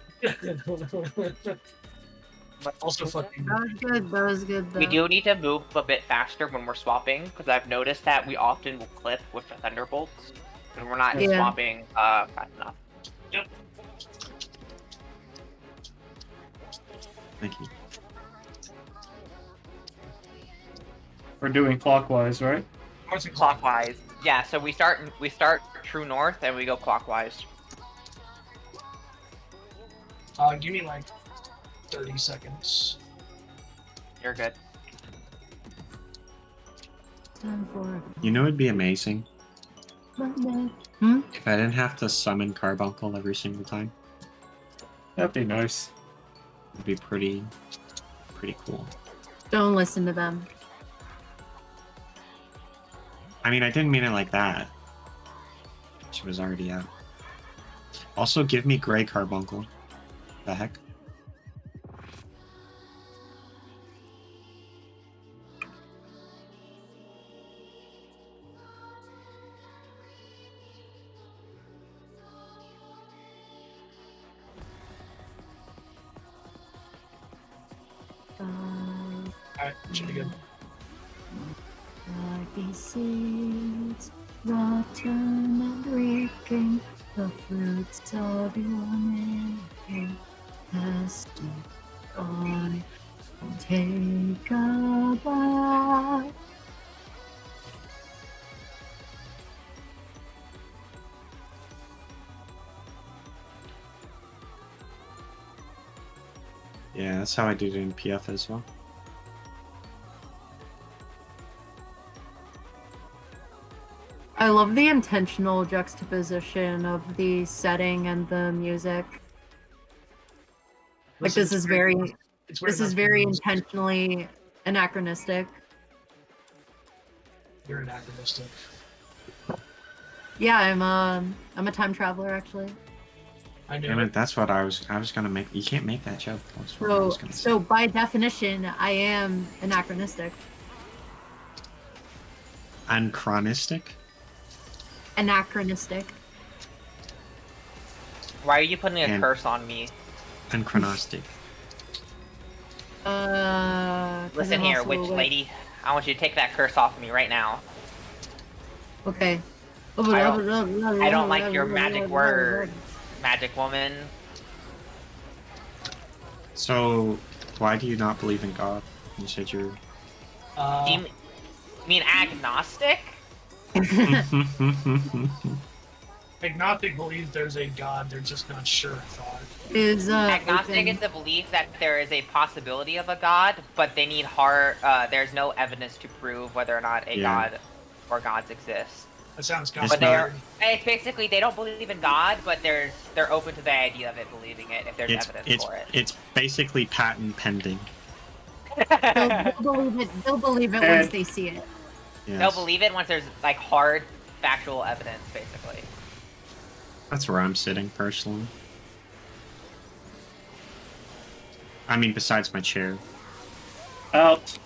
Also, fucking. That was good. That was good. Though. We do need to move a bit faster when we're swapping, because I've noticed that we often will clip with the thunderbolts, and we're not Yeah. swapping fast enough. Yep. Thank you. We're doing clockwise, right? North and Clockwise. Yeah, so we start true north and we go clockwise. Give me like 30 seconds. You're good. Time for You know, it'd be amazing Monday. if I didn't have to summon Carbuncle every single time. That'd be nice. It'd be pretty cool. Don't listen to them. I mean, I didn't mean it like that. She was already out. Also, give me Gray Carbuncle. The heck? Alright, should be good. Like these seeds, rotten and reeking, the fruits of your making, cast it on, and take a bite. Yeah, that's how I do it in PF as well. I love the intentional juxtaposition of the setting and the music. Like Listen, this it's is weird- very, it's weird this is enough very to- intentionally anachronistic. You're anachronistic. Yeah, I'm a time traveler actually. I knew Damn it. it, that's what I was gonna make. You can't make that joke. That's what I was gonna say. So by definition, I am anachronistic. Anachronistic? Anachronistic. Why are you putting a And- curse on me? Anachronistic. 'Cause Listen I'm here, also witch a witch. lady. I want you to take that curse off me right now. Okay. I don't like your magic word, magic woman. So, why do you not believe in God? You said you're. Do you mean agnostic? Agnostic believes there's a god, they're just not sure of God. Is Agnostic open. is the belief that there is a possibility of a god, but they need hard. There's no evidence to prove whether or not a Yeah. god or gods exist. That sounds It's But kind they're of it's basically they don't believe in God, but they're open to the idea of it believing it if there's evidence for it. It's basically patent pending. They'll believe it once they see it. Yes. They'll believe it once there's like hard factual evidence, basically. That's where I'm sitting personally. I mean, besides my chair. Out.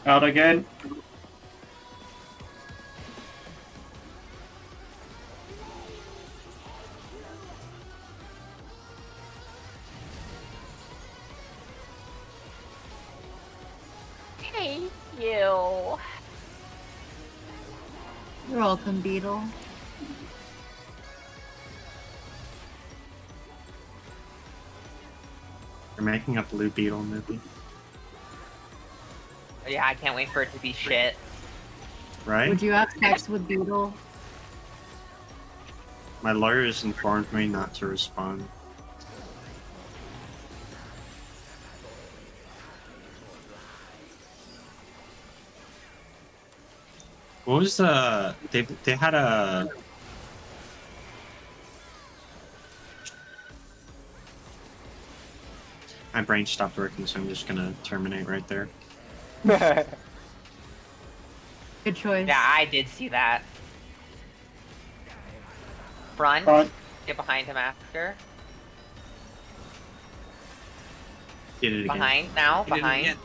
Out again. Thank you. You're welcome, Beetle. You're making a Blue Beetle movie, Yeah, I can't wait for it to be shit. right? Would you have sex with Beetle? My lawyers informed me not to respond. What was the... They had a... My brain stopped working, so I'm just gonna terminate right there. Good choice. Yeah, I did see that. Front. Front. Get behind him after. Did it again. Behind now. Did it Behind. again.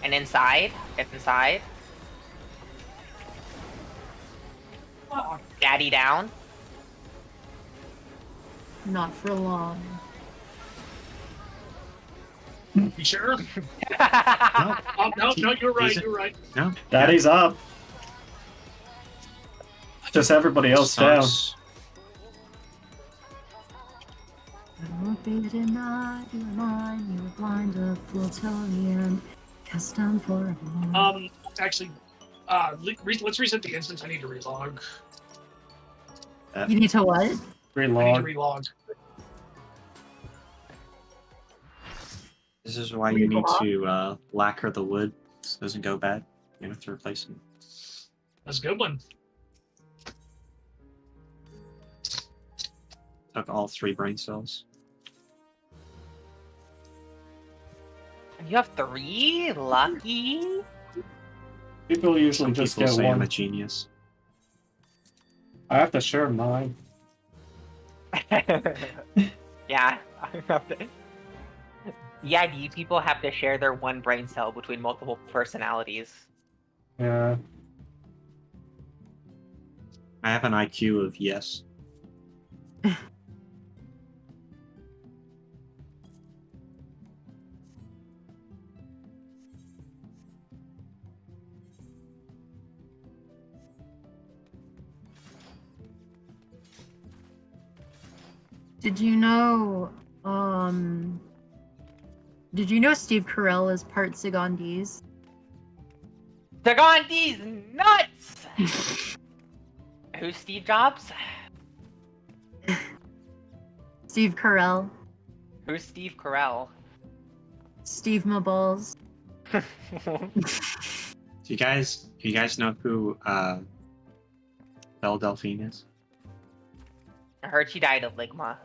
And inside. Get inside. Daddy down. Not for long. You sure? No, Oh, no, you're right. Is it- You're right. no. Daddy's up. Just everybody else down. Sucks. I won't be denied, you are mine, you were blind, a fool till the end, cast down for a moment. Actually, let's reset the instance. I need to relog. You need to what? I need to Relog. relog. This is why you need to lacquer the wood so it doesn't go bad. You have to replace it. That's a good one. Took all 3 brain cells. You have 3? Lucky. People usually Some just people get say I'm one. a genius. I have to share mine. Yeah. Yeah, you people have to share their one brain cell between multiple personalities. Yeah. I have an IQ of yes. Did you know Steve Carell is part Sigandese? Sigandi's nuts! Who's Steve Jobs? Steve Carell. Who's Steve Carell? Steve Maballs. Do you guys know who Belle Delphine is? I heard she died of Ligma.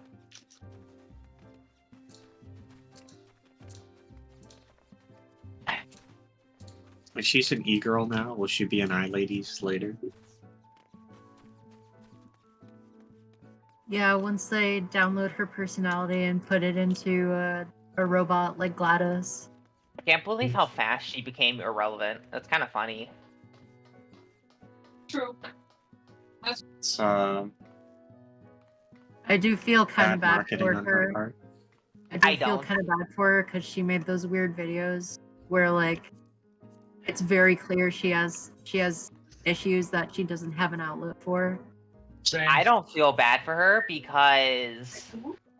If she's an e-girl now, will she be an iLadies later? Yeah, once they download her personality and put it into a robot like GLaDOS. I can't believe how fast she became irrelevant. That's kind of funny. True. It's I do feel kind bad of bad marketing for on her her. part. I I feel don't. kind of bad for her because she made those weird videos where like it's very clear she has issues that she doesn't have an outlet for. Same. I don't feel bad for her because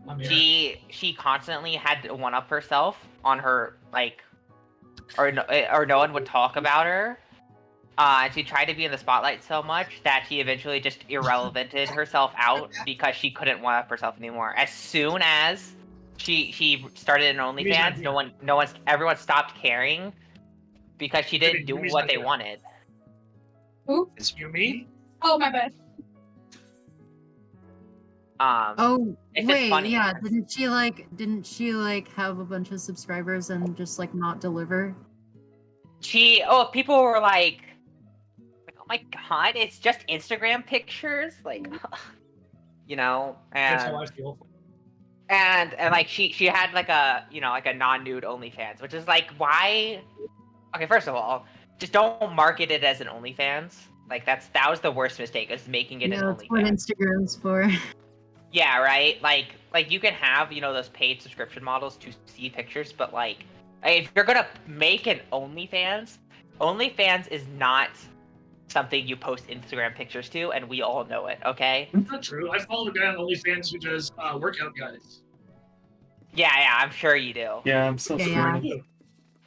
I'm here. she constantly had to one up herself on her like, or no one would talk about her. And she tried to be in the spotlight so much that she eventually just irrelevanted herself out because she couldn't one up herself anymore. As soon as she started an OnlyFans, everyone stopped caring because she didn't do what they wanted. Who? It's You me? Oh, my bad. Oh It's just wait, funny. yeah, didn't she like have a bunch of subscribers and just like not deliver? People were like, my god, it's just Instagram pictures, like, you know, That's how I and feel. like she had like a like a non-nude OnlyFans, which is like why? Okay, first of all, just don't market it as an OnlyFans. Like that was the worst mistake, is making it an No, it's what OnlyFans. Instagram's for. Yeah, right. Like you can have those paid subscription models to see pictures, but like if you're gonna make an OnlyFans is not something you post Instagram pictures to, and we all know it. Okay. Not true. I follow a guy on OnlyFans who does workout guides. Yeah, I'm sure you do. Yeah, I'm so Yeah. sorry.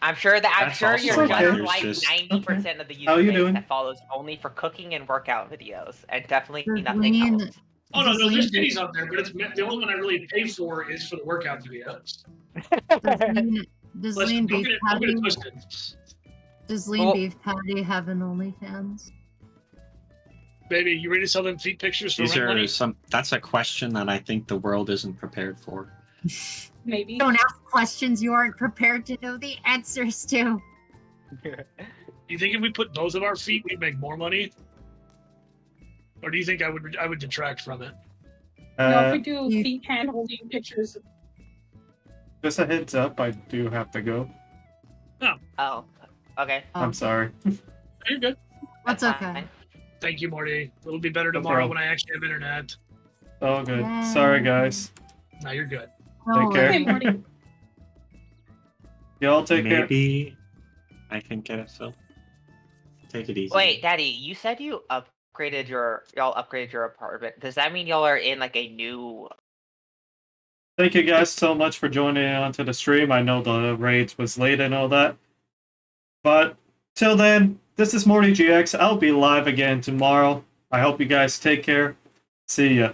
I'm sure That's you're also just why there's like just- 90% of the How user you base doing? that follows only for cooking and workout videos, and definitely Does nothing Lean- else. Oh no, Does there's Lean- titties out there, but it's the only one I really pay for is for the workout videos. Does Listen, Lean don't Beef get it Patty twisted. does Lean Well- Beef Patty have an OnlyFans? Baby, you ready to sell them feet pictures for These rent money? are some. That's a question that I think the world isn't prepared for. Maybe. Don't ask questions you aren't prepared to know the answers to. You think if we put both of our feet, we'd make more money? Or do you think I would detract from it? No, if Uh, we do you- feet hand holding pictures, just a heads up, I do have to go. Oh, okay. I'm sorry. You're good. That's okay. fine. Thank you, Morty. It'll be better No tomorrow problem. when I actually have internet. All good. Yay. Sorry, guys. Now you're good. No care. okay, worries. Morty. Y'all take care. Maybe I can get it, Phil. Take it easy. Wait, Daddy, you said y'all upgraded your apartment. Does that mean y'all are in like a new? Thank you guys so much for joining in onto the stream. I know the raids was late and all that. But till then, this is Morty GX. I'll be live again tomorrow. I hope you guys take care. See ya.